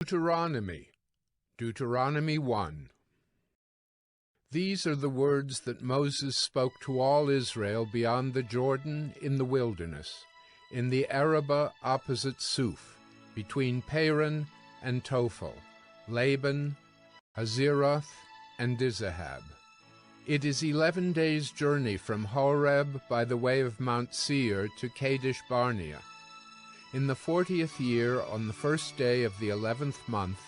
Deuteronomy, Deuteronomy 1. These are the words that Moses spoke to all Israel beyond the Jordan in the wilderness, in the Arabah opposite Suf, between Paran and Tophel, Laban, Hazeroth, and Dizahab. It is 11 days' journey from Horeb by the way of Mount Seir to Kadesh Barnea. In the 40th year, on the first day of the 11th month,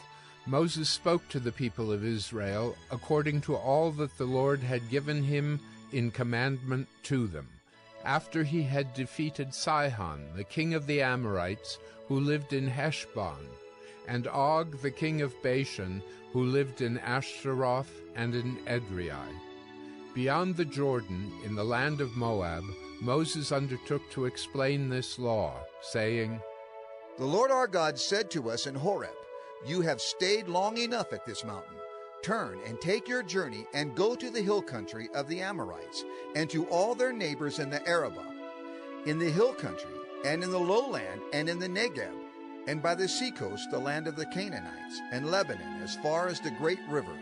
Moses spoke to the people of Israel according to all that the Lord had given him in commandment to them, after he had defeated Sihon, the king of the Amorites, who lived in Heshbon, and Og, the king of Bashan, who lived in Ashtaroth and in Edrei. Beyond the Jordan, in the land of Moab, Moses undertook to explain this law, saying, The Lord our God said to us in Horeb, You have stayed long enough at this mountain. Turn and take your journey and go to the hill country of the Amorites, and to all their neighbors in the Arabah, in the hill country, and in the lowland, and in the Negeb, and by the seacoast, the land of the Canaanites, and Lebanon, as far as the great river,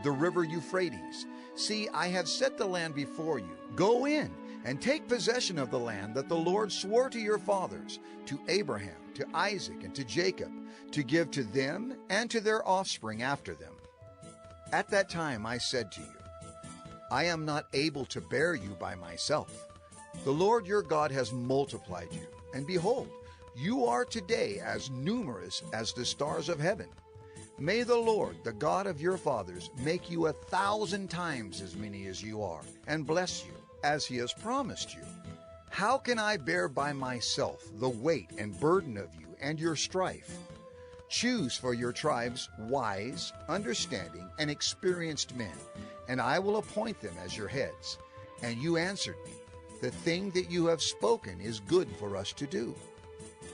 the river Euphrates. See, I have set the land before you. Go in and take possession of the land that the Lord swore to your fathers, to Abraham, to Isaac, and to Jacob, to give to them and to their offspring after them. At that time I said to you, I am not able to bear you by myself. The Lord your God has multiplied you, and behold, you are today as numerous as the stars of heaven. May the Lord, the God of your fathers, make you 1,000 times as many as you are, and bless you, as he has promised you. How can I bear by myself the weight and burden of you and your strife? Choose for your tribes wise, understanding, and experienced men, and I will appoint them as your heads. And you answered me, The thing that you have spoken is good for us to do.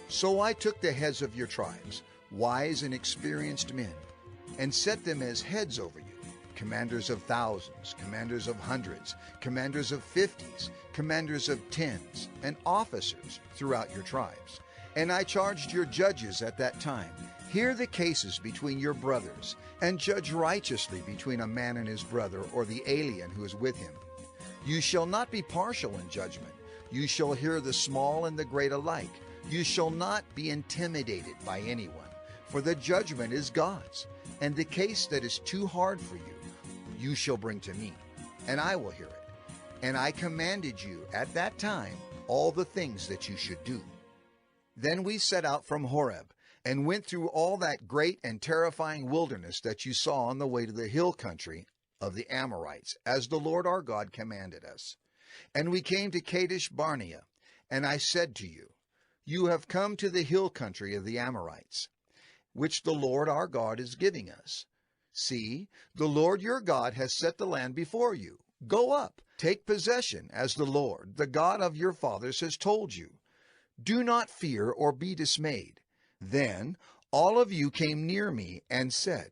So I took the heads of your tribes, wise and experienced men, and set them as heads over you, commanders of thousands, commanders of hundreds, commanders of 50s, commanders of 10s, and officers throughout your tribes. And I charged your judges at that time, Hear the cases between your brothers, and judge righteously between a man and his brother, or the alien who is with him. You shall not be partial in judgment. You shall hear the small and the great alike. You shall not be intimidated by anyone, for the judgment is God's. And the case that is too hard for you, you shall bring to me, and I will hear it. And I commanded you at that time all the things that you should do. Then we set out from Horeb, and went through all that great and terrifying wilderness that you saw on the way to the hill country of the Amorites, as the Lord our God commanded us. And we came to Kadesh Barnea, and I said to you, You have come to the hill country of the Amorites, which the Lord our God is giving us. See, the Lord your God has set the land before you. Go up, take possession, as the Lord, the God of your fathers, has told you. Do not fear or be dismayed. Then all of you came near me and said,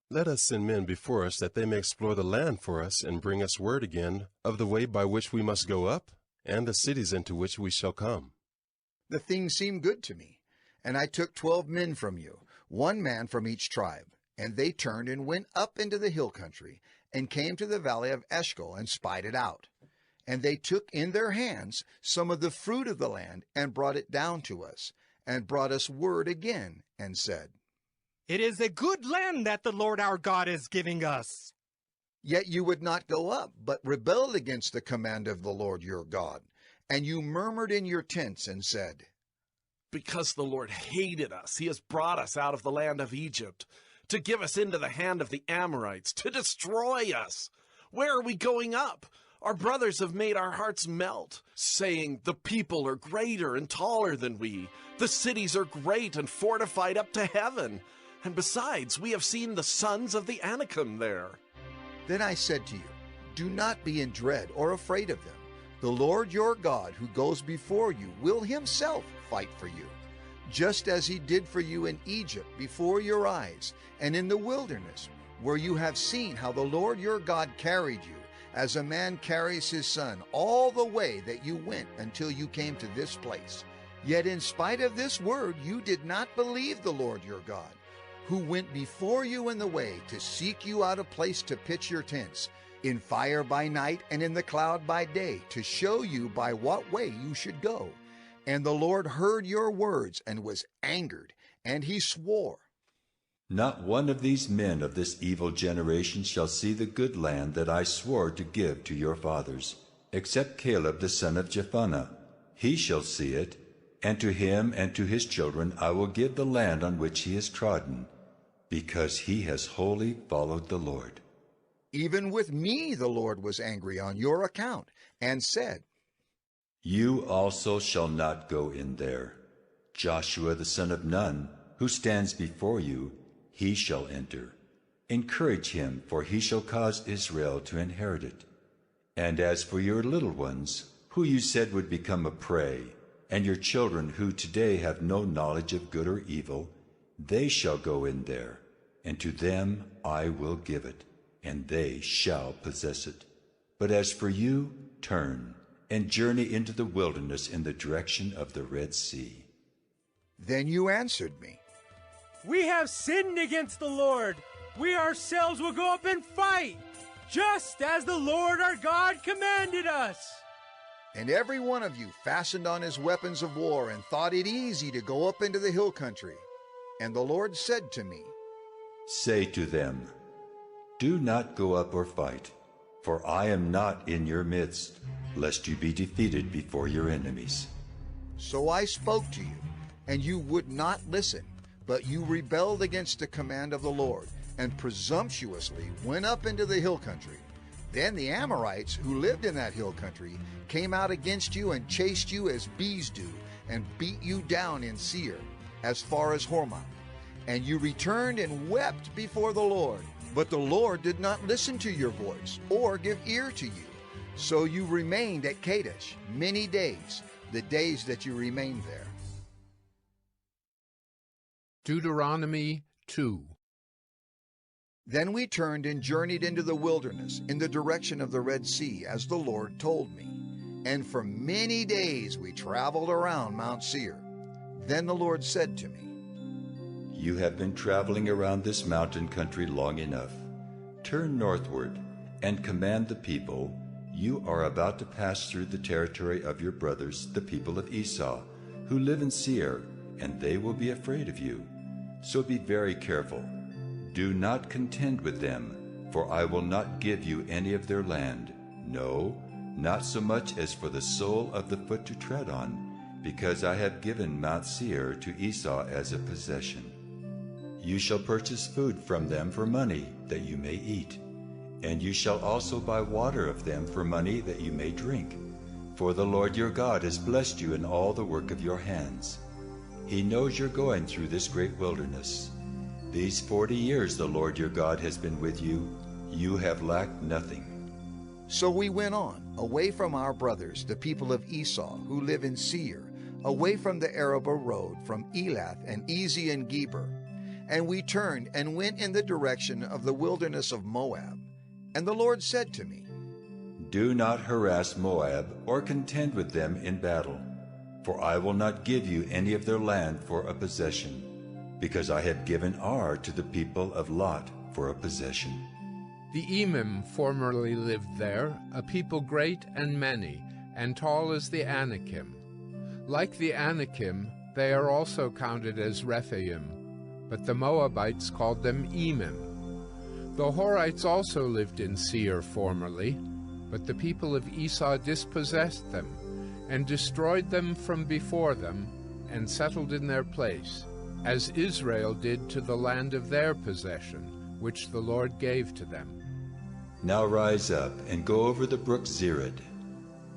Let us send men before us, that they may explore the land for us, and bring us word again of the way by which we must go up, and the cities into which we shall come. The thing seemed good to me, and I took 12 men from you, 1 man from each tribe. And they turned and went up into the hill country, and came to the valley of Eshcol, and spied it out. And they took in their hands some of the fruit of the land, and brought it down to us, and brought us word again, and said, It is a good land that the Lord our God is giving us. Yet you would not go up, but rebelled against the command of the Lord your God. And you murmured in your tents, and said, Because the Lord hated us, he has brought us out of the land of Egypt, to give us into the hand of the Amorites, to destroy us. Where are we going up? Our brothers have made our hearts melt, saying, The people are greater and taller than we. The cities are great and fortified up to heaven. And besides, we have seen the sons of the Anakim there. Then I said to you, Do not be in dread or afraid of them. The Lord your God, who goes before you, will himself fight for you, just as he did for you in Egypt before your eyes, and in the wilderness, where you have seen how the Lord your God carried you, as a man carries his son, all the way that you went until you came to this place. Yet in spite of this word, you did not believe the Lord your God, who went before you in the way to seek you out a place to pitch your tents, in fire by night and in the cloud by day, to show you by what way you should go. And the Lord heard your words and was angered, and he swore, Not one of these men of this evil generation shall see the good land that I swore to give to your fathers, except Caleb the son of Jephunneh. He shall see it, and to him and to his children I will give the land on which he has trodden, because he has wholly followed the Lord. Even with me the Lord was angry on your account, and said, You also shall not go in there. Joshua the son of Nun, who stands before you, he shall enter. Encourage him, for he shall cause Israel to inherit it. And as for your little ones, who you said would become a prey, and your children who today have no knowledge of good or evil, they shall go in there, and to them I will give it, and they shall possess it. But as for you, turn, and journey into the wilderness in the direction of the Red Sea. Then you answered me, We have sinned against the Lord. We ourselves will go up and fight, just as the Lord our God commanded us. And every one of you fastened on his weapons of war and thought it easy to go up into the hill country. And the Lord said to me, Say to them, Do not go up or fight, for I am not in your midst, lest you be defeated before your enemies. So I spoke to you, and you would not listen, but you rebelled against the command of the Lord, and presumptuously went up into the hill country. Then the Amorites, who lived in that hill country, came out against you and chased you as bees do, and beat you down in Seir, as far as Hormah. And you returned and wept before the Lord. But the Lord did not listen to your voice, or give ear to you. So you remained at Kadesh many days, the days that you remained there. Deuteronomy 2. Then we turned and journeyed into the wilderness, in the direction of the Red Sea, as the Lord told me. And for many days we traveled around Mount Seir. Then the Lord said to me, You have been traveling around this mountain country long enough. Turn northward and command the people. You are about to pass through the territory of your brothers, the people of Esau, who live in Seir, and they will be afraid of you. So be very careful. Do not contend with them, for I will not give you any of their land, no, not so much as for the sole of the foot to tread on, because I have given Mount Seir to Esau as a possession. You shall purchase food from them for money, that you may eat, and you shall also buy water of them for money, that you may drink. For the Lord your God has blessed you in all the work of your hands. He knows you're going through this great wilderness. These 40 years the Lord your God has been with you. You have lacked nothing. So we went on, away from our brothers, the people of Esau, who live in Seir, away from the Arabah road, from Elath and Ezion Geber. And we turned and went in the direction of the wilderness of Moab. And the Lord said to me, Do not harass Moab or contend with them in battle, for I will not give you any of their land for a possession, because I have given Ar to the people of Lot for a possession. The Emim formerly lived there, a people great and many, and tall as the Anakim. Like the Anakim, they are also counted as Rephaim, but the Moabites called them Emim. The Horites also lived in Seir formerly, but the people of Esau dispossessed them, and destroyed them from before them, and settled in their place, as Israel did to the land of their possession, which the Lord gave to them. Now rise up and go over the brook Zered.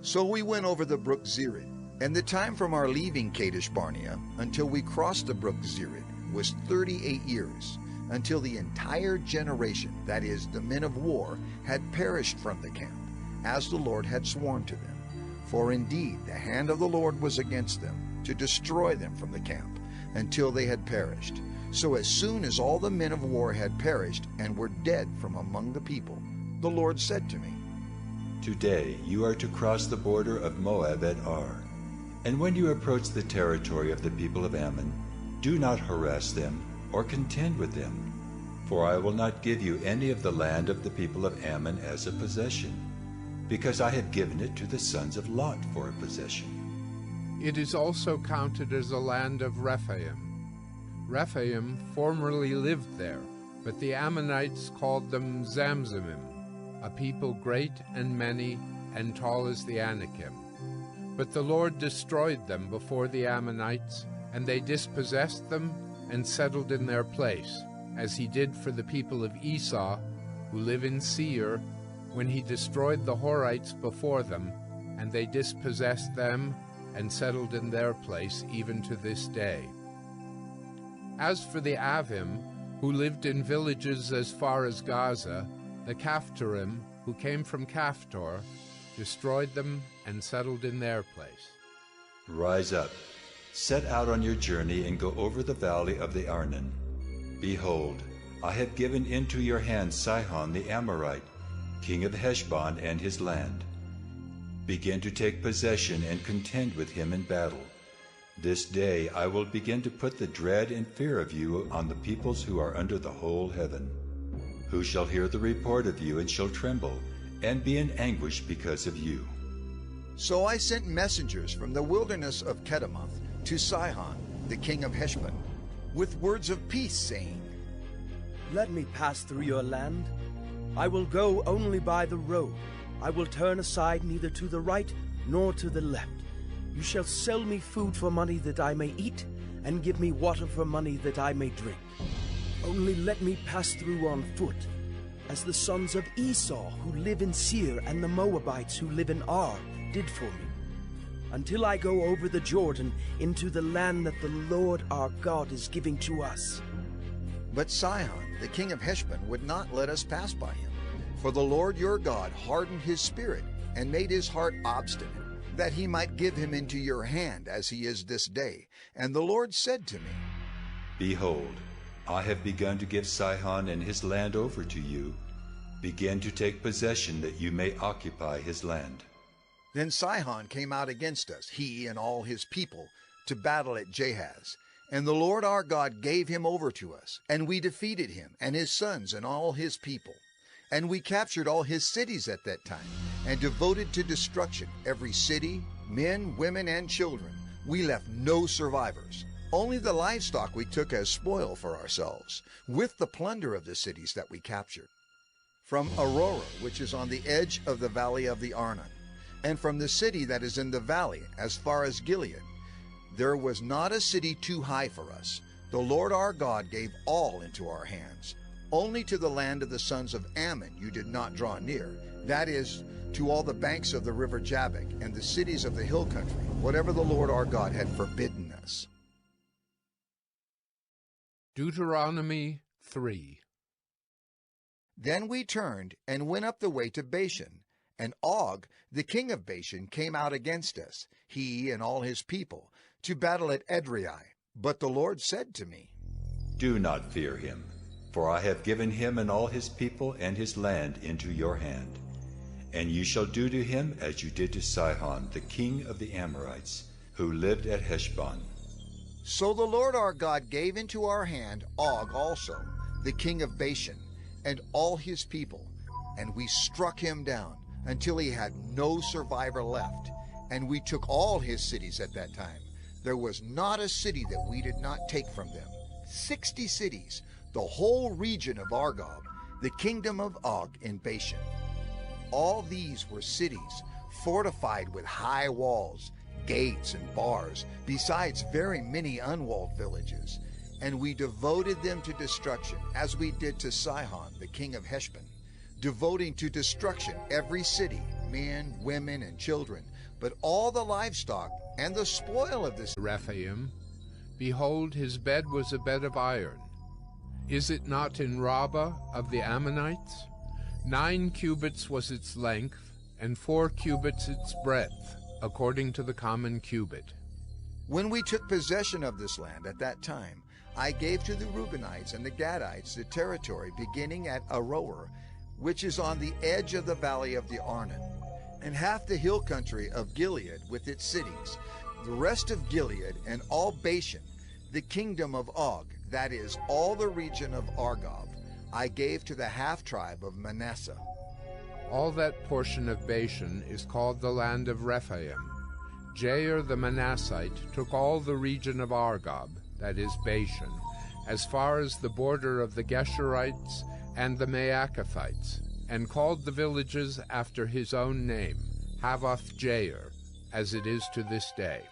So we went over the brook Zered, and the time from our leaving Kadesh Barnea until we crossed the brook Zered was 38 years, until the entire generation, that is, the men of war, had perished from the camp, as the Lord had sworn to them. For indeed the hand of the Lord was against them, to destroy them from the camp, until they had perished. So as soon as all the men of war had perished and were dead from among the people, the Lord said to me, Today you are to cross the border of Moab at Ar. And when you approach the territory of the people of Ammon, do not harass them or contend with them. For I will not give you any of the land of the people of Ammon as a possession, because I have given it to the sons of Lot for a possession. It is also counted as a land of Rephaim. Rephaim formerly lived there, but the Ammonites called them Zamzumim, a people great and many and tall as the Anakim. But the Lord destroyed them before the Ammonites, and they dispossessed them and settled in their place, as he did for the people of Esau, who live in Seir, when he destroyed the Horites before them, and they dispossessed them and settled in their place even to this day. As for the Avim, who lived in villages as far as Gaza, the Caphtorim, who came from Caphtor, destroyed them and settled in their place. Rise up, set out on your journey, and go over the valley of the Arnon. Behold, I have given into your hand Sihon the Amorite, king of Heshbon and his land. Begin to take possession and contend with him in battle. This day I will begin to put the dread and fear of you on the peoples who are under the whole heaven, who shall hear the report of you and shall tremble, and be in anguish because of you. So I sent messengers from the wilderness of Kedemoth to Sihon, the king of Heshbon, with words of peace, saying, Let me pass through your land. I will go only by the road. I will turn aside neither to the right nor to the left. You shall sell me food for money that I may eat, and give me water for money that I may drink. Only let me pass through on foot, as the sons of Esau who live in Seir and the Moabites who live in Ar did for me, until I go over the Jordan into the land that the Lord our God is giving to us. But Sihon, the king of Heshbon, would not let us pass by him. For the Lord your God hardened his spirit and made his heart obstinate, that he might give him into your hand as he is this day. And the Lord said to me, Behold, I have begun to give Sihon and his land over to you. Begin to take possession that you may occupy his land. Then Sihon came out against us, he and all his people, to battle at Jahaz. And the Lord our God gave him over to us, and we defeated him and his sons and all his people. And we captured all his cities at that time, and devoted to destruction every city, men, women, and children. We left no survivors. Only the livestock we took as spoil for ourselves, with the plunder of the cities that we captured. From Aurora, which is on the edge of the valley of the Arnon, and from the city that is in the valley as far as Gilead, there was not a city too high for us. The Lord our God gave all into our hands. Only to the land of the sons of Ammon you did not draw near, that is, to all the banks of the river Jabbok and the cities of the hill country, whatever the Lord our God had forbidden us. Deuteronomy 3. Then we turned and went up the way to Bashan, and Og, the king of Bashan, came out against us, he and all his people, to battle at Edrei. But the Lord said to me, Do not fear him, for I have given him and all his people and his land into your hand. And you shall do to him as you did to Sihon, the king of the Amorites, who lived at Heshbon. So the Lord our God gave into our hand Og also, the king of Bashan, and all his people, and we struck him down until he had no survivor left. And we took all his cities at that time. There was not a city that we did not take from them. 60 cities, the whole region of Argob, the kingdom of Og in Bashan. All these were cities fortified with high walls, gates, and bars, besides very many unwalled villages. And we devoted them to destruction, as we did to Sihon, the king of Heshbon, devoting to destruction every city, men, women, and children, but all the livestock and the spoil of this. Rephaim, behold, his bed was a bed of iron. Is it not in Rabbah of the Ammonites? 9 cubits was its length, and 4 cubits its breadth, according to the common cubit. When we took possession of this land at that time, I gave to the Reubenites and the Gadites the territory beginning at Aroer, which is on the edge of the valley of the Arnon, and half the hill country of Gilead with its cities, the rest of Gilead and all Bashan, the kingdom of Og, that is, all the region of Argob, I gave to the half-tribe of Manasseh. All that portion of Bashan is called the land of Rephaim. Jair the Manassite took all the region of Argob, that is Bashan, as far as the border of the Geshurites and the Maacathites, and called the villages after his own name, Havoth Jair, as it is to this day.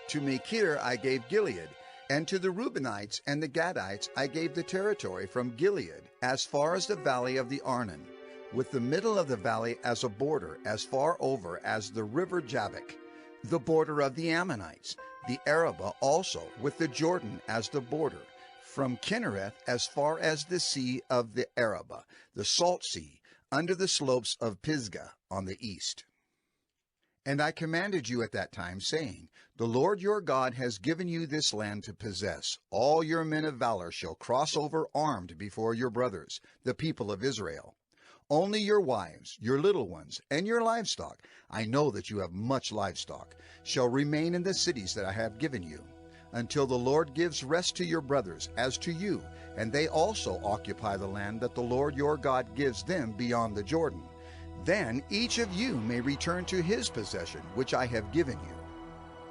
To Machir I gave Gilead, and to the Reubenites and the Gadites I gave the territory from Gilead as far as the valley of the Arnon, with the middle of the valley as a border, as far over as the river Jabbok, the border of the Ammonites, the Arabah also, with the Jordan as the border, from Kinnereth as far as the sea of the Arabah, the salt sea, under the slopes of Pisgah on the east. And I commanded you at that time, saying, The Lord your God has given you this land to possess. All your men of valor shall cross over armed before your brothers, the people of Israel. Only your wives, your little ones, and your livestock, I know that you have much livestock, shall remain in the cities that I have given you, until the Lord gives rest to your brothers as to you, and they also occupy the land that the Lord your God gives them beyond the Jordan. Then each of you may return to his possession, which I have given you.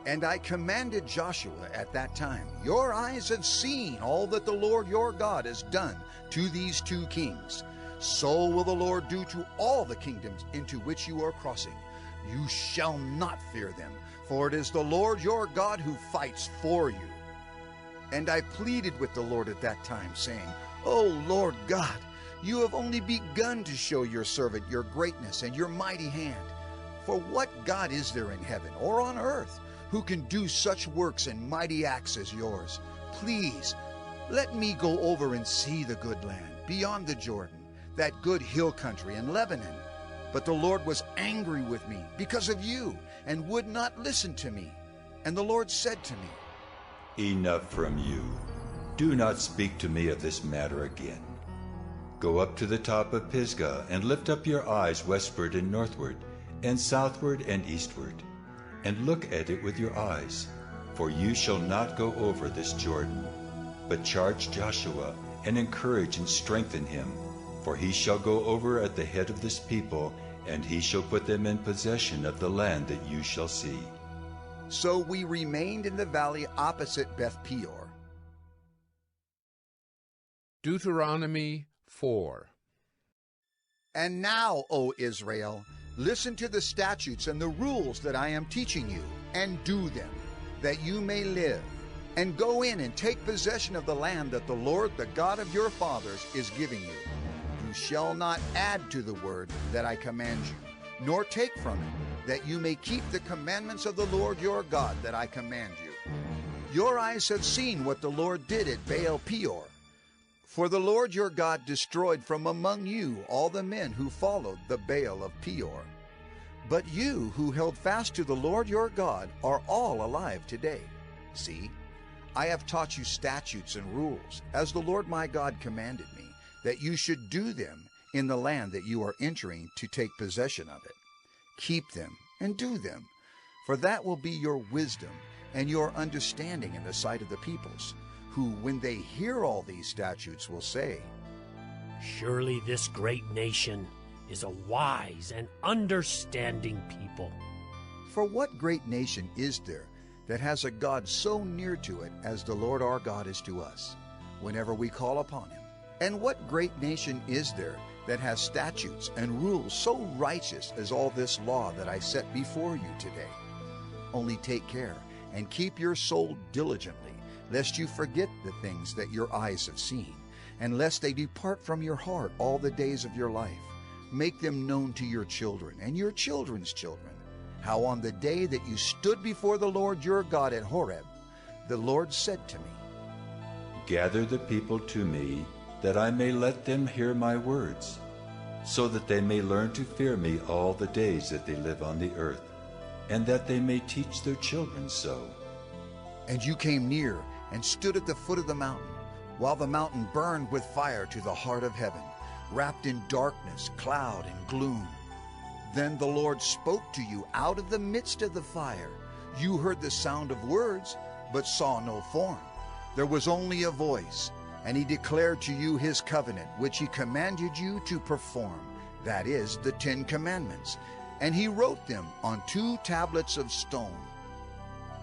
And I commanded Joshua at that time, Your eyes have seen all that the Lord your God has done to these two kings. So will the Lord do to all the kingdoms into which you are crossing. You shall not fear them, for it is the Lord your God who fights for you. And I pleaded with the Lord at that time, saying, O Lord God, you have only begun to show your servant your greatness and your mighty hand. For what God is there in heaven or on earth who can do such works and mighty acts as yours? Please, let me go over and see the good land beyond the Jordan, that good hill country in Lebanon. But the Lord was angry with me because of you, and would not listen to me. And the Lord said to me, Enough from you. Do not speak to me of this matter again. Go up to the top of Pisgah, and lift up your eyes westward and northward, and southward and eastward, and look at it with your eyes. For you shall not go over this Jordan, but charge Joshua, and encourage and strengthen him. For he shall go over at the head of this people, and he shall put them in possession of the land that you shall see. So we remained in the valley opposite Beth Peor. Deuteronomy 4. And now, O Israel, listen to the statutes and the rules that I am teaching you, and do them, that you may live. And go in and take possession of the land that the Lord, the God of your fathers, is giving you. You shall not add to the word that I command you, nor take from it, that you may keep the commandments of the Lord your God that I command you. Your eyes have seen what the Lord did at Baal Peor. For the Lord your God destroyed from among you all the men who followed the Baal of Peor. But you who held fast to the Lord your God are all alive today. See, I have taught you statutes and rules, as the Lord my God commanded me, that you should do them in the land that you are entering to take possession of it. Keep them and do them, for that will be your wisdom and your understanding in the sight of the peoples, who, when they hear all these statutes, will say, Surely this great nation is a wise and understanding people. For what great nation is there that has a God so near to it as the Lord our God is to us, whenever we call upon him? And what great nation is there that has statutes and rules so righteous as all this law that I set before you today? Only take care and keep your soul diligently, lest you forget the things that your eyes have seen, and lest they depart from your heart all the days of your life. Make them known to your children and your children's children, how on the day that you stood before the Lord your God at Horeb, the Lord said to me, Gather the people to me, that I may let them hear my words, so that they may learn to fear me all the days that they live on the earth, and that they may teach their children so. And you came near and stood at the foot of the mountain, while the mountain burned with fire to the heart of heaven, wrapped in darkness, cloud, and gloom. Then the Lord spoke to you out of the midst of the fire. You heard the sound of words, but saw no form. there was only a voice, and he declared to you his covenant, which he commanded you to perform, that is, the 10 Commandments. And he wrote them on 2 tablets of stone.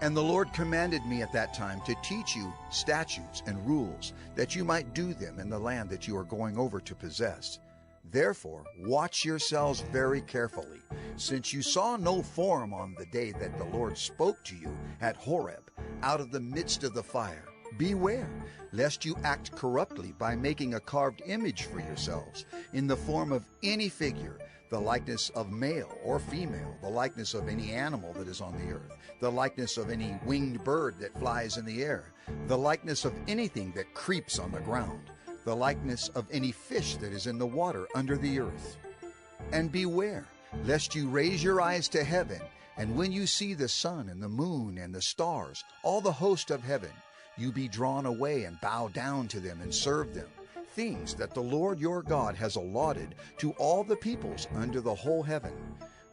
And the Lord commanded me at that time to teach you statutes and rules, that you might do them in the land that you are going over to possess. Therefore, watch yourselves very carefully, since you saw no form on the day that the Lord spoke to you at Horeb, out of the midst of the fire. Beware, lest you act corruptly by making a carved image for yourselves, in the form of any figure, the likeness of male or female, the likeness of any animal that is on the earth, the likeness of any winged bird that flies in the air, the likeness of anything that creeps on the ground, the likeness of any fish that is in the water under the earth. And beware, lest you raise your eyes to heaven, and when you see the sun and the moon and the stars, all the host of heaven, you be drawn away and bow down to them and serve them, things that the Lord your God has allotted to all the peoples under the whole heaven.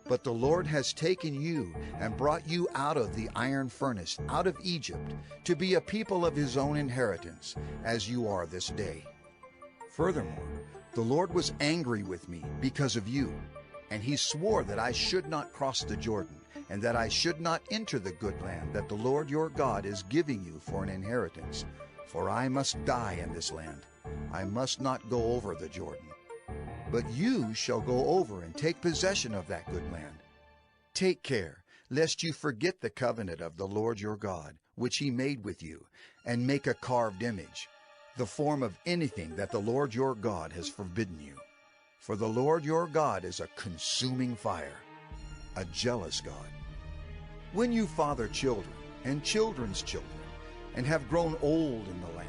But the Lord has taken you and brought you out of the iron furnace, out of Egypt, to be a people of his own inheritance, as you are this day. Furthermore, the Lord was angry with me because of you, and he swore that I should not cross the Jordan, and that I should not enter the good land that the Lord your God is giving you for an inheritance. For I must die in this land. I must not go over the Jordan. But you shall go over and take possession of that good land. Take care, lest you forget the covenant of the Lord your God, which he made with you, and make a carved image, the form of anything that the Lord your God has forbidden you. For the Lord your God is a consuming fire, a jealous God. When you father children and children's children, and have grown old in the land,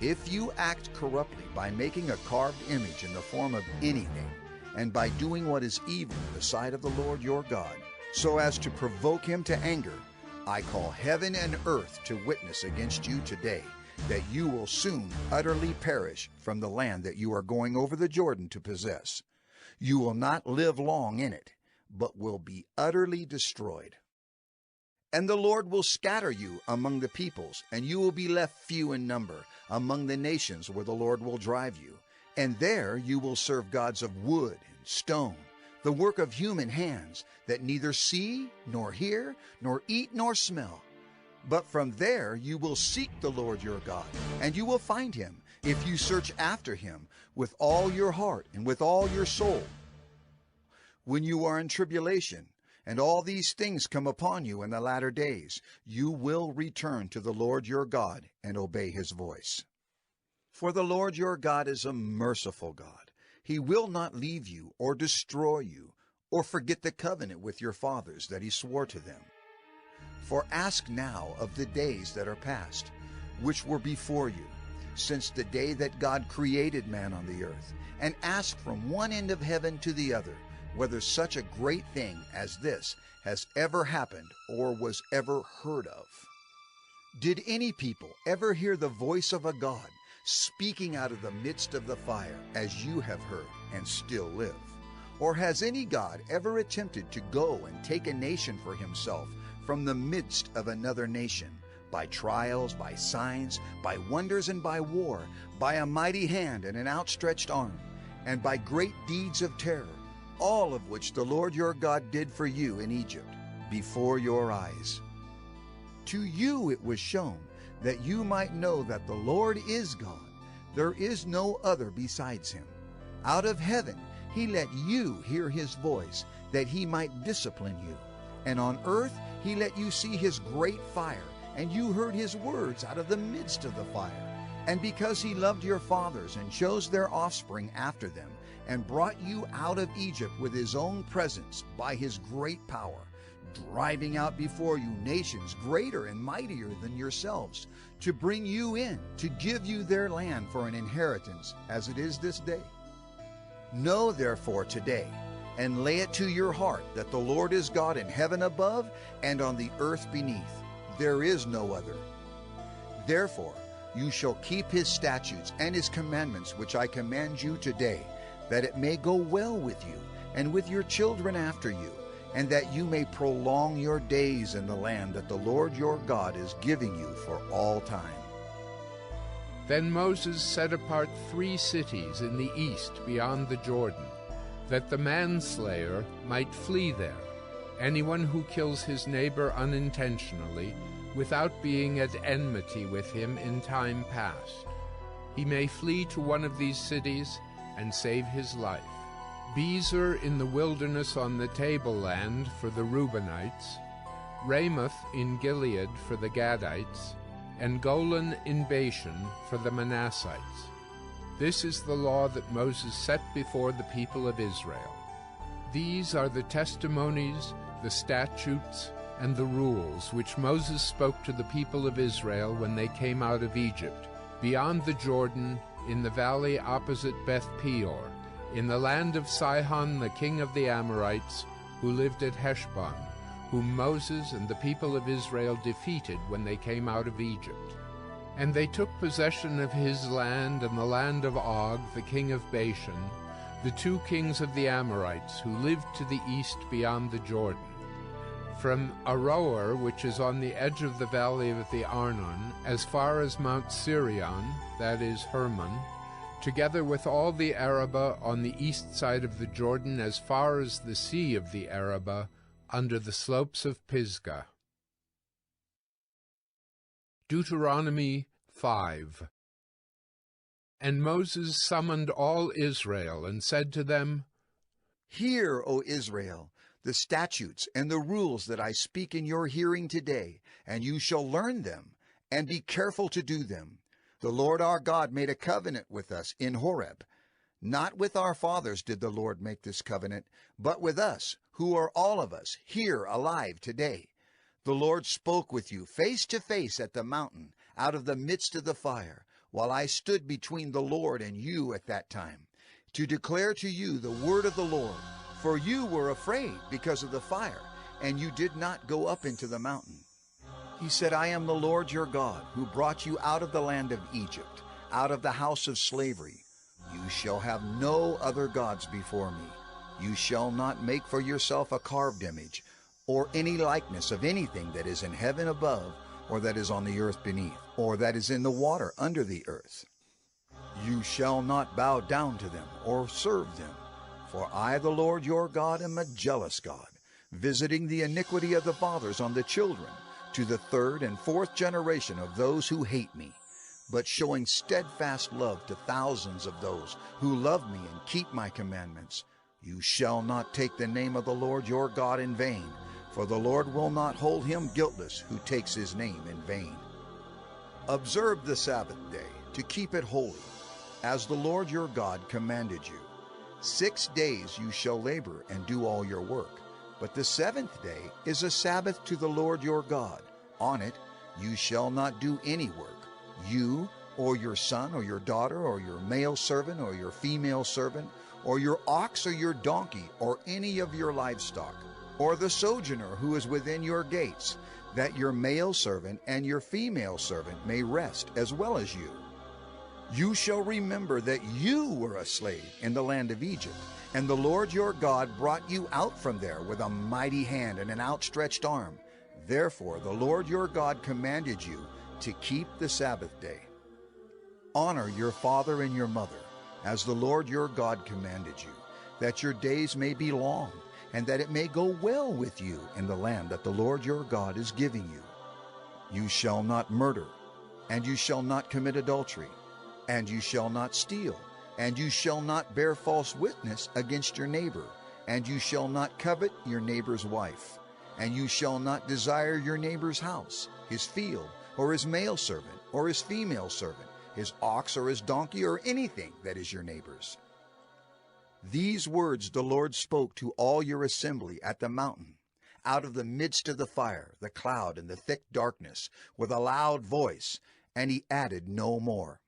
if you act corruptly by making a carved image in the form of anything, and by doing what is evil in the sight of the Lord your God, so as to provoke him to anger, I call heaven and earth to witness against you today, that you will soon utterly perish from the land that you are going over the Jordan to possess. You will not live long in it, but will be utterly destroyed. And the Lord will scatter you among the peoples, and you will be left few in number among the nations where the Lord will drive you. And there you will serve gods of wood and stone, the work of human hands, that neither see, nor hear, nor eat, nor smell. But from there you will seek the Lord your God, and you will find him, if you search after him with all your heart and with all your soul. When you are in tribulation, and all these things come upon you in the latter days, you will return to the Lord your God and obey his voice. For the Lord your God is a merciful God. He will not leave you or destroy you, or forget the covenant with your fathers that he swore to them. For ask now of the days that are past, which were before you, since the day that God created man on the earth, and ask from one end of heaven to the other, whether such a great thing as this has ever happened or was ever heard of. Did any people ever hear the voice of a God speaking out of the midst of the fire, as you have heard and still live? Or has any God ever attempted to go and take a nation for himself from the midst of another nation, by trials, by signs, by wonders, and by war, by a mighty hand and an outstretched arm, and by great deeds of terror, all of which the Lord your God did for you in Egypt, before your eyes? To you it was shown, that you might know that the Lord is God. There is no other besides him. Out of heaven he let you hear his voice, that he might discipline you. And on earth he let you see his great fire, and you heard his words out of the midst of the fire. And because he loved your fathers and chose their offspring after them, and brought you out of Egypt with his own presence by his great power, driving out before you nations greater and mightier than yourselves, to bring you in, to give you their land for an inheritance, as it is this day. Know therefore today, and lay it to your heart, that the Lord is God in heaven above and on the earth beneath. There is no other. Therefore you shall keep his statutes and his commandments, which I command you today, that it may go well with you and with your children after you, and that you may prolong your days in the land that the Lord your God is giving you for all time. Then Moses set apart 3 cities in the east beyond the Jordan, that the manslayer might flee there, anyone who kills his neighbor unintentionally, without being at enmity with him in time past. He may flee to one of these cities and save his life. Bezer in the wilderness on the tableland for the Reubenites, Ramoth in Gilead for the Gadites, and Golan in Bashan for the Manassites. This is the law that Moses set before the people of Israel. These are the testimonies, the statutes, and the rules which Moses spoke to the people of Israel when they came out of Egypt, beyond the Jordan, in the valley opposite Beth Peor, in the land of Sihon the king of the Amorites, who lived at Heshbon, whom Moses and the people of Israel defeated when they came out of Egypt. And they took possession of his land and the land of Og the king of Bashan, the 2 kings of the Amorites who lived to the east beyond the Jordan. From Aroer, which is on the edge of the valley of the Arnon, as far as Mount Sirion, that is Hermon, together with all the Arabah on the east side of the Jordan as far as the sea of the Arabah, under the slopes of Pisgah. Deuteronomy 5. And Moses summoned all Israel and said to them, Hear, O Israel, the statutes and the rules that I speak in your hearing today, and you shall learn them, and be careful to do them. The Lord our God made a covenant with us in Horeb. Not with our fathers did the Lord make this covenant, but with us, who are all of us here alive today. The Lord spoke with you face to face at the mountain, out of the midst of the fire, while I stood between the Lord and you at that time, to declare to you the word of the Lord. For you were afraid because of the fire, and you did not go up into the mountain. He said, I am the Lord your God, who brought you out of the land of Egypt, out of the house of slavery. You shall have no other gods before me. You shall not make for yourself a carved image, or any likeness of anything that is in heaven above, or that is on the earth beneath, or that is in the water under the earth. You shall not bow down to them, or serve them. For I, the Lord your God, am a jealous God, visiting the iniquity of the fathers on the children, to the 3rd and 4th generation of those who hate me, but showing steadfast love to thousands of those who love me and keep my commandments. You shall not take the name of the Lord your God in vain, for the Lord will not hold him guiltless who takes his name in vain. Observe the Sabbath day, to keep it holy, as the Lord your God commanded you. 6 days you shall labor and do all your work, but the 7th day is a Sabbath to the Lord your God. On it you shall not do any work, you, or your son, or your daughter, or your male servant, or your female servant, or your ox, or your donkey, or any of your livestock, or the sojourner who is within your gates, that your male servant and your female servant may rest as well as you. You shall remember that you were a slave in the land of Egypt, and the Lord your God brought you out from there with a mighty hand and an outstretched arm. Therefore the Lord your God commanded you to keep the Sabbath day. Honor your father and your mother, as the Lord your God commanded you, that your days may be long, and that it may go well with you in the land that the Lord your God is giving you. You shall not murder, and you shall not commit adultery, and you shall not steal, and you shall not bear false witness against your neighbor, and you shall not covet your neighbor's wife, and you shall not desire your neighbor's house, his field, or his male servant, or his female servant, his ox or his donkey, or anything that is your neighbor's. These words the Lord spoke to all your assembly at the mountain, out of the midst of the fire, the cloud, and the thick darkness, with a loud voice, and he added no more.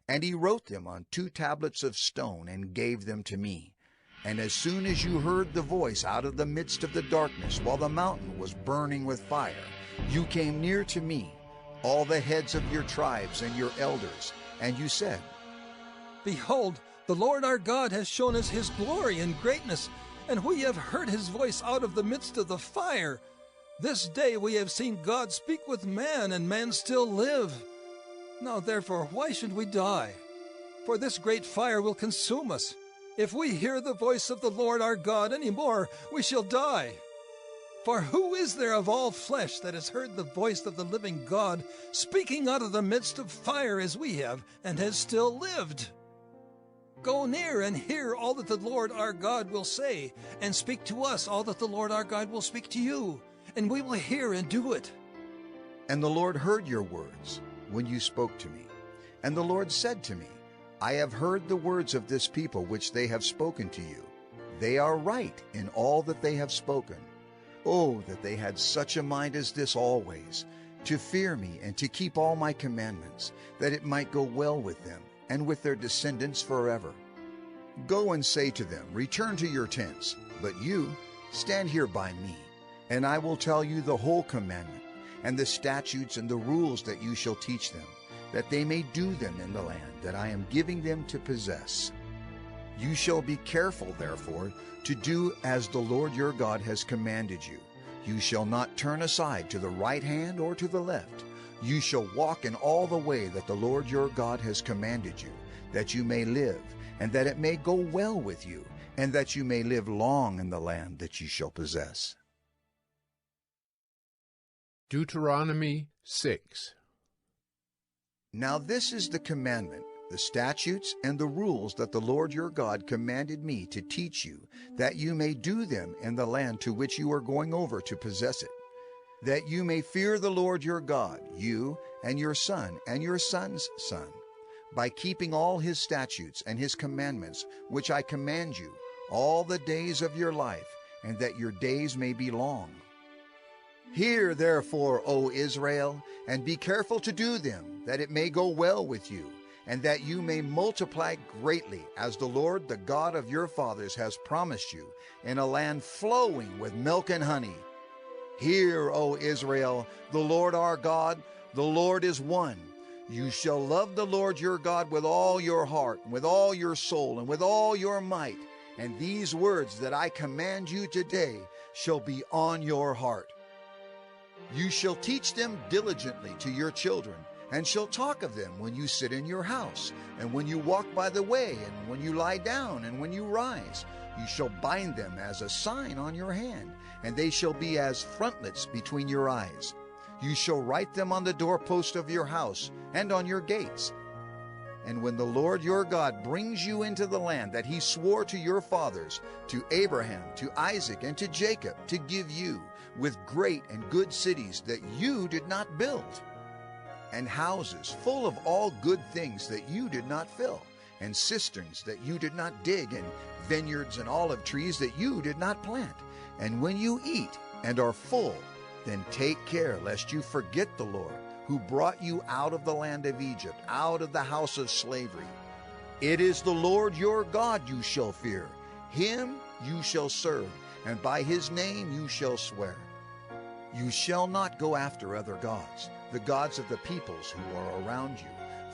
And he wrote them on 2 tablets of stone and gave them to me. And as soon as you heard the voice out of the midst of the darkness, while the mountain was burning with fire, you came near to me, all the heads of your tribes and your elders, and you said, Behold, the Lord our God has shown us his glory and greatness, and we have heard his voice out of the midst of the fire. This day we have seen God speak with man, and man still live. Now therefore, why should we die? For this great fire will consume us. If we hear the voice of the Lord our God any more, we shall die. For who is there of all flesh that has heard the voice of the living God speaking out of the midst of fire as we have, and has still lived? Go near and hear all that the Lord our God will say, and speak to us all that the Lord our God will speak to you, and we will hear and do it. And the Lord heard your words when you spoke to me. And the Lord said to me, I have heard the words of this people which they have spoken to you. They are right in all that they have spoken. Oh, that they had such a mind as this always, to fear me and to keep all my commandments, that it might go well with them and with their descendants forever. Go and say to them, return to your tents, but you stand here by me, and I will tell you the whole commandment, and the statutes and the rules that you shall teach them, that they may do them in the land that I am giving them to possess. You shall be careful, therefore, to do as the Lord your God has commanded you. You shall not turn aside to the right hand or to the left. You shall walk in all the way that the Lord your God has commanded you, that you may live, and that it may go well with you, and that you may live long in the land that you shall possess. Deuteronomy 6. Now this is the commandment, the statutes and the rules that the Lord your God commanded me to teach you, that you may do them in the land to which you are going over to possess it, that you may fear the Lord your God, you and your son and your son's son, by keeping all his statutes and his commandments, which I command you, all the days of your life, and that your days may be long. Hear therefore, O Israel, and be careful to do them, that it may go well with you, and that you may multiply greatly, as the Lord, the God of your fathers, has promised you, in a land flowing with milk and honey. Hear, O Israel, the Lord our God, the Lord is one. You shall love the Lord your God with all your heart, and with all your soul, and with all your might. And these words that I command you today shall be on your heart. You shall teach them diligently to your children, and shall talk of them when you sit in your house, and when you walk by the way, and when you lie down, and when you rise. You shall bind them as a sign on your hand, and they shall be as frontlets between your eyes. You shall write them on the doorpost of your house and on your gates. And when the Lord your God brings you into the land that he swore to your fathers, to Abraham, to Isaac, and to Jacob, to give you, with great and good cities that you did not build, and houses full of all good things that you did not fill, and cisterns that you did not dig, and vineyards and olive trees that you did not plant. And when you eat and are full, then take care lest you forget the Lord, who brought you out of the land of Egypt, out of the house of slavery. It is the Lord your God you shall fear. Him you shall serve, and by his name you shall swear. You shall not go after other gods, the gods of the peoples who are around you.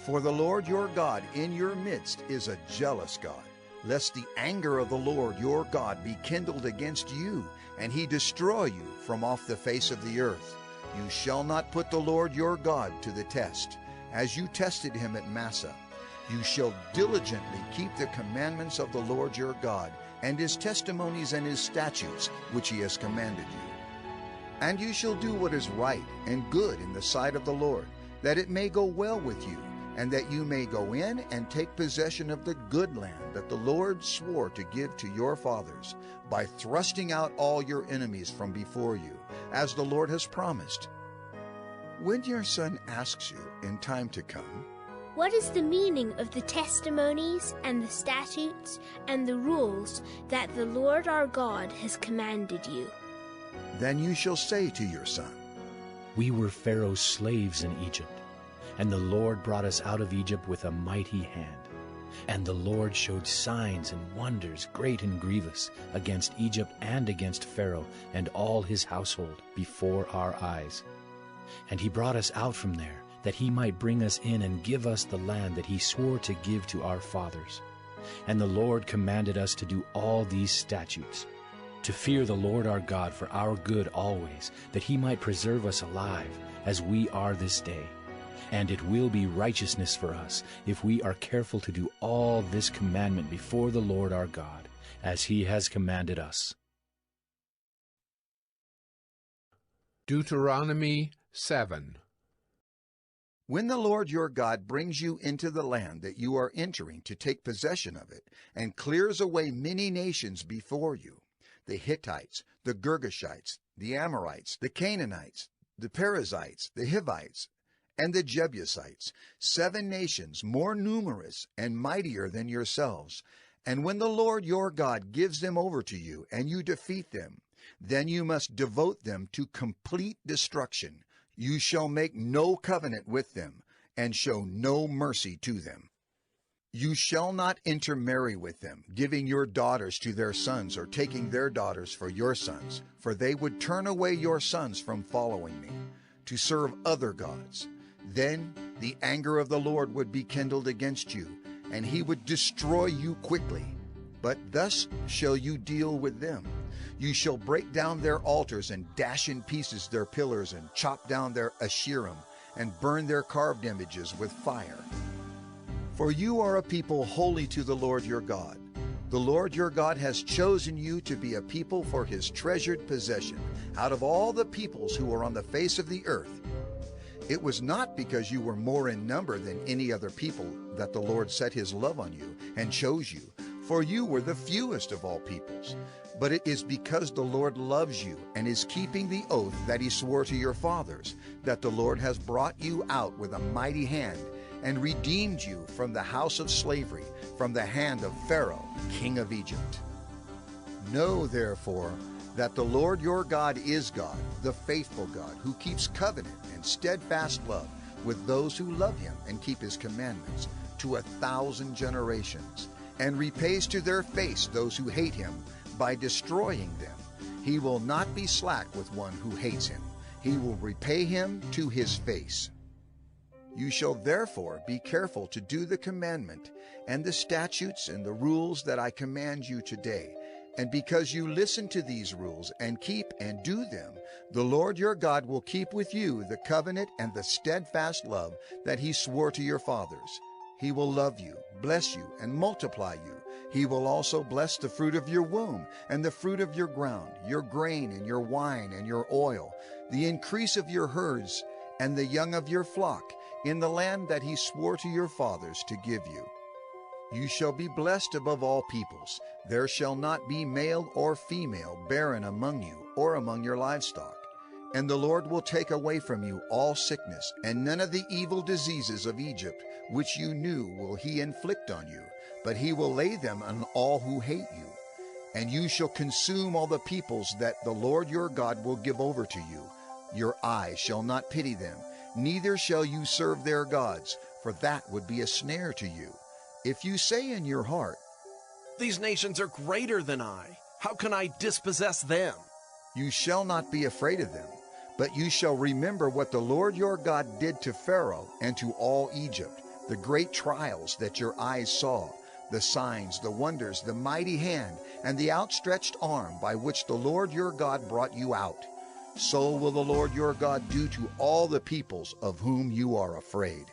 For the Lord your God in your midst is a jealous God, lest the anger of the Lord your God be kindled against you, and he destroy you from off the face of the earth. You shall not put the Lord your God to the test, as you tested him at Massah. You shall diligently keep the commandments of the Lord your God, and his testimonies and his statutes, which he has commanded you. And you shall do what is right and good in the sight of the Lord, that it may go well with you, and that you may go in and take possession of the good land that the Lord swore to give to your fathers, by thrusting out all your enemies from before you, as the Lord has promised. When your son asks you in time to come, what is the meaning of the testimonies and the statutes and the rules that the Lord our God has commanded you? Then you shall say to your son, We were Pharaoh's slaves in Egypt, and the Lord brought us out of Egypt with a mighty hand. And the Lord showed signs and wonders great and grievous against Egypt and against Pharaoh and all his household before our eyes. And he brought us out from there, that he might bring us in and give us the land that he swore to give to our fathers. And the Lord commanded us to do all these statutes, to fear the Lord our God for our good always, that he might preserve us alive, as we are this day. And it will be righteousness for us if we are careful to do all this commandment before the Lord our God, as he has commanded us. Deuteronomy 7. When the Lord your God brings you into the land that you are entering to take possession of it, and clears away many nations before you, the Hittites, the Girgashites, the Amorites, the Canaanites, the Perizzites, the Hivites, and the Jebusites, 7 nations more numerous and mightier than yourselves, and when the Lord your God gives them over to you, and you defeat them, then you must devote them to complete destruction. You shall make no covenant with them, and show no mercy to them. You shall not intermarry with them, giving your daughters to their sons, or taking their daughters for your sons, for they would turn away your sons from following me, to serve other gods. Then the anger of the Lord would be kindled against you, and he would destroy you quickly. But thus shall you deal with them. You shall break down their altars, and dash in pieces their pillars, and chop down their asherim, and burn their carved images with fire. For you are a people holy to the Lord your God. The Lord your God has chosen you to be a people for his treasured possession out of all the peoples who are on the face of the earth. It was not because you were more in number than any other people that the Lord set his love on you and chose you, for you were the fewest of all peoples. But it is because the Lord loves you and is keeping the oath that he swore to your fathers, that the Lord has brought you out with a mighty hand and redeemed you from the house of slavery, from the hand of Pharaoh, king of Egypt. Know, therefore, that the Lord your God is God, the faithful God, who keeps covenant and steadfast love with those who love him and keep his commandments to 1,000 generations, and repays to their face those who hate him by destroying them. He will not be slack with one who hates him. He will repay him to his face. You shall therefore be careful to do the commandment and the statutes and the rules that I command you today. And because you listen to these rules and keep and do them, the Lord your God will keep with you the covenant and the steadfast love that he swore to your fathers. He will love you, bless you, and multiply you. He will also bless the fruit of your womb and the fruit of your ground, your grain and your wine and your oil, the increase of your herds and the young of your flock, in the land that he swore to your fathers to give you. You shall be blessed above all peoples. There shall not be male or female barren among you or among your livestock. And the Lord will take away from you all sickness, and none of the evil diseases of Egypt, which you knew, will he inflict on you, but he will lay them on all who hate you. And you shall consume all the peoples that the Lord your God will give over to you. Your eye shall not pity them, neither shall you serve their gods, for that would be a snare to you. If you say in your heart, These nations are greater than I. How can I dispossess them? You shall not be afraid of them, but you shall remember what the Lord your God did to Pharaoh and to all Egypt, the great trials that your eyes saw, the signs, the wonders, the mighty hand, and the outstretched arm by which the Lord your God brought you out. So will the Lord your God do to all the peoples of whom you are afraid.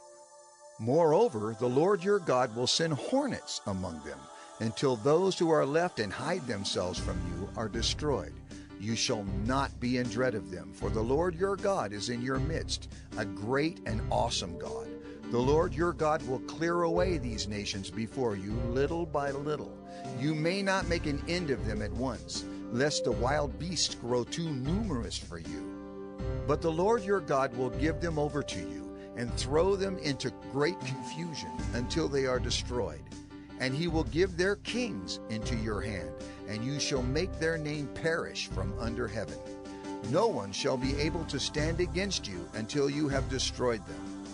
Moreover, the Lord your God will send hornets among them, until those who are left and hide themselves from you are destroyed. You shall not be in dread of them, for the Lord your God is in your midst, a great and awesome God. The Lord your God will clear away these nations before you little by little. You may not make an end of them at once, lest the wild beasts grow too numerous for you. But the Lord your God will give them over to you, and throw them into great confusion until they are destroyed. And he will give their kings into your hand, and you shall make their name perish from under heaven. No one shall be able to stand against you until you have destroyed them.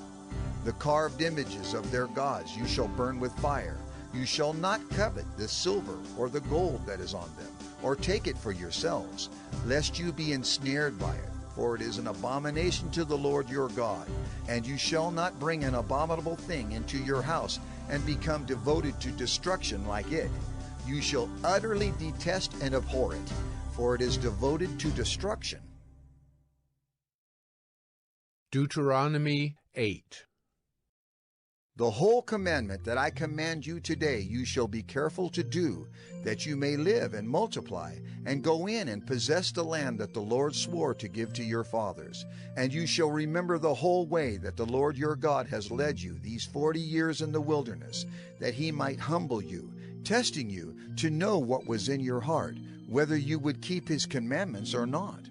The carved images of their gods you shall burn with fire. You shall not covet the silver or the gold that is on them, or take it for yourselves, lest you be ensnared by it, for it is an abomination to the Lord your God. And you shall not bring an abominable thing into your house and become devoted to destruction like it. You shall utterly detest and abhor it, for it is devoted to destruction. Deuteronomy 8. The whole commandment that I command you today you shall be careful to do, that you may live and multiply, and go in and possess the land that the Lord swore to give to your fathers. And you shall remember the whole way that the Lord your God has led you these 40 years in the wilderness, that he might humble you, testing you to know what was in your heart, whether you would keep his commandments or not.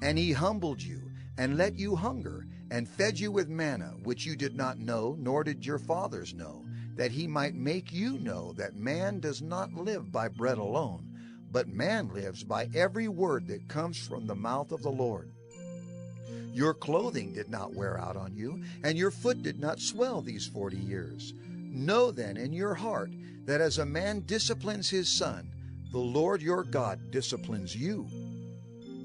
And he humbled you, and let you hunger, and fed you with manna, which you did not know, nor did your fathers know, that he might make you know that man does not live by bread alone, but man lives by every word that comes from the mouth of the Lord. Your clothing did not wear out on you, and your foot did not swell these 40 years. Know then in your heart that as a man disciplines his son, the Lord your God disciplines you.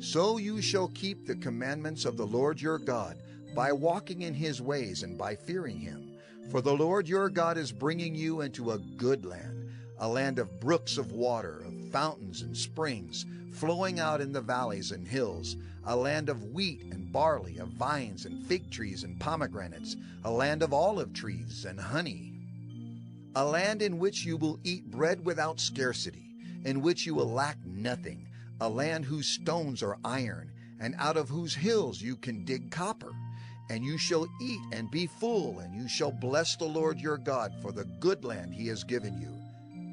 So you shall keep the commandments of the Lord your God, by walking in his ways and by fearing him. For the Lord your God is bringing you into a good land, a land of brooks of water, of fountains and springs, flowing out in the valleys and hills, a land of wheat and barley, of vines and fig trees and pomegranates, a land of olive trees and honey, a land in which you will eat bread without scarcity, in which you will lack nothing, a land whose stones are iron, and out of whose hills you can dig copper. And you shall eat and be full, and you shall bless the Lord your God for the good land he has given you.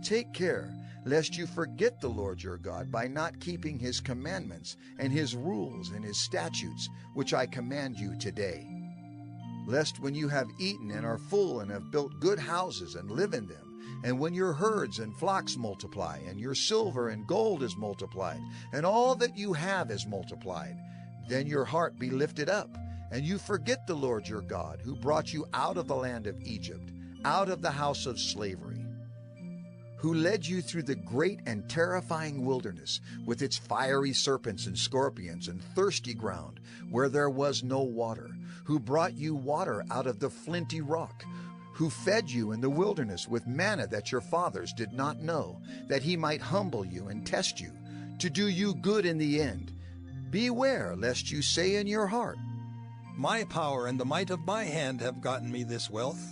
Take care, lest you forget the Lord your God by not keeping his commandments and his rules and his statutes, which I command you today. Lest when you have eaten and are full and have built good houses and live in them, and when your herds and flocks multiply, and your silver and gold is multiplied, and all that you have is multiplied, then your heart be lifted up, and you forget the Lord your God, who brought you out of the land of Egypt, out of the house of slavery, who led you through the great and terrifying wilderness, with its fiery serpents and scorpions and thirsty ground, where there was no water, who brought you water out of the flinty rock, who fed you in the wilderness with manna that your fathers did not know, that he might humble you and test you, to do you good in the end. Beware lest you say in your heart, My power and the might of my hand have gotten me this wealth.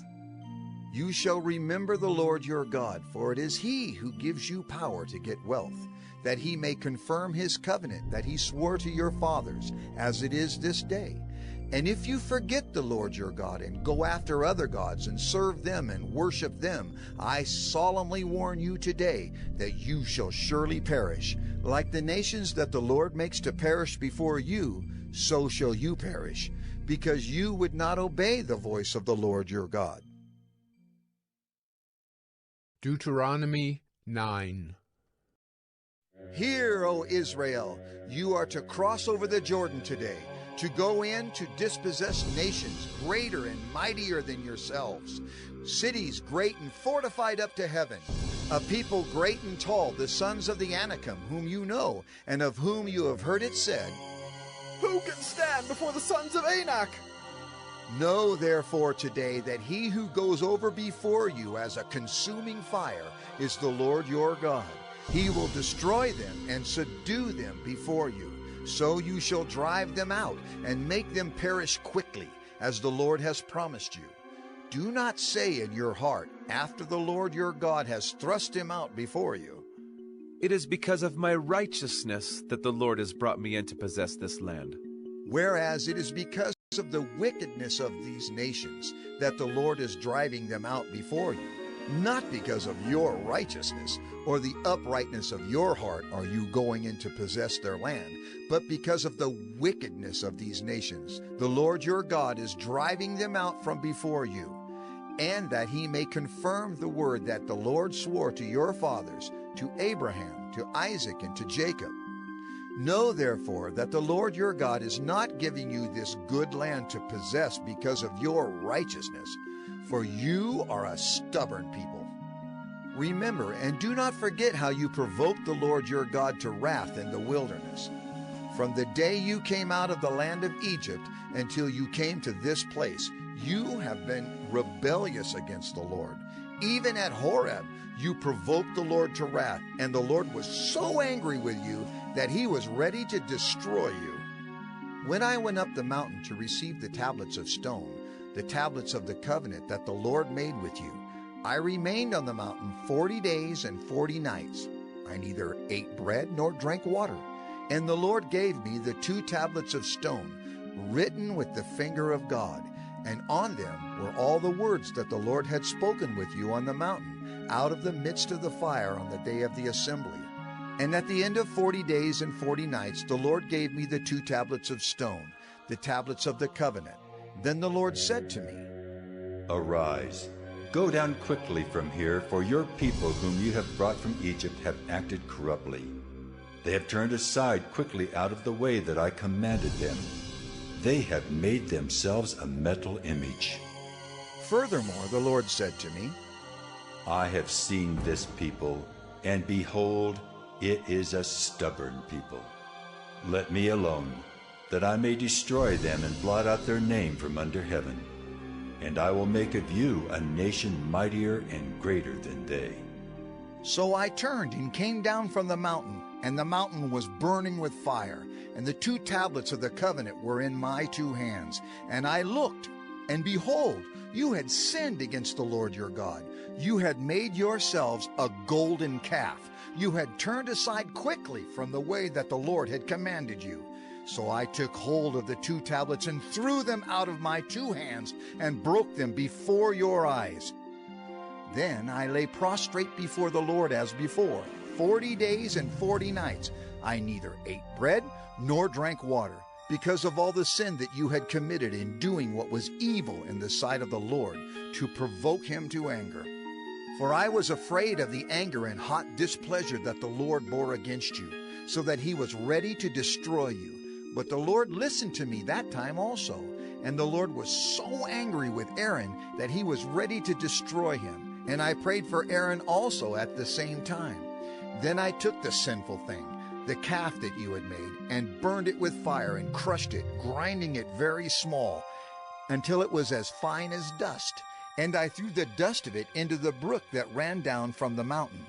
You shall remember the Lord your God, for it is he who gives you power to get wealth, that he may confirm his covenant that he swore to your fathers, as it is this day. And if you forget the Lord your God and go after other gods and serve them and worship them, I solemnly warn you today that you shall surely perish. Like the nations that the Lord makes to perish before you, so shall you perish, because you would not obey the voice of the Lord your God. Deuteronomy 9. Hear, O Israel, you are to cross over the Jordan today, to go in to dispossess nations greater and mightier than yourselves, cities great and fortified up to heaven, a people great and tall, the sons of the Anakim, whom you know, and of whom you have heard it said, Who can stand before the sons of Anak? Know therefore today that he who goes over before you as a consuming fire is the Lord your God. He will destroy them and subdue them before you. So you shall drive them out and make them perish quickly, as the Lord has promised you. Do not say in your heart, after the Lord your God has thrust him out before you, It is because of my righteousness that the Lord has brought me in to possess this land. whereas it is because of the wickedness of these nations that the Lord is driving them out before you. Not because of your righteousness or the uprightness of your heart are you going in to possess their land, but because of the wickedness of these nations. The Lord your God is driving them out from before you, and that he may confirm the word that the Lord swore to your fathers, to Abraham, to Isaac, and to Jacob. Know therefore that the Lord your God is not giving you this good land to possess because of your righteousness, for you are a stubborn people. Remember and do not forget how you provoked the Lord your God to wrath in the wilderness. From the day you came out of the land of Egypt until you came to this place, you have been rebellious against the Lord. Even at Horeb, you provoked the Lord to wrath, and the Lord was so angry with you that he was ready to destroy you. When I went up the mountain to receive the tablets of stone, the tablets of the covenant that the Lord made with you. I remained on the mountain 40 days and 40 nights. I neither ate bread nor drank water. And the Lord gave me the 2 tablets of stone, written with the finger of God, and on them were all the words that the Lord had spoken with you on the mountain, out of the midst of the fire on the day of the assembly. And at the end of 40 days and 40 nights the Lord gave me the 2 tablets of stone, the tablets of the covenant. Then the Lord said to me, Arise, go down quickly from here, for your people whom you have brought from Egypt have acted corruptly. They have turned aside quickly out of the way that I commanded them. They have made themselves a metal image. Furthermore, the Lord said to me, I have seen this people, and behold, it is a stubborn people. Let me alone, that I may destroy them and blot out their name from under heaven. And I will make of you a nation mightier and greater than they. So I turned and came down from the mountain, and the mountain was burning with fire, and the 2 tablets of the covenant were in my 2 hands. And I looked, and behold, you had sinned against the Lord your God. You had made yourselves a golden calf. You had turned aside quickly from the way that the Lord had commanded you. So I took hold of the 2 tablets and threw them out of my 2 hands and broke them before your eyes. Then I lay prostrate before the Lord as before, 40 days and 40 nights. I neither ate bread nor drank water, because of all the sin that you had committed in doing what was evil in the sight of the Lord, to provoke him to anger. For I was afraid of the anger and hot displeasure that the Lord bore against you, so that he was ready to destroy you. But the Lord listened to me that time also, and the Lord was so angry with Aaron that he was ready to destroy him. And I prayed for Aaron also at the same time. Then I took the sinful thing, the calf that you had made, and burned it with fire and crushed it, grinding it very small, until it was as fine as dust. And I threw the dust of it into the brook that ran down from the mountain.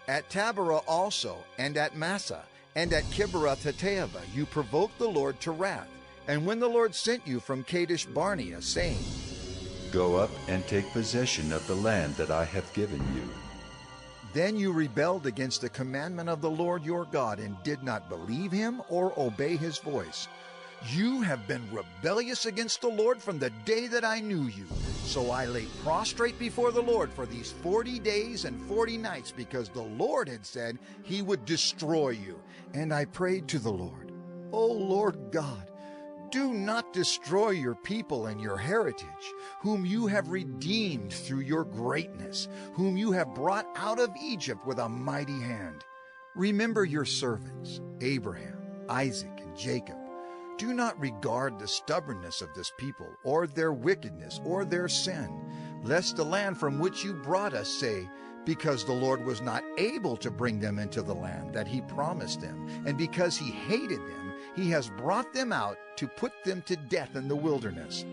At Taberah also, and at Massah, and at Kibroth-Hattaavah you provoked the Lord to wrath. And when the Lord sent you from Kadesh Barnea, saying, Go up and take possession of the land that I have given you. Then you rebelled against the commandment of the Lord your God, and did not believe him or obey his voice. You have been rebellious against the Lord from the day that I knew you. So I lay prostrate before the Lord for these 40 days and 40 nights, because the Lord had said he would destroy you. And I prayed to the Lord, O Lord God, do not destroy your people and your heritage, whom you have redeemed through your greatness, whom you have brought out of Egypt with a mighty hand. Remember your servants, Abraham, Isaac, and Jacob. Do not regard the stubbornness of this people, or their wickedness, or their sin, lest the land from which you brought us say, because the Lord was not able to bring them into the land that he promised them, and because he hated them, he has brought them out to put them to death in the wilderness.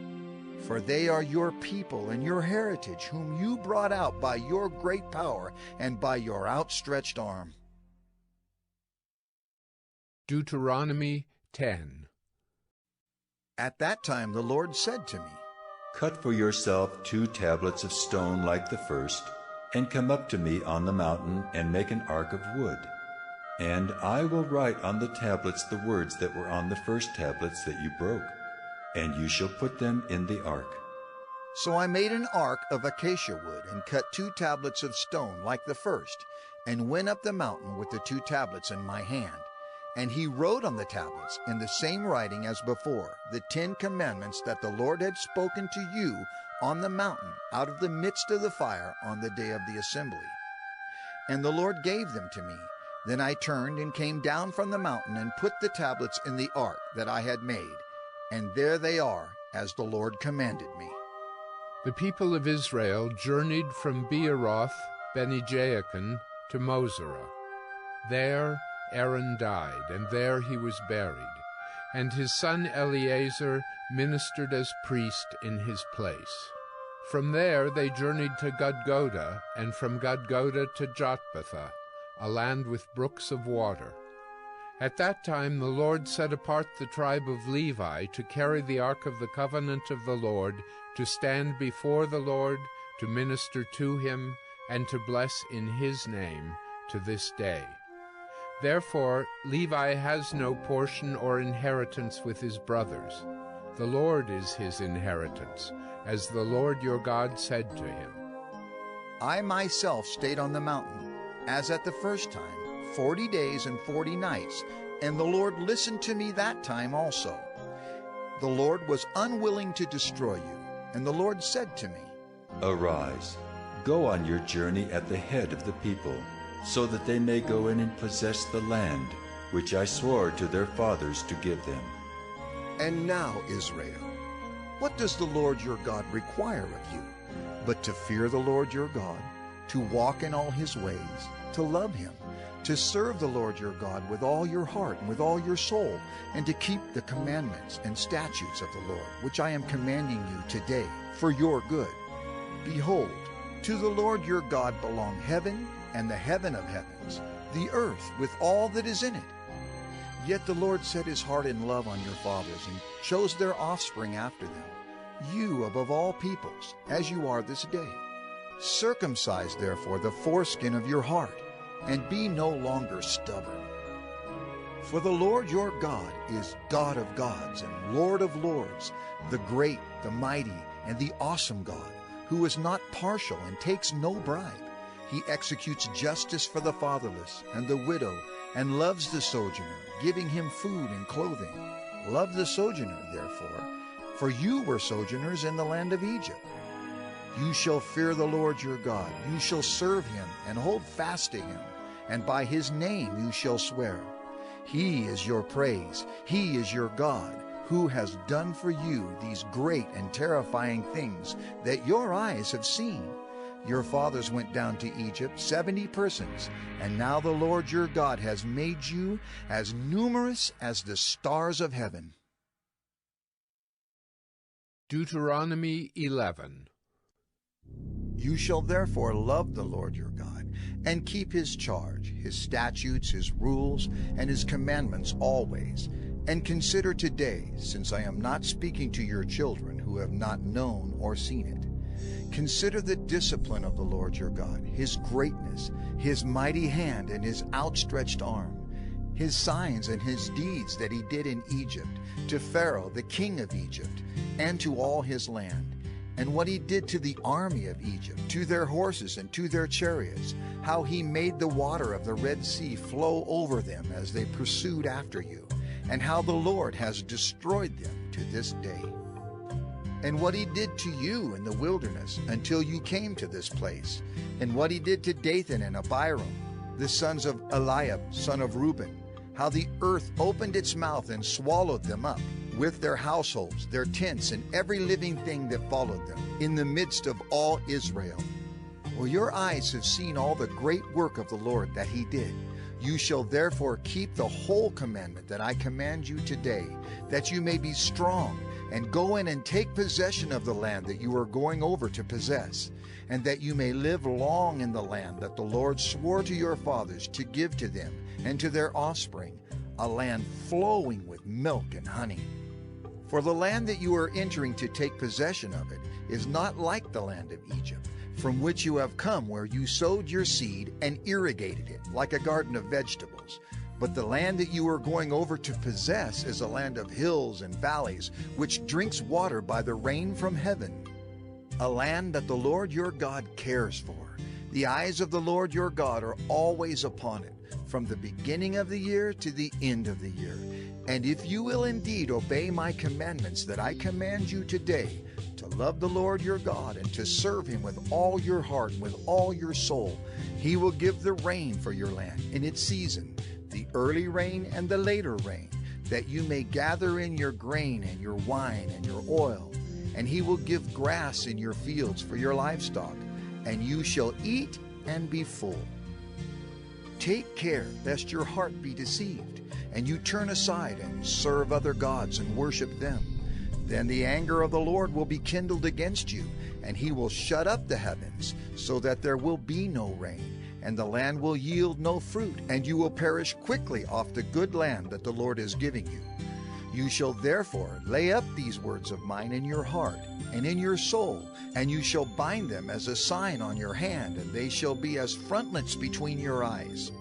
For they are your people and your heritage, whom you brought out by your great power and by your outstretched arm. Deuteronomy 10. At that time the Lord said to me, Cut for yourself 2 tablets of stone like the first, and come up to me on the mountain and make an ark of wood. And I will write on the tablets the words that were on the first tablets that you broke, and you shall put them in the ark. So I made an ark of acacia wood, and cut 2 tablets of stone like the first, and went up the mountain with the 2 tablets in my hand. And he wrote on the tablets, in the same writing as before, the 10 commandments that the Lord had spoken to you on the mountain out of the midst of the fire on the day of the assembly. And the Lord gave them to me. Then I turned and came down from the mountain and put the tablets in the ark that I had made. And there they are, as the Lord commanded me. The people of Israel journeyed from Beeroth Bene-Jaakan to Moserah. There Aaron died, and there he was buried, and his son Eleazar ministered as priest in his place. From there they journeyed to Gudgodah, and from Gudgodah to Jotbathah, a land with brooks of water. At that time the Lord set apart the tribe of Levi to carry the ark of the covenant of the Lord to stand before the Lord, to minister to him, and to bless in his name to this day. Therefore Levi has no portion or inheritance with his brothers. The Lord is his inheritance, as the Lord your God said to him. I myself stayed on the mountain, as at the first time, 40 days and 40 nights, and the Lord listened to me that time also. The Lord was unwilling to destroy you, and the Lord said to me, Arise, go on your journey at the head of the people, so that they may go in and possess the land, which I swore to their fathers to give them. And now, Israel, what does the Lord your God require of you, but to fear the Lord your God, to walk in all his ways, to love him, to serve the Lord your God with all your heart and with all your soul, and to keep the commandments and statutes of the Lord, which I am commanding you today for your good. Behold, to the Lord your God belong heaven and the heaven of heavens, the earth with all that is in it. Yet the Lord set his heart in love on your fathers and chose their offspring after them, you above all peoples, as you are this day. Circumcise therefore the foreskin of your heart, and be no longer stubborn. For the Lord your God is God of gods and Lord of lords, the great, the mighty, and the awesome God, who is not partial and takes no bribe. He executes justice for the fatherless and the widow, and loves the sojourner, giving him food and clothing. Love the sojourner, therefore, for you were sojourners in the land of Egypt. You shall fear the Lord your God. You shall serve him and hold fast to him, and by his name you shall swear. He is your praise. He is your God, who has done for you these great and terrifying things that your eyes have seen. Your fathers went down to Egypt, 70 persons, and now the Lord your God has made you as numerous as the stars of heaven. Deuteronomy 11. You shall therefore love the Lord your God, and keep his charge, his statutes, his rules, and his commandments always. And consider today, since I am not speaking to your children who have not known or seen it, consider the discipline of the Lord your God, his greatness, his mighty hand, and his outstretched arm, his signs and his deeds that he did in Egypt, to Pharaoh the king of Egypt, and to all his land, and what he did to the army of Egypt, to their horses and to their chariots, how he made the water of the Red Sea flow over them as they pursued after you, and how the Lord has destroyed them to this day. And what he did to you in the wilderness until you came to this place, and what he did to Dathan and Abiram, the sons of Eliab, son of Reuben, how the earth opened its mouth and swallowed them up, with their households, their tents, and every living thing that followed them, in the midst of all Israel. Well, your eyes have seen all the great work of the Lord that he did. You shall therefore keep the whole commandment that I command you today, that you may be strong, and go in and take possession of the land that you are going over to possess, and that you may live long in the land that the Lord swore to your fathers to give to them and to their offspring, a land flowing with milk and honey. For the land that you are entering to take possession of it is not like the land of Egypt, from which you have come, where you sowed your seed and irrigated it like a garden of vegetables. But the land that you are going over to possess is a land of hills and valleys, which drinks water by the rain from heaven, a land that the Lord your God cares for. The eyes of the Lord your God are always upon it, from the beginning of the year to the end of the year. And if you will indeed obey my commandments that I command you today, to love the Lord your God and to serve him with all your heart and with all your soul, he will give the rain for your land in its season, the early rain and the later rain, that you may gather in your grain and your wine and your oil. And he will give grass in your fields for your livestock, and you shall eat and be full. Take care lest your heart be deceived, and you turn aside and serve other gods and worship them. Then the anger of the Lord will be kindled against you, and he will shut up the heavens, so that there will be no rain, and the land will yield no fruit, and you will perish quickly off the good land that the Lord is giving you. You shall therefore lay up these words of mine in your heart and in your soul, and you shall bind them as a sign on your hand, and they shall be as frontlets between your eyes.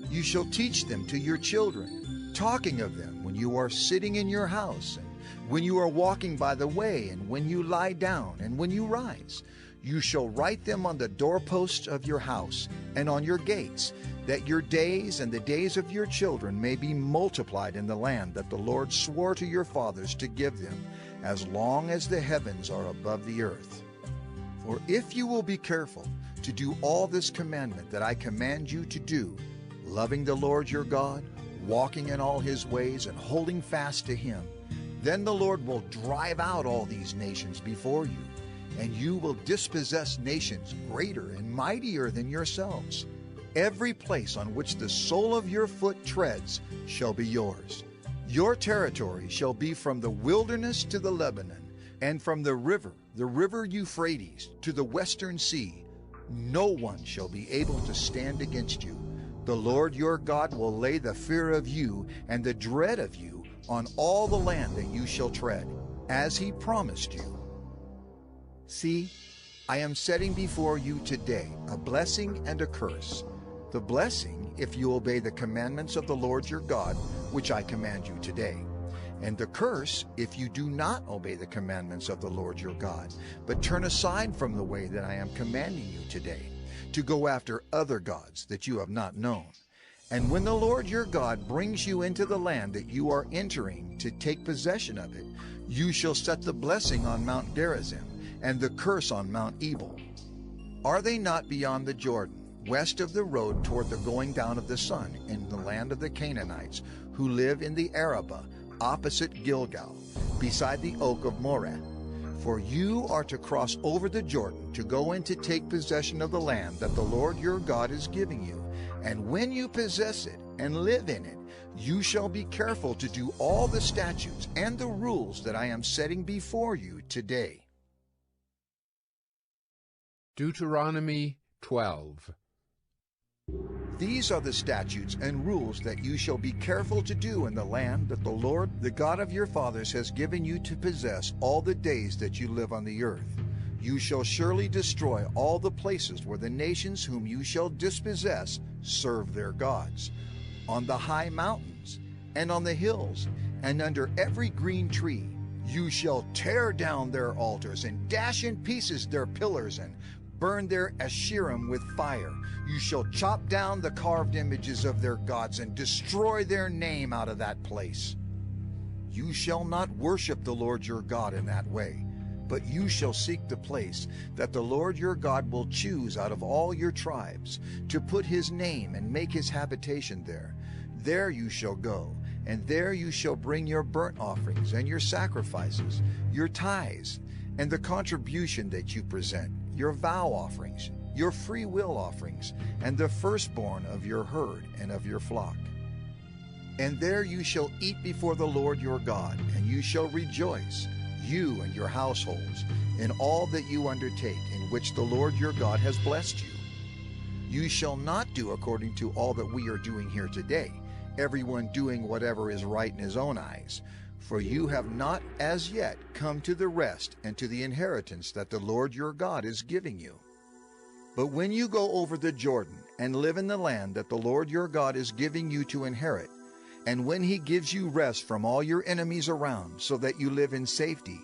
You shall teach them to your children, talking of them when you are sitting in your house, and when you are walking by the way, and when you lie down, and when you rise. You shall write them on the doorposts of your house and on your gates, that your days and the days of your children may be multiplied in the land that the Lord swore to your fathers to give them, as long as the heavens are above the earth. For if you will be careful to do all this commandment that I command you to do, loving the Lord your God, walking in all his ways, and holding fast to him, then the Lord will drive out all these nations before you, and you will dispossess nations greater and mightier than yourselves. Every place on which the sole of your foot treads shall be yours. Your territory shall be from the wilderness to the Lebanon, and from the river Euphrates, to the western sea. No one shall be able to stand against you. The Lord your God will lay the fear of you and the dread of you on all the land that you shall tread, as he promised you. See, I am setting before you today a blessing and a curse. The blessing, if you obey the commandments of the Lord your God, which I command you today. And the curse, if you do not obey the commandments of the Lord your God, but turn aside from the way that I am commanding you today, to go after other gods that you have not known. And when the Lord your God brings you into the land that you are entering to take possession of it, you shall set the blessing on Mount Gerizim, and the curse on Mount Ebal. Are they not beyond the Jordan, west of the road toward the going down of the sun, in the land of the Canaanites, who live in the Arabah, opposite Gilgal, beside the oak of Moreh? For you are to cross over the Jordan to go in to take possession of the land that the Lord your God is giving you. And when you possess it and live in it, you shall be careful to do all the statutes and the rules that I am setting before you today. Deuteronomy 12. These are the statutes and rules that you shall be careful to do in the land that the Lord, the God of your fathers, has given you to possess all the days that you live on the earth. You shall surely destroy all the places where the nations whom you shall dispossess serve their gods, on the high mountains, and on the hills, and under every green tree. You shall tear down their altars, and dash in pieces their pillars, and burn their Asherim with fire. You shall chop down the carved images of their gods, and destroy their name out of that place. You shall not worship the Lord your God in that way, but you shall seek the place that the Lord your God will choose out of all your tribes, to put his name and make his habitation there. There you shall go, and there you shall bring your burnt offerings and your sacrifices, your tithes, and the contribution that you present, your vow offerings, your free will offerings, and the firstborn of your herd and of your flock. And there you shall eat before the Lord your God, and you shall rejoice, you and your households, in all that you undertake, in which the Lord your God has blessed you. You shall not do according to all that we are doing here today, everyone doing whatever is right in his own eyes. For you have not as yet come to the rest and to the inheritance that the Lord your God is giving you. But when you go over the Jordan and live in the land that the Lord your God is giving you to inherit, and when he gives you rest from all your enemies around, so that you live in safety,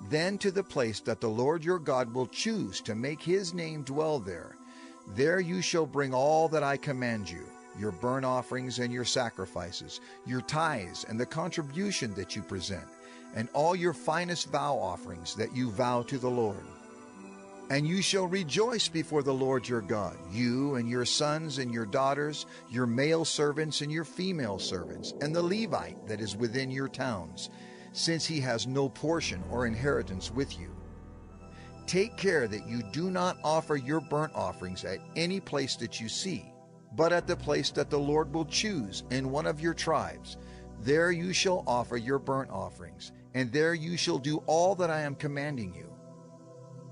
then to the place that the Lord your God will choose to make his name dwell there, there you shall bring all that I command you, your burnt offerings and your sacrifices, your tithes and the contribution that you present, and all your finest vow offerings that you vow to the Lord. And you shall rejoice before the Lord your God, you and your sons and your daughters, your male servants and your female servants, and the Levite that is within your towns, since he has no portion or inheritance with you. Take care that you do not offer your burnt offerings at any place that you see, but at the place that the Lord will choose in one of your tribes. There you shall offer your burnt offerings, and there you shall do all that I am commanding you.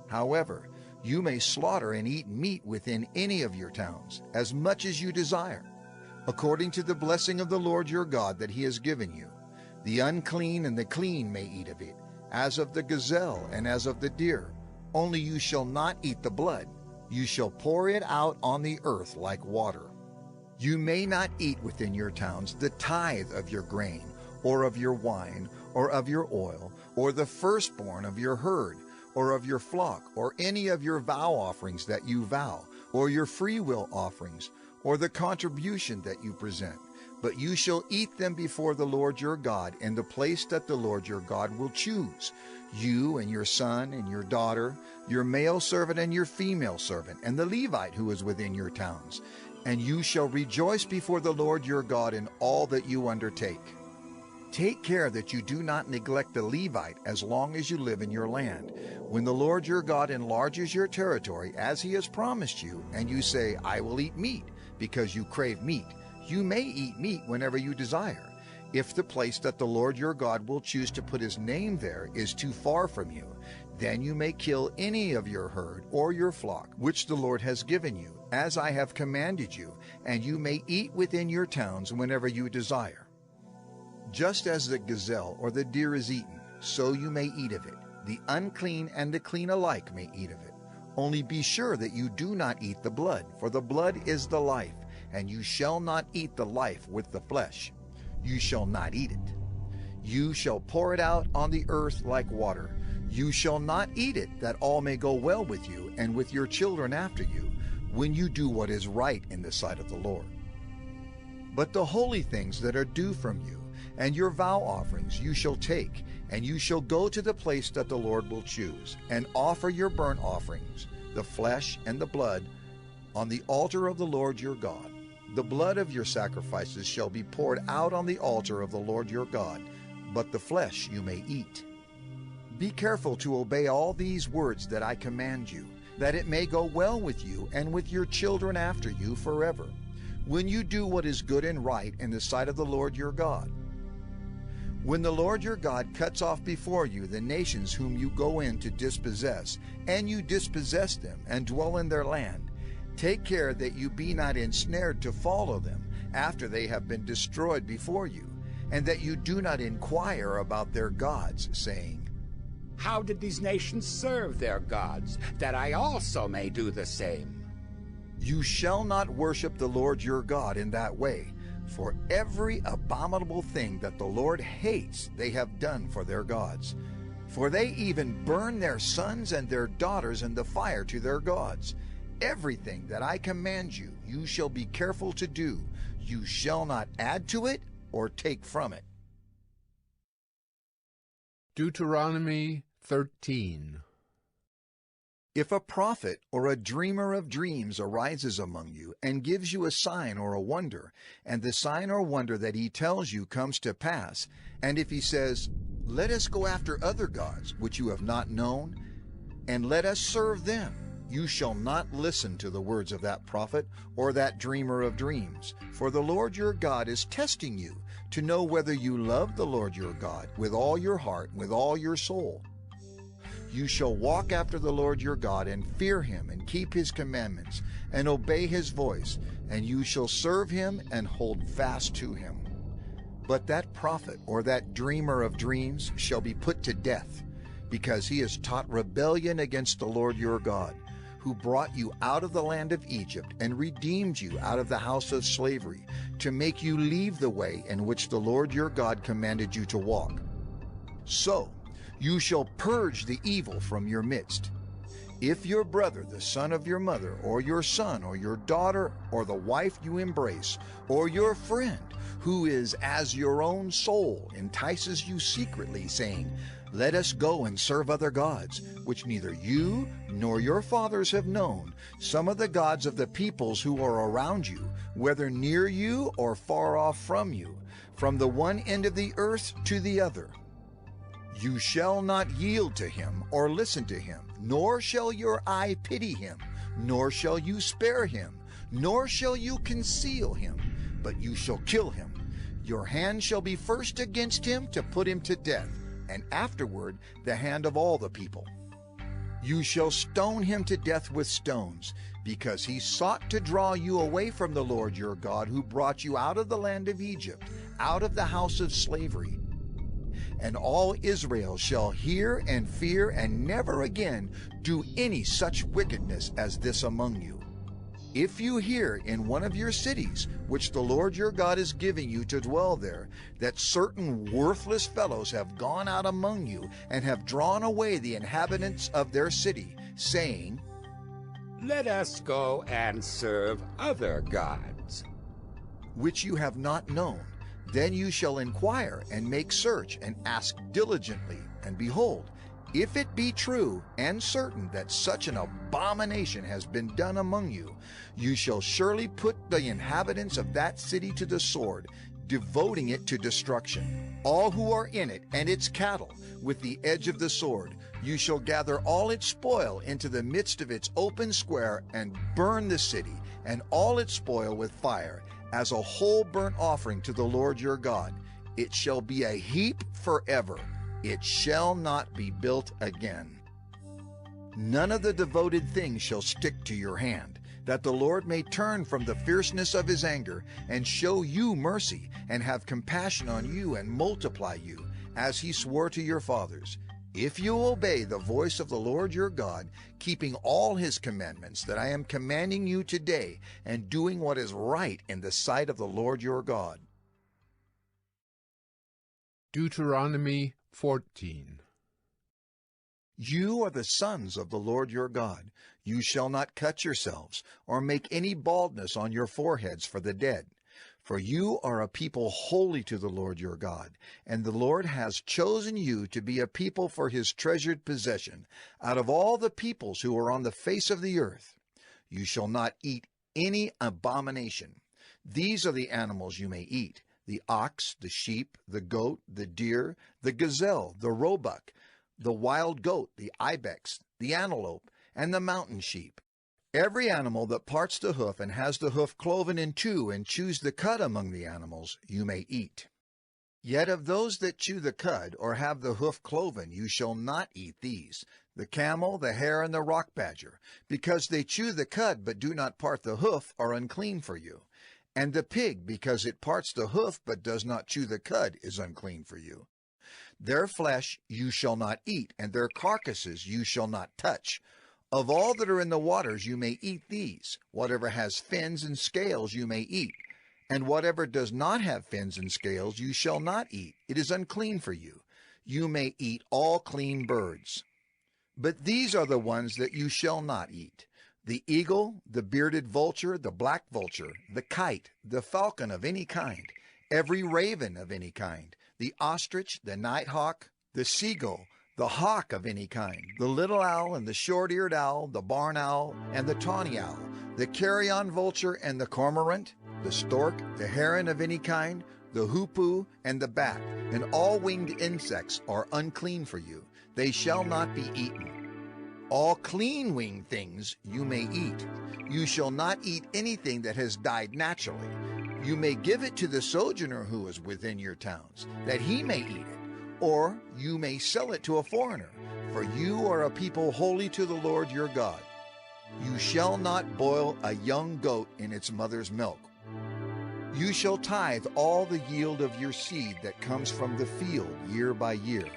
However, you may slaughter and eat meat within any of your towns, as much as you desire, according to the blessing of the Lord your God that he has given you. The unclean and the clean may eat of it, as of the gazelle and as of the deer. Only you shall not eat the blood. You shall pour it out on the earth like water. You may not eat within your towns the tithe of your grain, or of your wine, or of your oil, or the firstborn of your herd, or of your flock, or any of your vow offerings that you vow, or your freewill offerings, or the contribution that you present. But you shall eat them before the Lord your God in the place that the Lord your God will choose. You and your son and your daughter, your male servant and your female servant, and the Levite who is within your towns. And you shall rejoice before the Lord your God in all that you undertake. Take care that you do not neglect the Levite as long as you live in your land. When the Lord your God enlarges your territory as he has promised you, and you say, I will eat meat, because you crave meat, you may eat meat whenever you desire. If the place that the Lord your God will choose to put his name there is too far from you, then you may kill any of your herd or your flock, which the Lord has given you, as I have commanded you, and you may eat within your towns whenever you desire. Just as the gazelle or the deer is eaten, so you may eat of it. The unclean and the clean alike may eat of it. Only be sure that you do not eat the blood, for the blood is the life, and you shall not eat the life with the flesh. You shall not eat it. You shall pour it out on the earth like water. You shall not eat it, that all may go well with you and with your children after you, when you do what is right in the sight of the Lord. But the holy things that are due from you, and your vow offerings you shall take, and you shall go to the place that the Lord will choose, and offer your burnt offerings, the flesh and the blood, on the altar of the Lord your God. The blood of your sacrifices shall be poured out on the altar of the Lord your God, but the flesh you may eat. Be careful to obey all these words that I command you, that it may go well with you and with your children after you forever, when you do what is good and right in the sight of the Lord your God. When the Lord your God cuts off before you the nations whom you go in to dispossess, and you dispossess them and dwell in their land, take care that you be not ensnared to follow them after they have been destroyed before you, and that you do not inquire about their gods, saying, How did these nations serve their gods, that I also may do the same? You shall not worship the Lord your God in that way, for every abominable thing that the Lord hates they have done for their gods. For they even burn their sons and their daughters in the fire to their gods. Everything that I command you, you shall be careful to do. You shall not add to it or take from it. Deuteronomy 13. If a prophet or a dreamer of dreams arises among you and gives you a sign or a wonder, and the sign or wonder that he tells you comes to pass, and if he says, Let us go after other gods which you have not known, and let us serve them, you shall not listen to the words of that prophet or that dreamer of dreams, for the Lord your God is testing you to know whether you love the Lord your God with all your heart, with all your soul. You shall walk after the Lord your God and fear him and keep his commandments and obey his voice, and you shall serve him and hold fast to him. But that prophet or that dreamer of dreams shall be put to death, because he has taught rebellion against the Lord your God, who brought you out of the land of Egypt and redeemed you out of the house of slavery, to make you leave the way in which the Lord your God commanded you to walk. So you shall purge the evil from your midst. If your brother, the son of your mother, or your son, or your daughter, or the wife you embrace, or your friend, who is as your own soul, entices you secretly, saying, Let us go and serve other gods, which neither you nor your fathers have known, some of the gods of the peoples who are around you, whether near you or far off from you, from the one end of the earth to the other. You shall not yield to him or listen to him, nor shall your eye pity him, nor shall you spare him, nor shall you conceal him, but you shall kill him. Your hand shall be first against him to put him to death, and afterward the hand of all the people. You shall stone him to death with stones, because he sought to draw you away from the Lord your God, who brought you out of the land of Egypt, out of the house of slavery. and all Israel shall hear and fear and never again do any such wickedness as this among you. If you hear in one of your cities, which the Lord your God is giving you to dwell there, that certain worthless fellows have gone out among you and have drawn away the inhabitants of their city, saying, Let us go and serve other gods, which you have not known, then you shall inquire and make search and ask diligently, and behold, if it be true and certain that such an abomination has been done among you, you shall surely put the inhabitants of that city to the sword, devoting it to destruction. All who are in it and its cattle with the edge of the sword. You shall gather all its spoil into the midst of its open square and burn the city and all its spoil with fire, as a whole burnt offering to the Lord your God. It shall be a heap forever. It shall not be built again. None of the devoted things shall stick to your hand, that the Lord may turn from the fierceness of his anger, and show you mercy, and have compassion on you, and multiply you, as he swore to your fathers, if you obey the voice of the Lord your God, keeping all his commandments that I am commanding you today, and doing what is right in the sight of the Lord your God. Deuteronomy 14. You are the sons of the Lord your God. You shall not cut yourselves, or make any baldness on your foreheads for the dead. For you are a people holy to the Lord your God, and the Lord has chosen you to be a people for his treasured possession, out of all the peoples who are on the face of the earth. You shall not eat any abomination. These are the animals you may eat: the ox, the sheep, the goat, the deer, the gazelle, the roebuck, the wild goat, the ibex, the antelope, and the mountain sheep. Every animal that parts the hoof and has the hoof cloven in two and chews the cud among the animals, you may eat. Yet of those that chew the cud or have the hoof cloven, you shall not eat these: the camel, the hare, and the rock badger, because they chew the cud but do not part the hoof, are unclean for you. And the pig, because it parts the hoof but does not chew the cud, is unclean for you. Their flesh you shall not eat, and their carcasses you shall not touch. Of all that are in the waters you may eat these. Whatever has fins and scales you may eat, and whatever does not have fins and scales you shall not eat. It is unclean for you. You may eat all clean birds. But these are the ones that you shall not eat: the eagle, the bearded vulture, the black vulture, the kite, the falcon of any kind, every raven of any kind, the ostrich, the nighthawk, the seagull, the hawk of any kind, the little owl and the short-eared owl, the barn owl and the tawny owl, the carrion vulture and the cormorant, the stork, the heron of any kind, the hoopoe and the bat, and all winged insects are unclean for you. They shall not be eaten. All clean winged things you may eat. You shall not eat anything that has died naturally. You may give it to the sojourner who is within your towns, that he may eat it, or you may sell it to a foreigner, for you are a people holy to the Lord your God. You shall not boil a young goat in its mother's milk. You shall tithe all the yield of your seed that comes from the field year by year,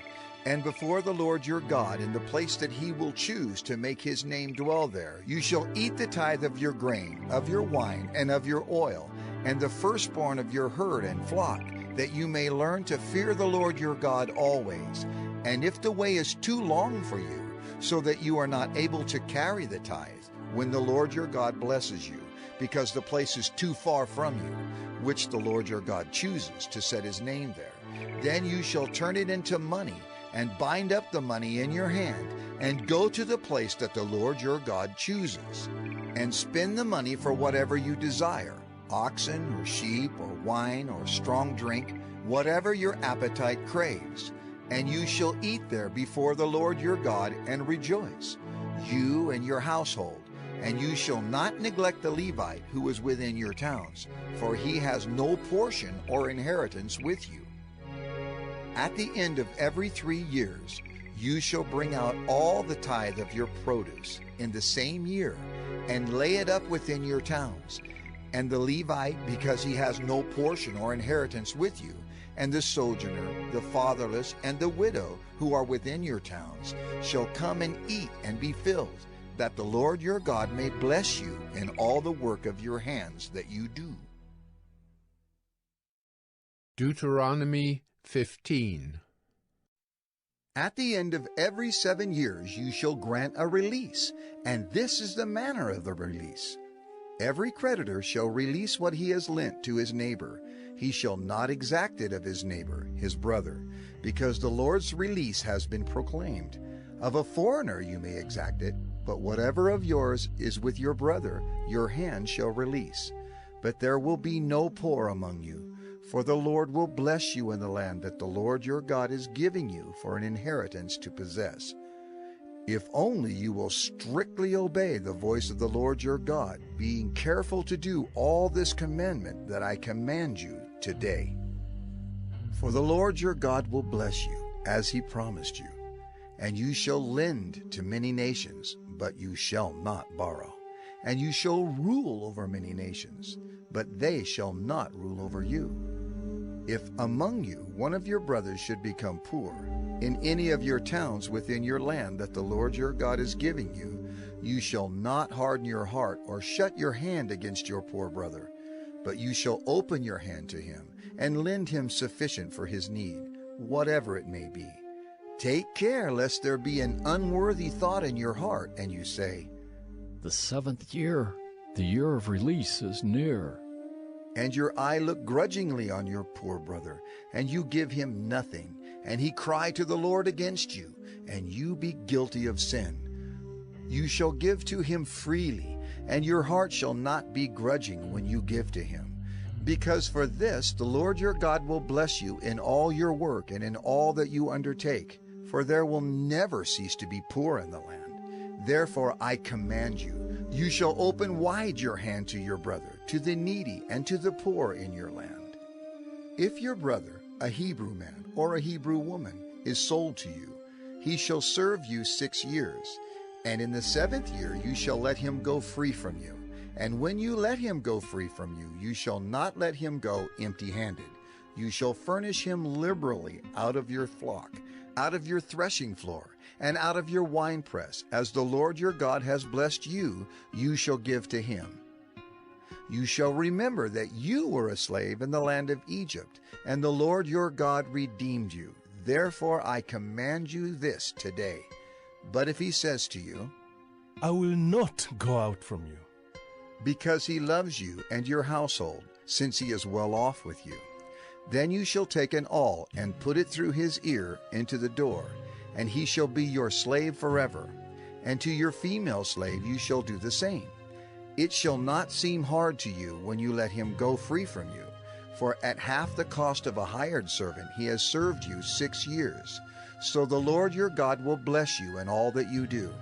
and before the Lord your God in the place that he will choose to make his name dwell there, you shall eat the tithe of your grain, of your wine, and of your oil, and the firstborn of your herd and flock, that you may learn to fear the Lord your God always. And if the way is too long for you, so that you are not able to carry the tithe, when the Lord your God blesses you, because the place is too far from you, which the Lord your God chooses to set his name there, then you shall turn it into money, and bind up the money in your hand, and go to the place that the Lord your God chooses, and spend the money for whatever you desire: oxen or sheep or wine or strong drink, whatever your appetite craves. And you shall eat there before the Lord your God and rejoice, you and your household. And you shall not neglect the Levite who is within your towns, for he has no portion or inheritance with you. At the end of every 3 years, you shall bring out all the tithe of your produce in the same year, and lay it up within your towns. And the Levite, because he has no portion or inheritance with you, and the sojourner, the fatherless, and the widow who are within your towns shall come and eat and be filled, that the Lord your God may bless you in all the work of your hands that you do. Deuteronomy 15. At the end of every 7 years you shall grant a release, and this is the manner of the release. Every creditor shall release what he has lent to his neighbor. He shall not exact it of his neighbor, his brother, because the Lord's release has been proclaimed. Of a foreigner you may exact it, but whatever of yours is with your brother, your hand shall release. But there will be no poor among you, for the Lord will bless you in the land that the Lord your God is giving you for an inheritance to possess. If only you will strictly obey the voice of the Lord your God, being careful to do all this commandment that I command you today. For the Lord your God will bless you, as he promised you. And you shall lend to many nations, but you shall not borrow. And you shall rule over many nations, but they shall not rule over you. If among you one of your brothers should become poor, in any of your towns within your land that the Lord your God is giving you, you shall not harden your heart or shut your hand against your poor brother, but you shall open your hand to him and lend him sufficient for his need, whatever it may be. Take care lest there be an unworthy thought in your heart, and you say, "The 7th year, the year of release, is near." And your eye look grudgingly on your poor brother, and you give him nothing, and he cry to the Lord against you, and you be guilty of sin. You shall give to him freely, and your heart shall not be grudging when you give to him. Because for this the Lord your God will bless you in all your work and in all that you undertake, for there will never cease to be poor in the land. Therefore I command you, you shall open wide your hand to your brother, to the needy, and to the poor in your land. If your brother, a Hebrew man or a Hebrew woman, is sold to you, he shall serve you 6 years, and in the 7th year you shall let him go free from you. And when you let him go free from you, you shall not let him go empty-handed. You shall furnish him liberally out of your flock, out of your threshing floor, and out of your winepress, as the Lord your God has blessed you, you shall give to him. You shall remember that you were a slave in the land of Egypt, and the Lord your God redeemed you. Therefore I command you this today. But if he says to you, "I will not go out from you," because he loves you and your household, since he is well off with you, then you shall take an awl and put it through his ear into the door, and he shall be your slave forever. And to your female slave you shall do the same. It shall not seem hard to you when you let him go free from you, for at half the cost of a hired servant he has served you 6 years. So the Lord your God will bless you in all that you do.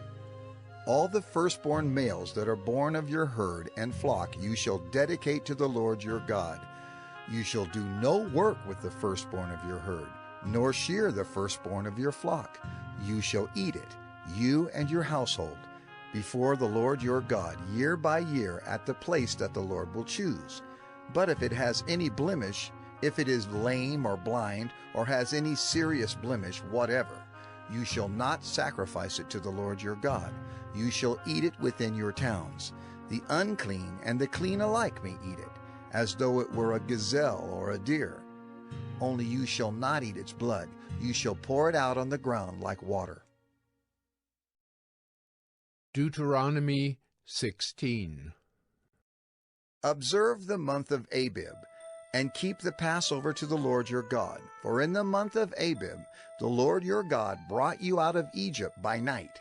All the firstborn males that are born of your herd and flock you shall dedicate to the Lord your God. You shall do no work with the firstborn of your herd, nor shear the firstborn of your flock. You shall eat it, you and your household, before the Lord your God, year by year, at the place that the Lord will choose. But if it has any blemish, if it is lame or blind, or has any serious blemish whatever, you shall not sacrifice it to the Lord your God. You shall eat it within your towns. The unclean and the clean alike may eat it, as though it were a gazelle or a deer. Only you shall not eat its blood. You shall pour it out on the ground like water. Deuteronomy 16. Observe the month of Abib, and keep the Passover to the Lord your God. For in the month of Abib the Lord your God brought you out of Egypt by night.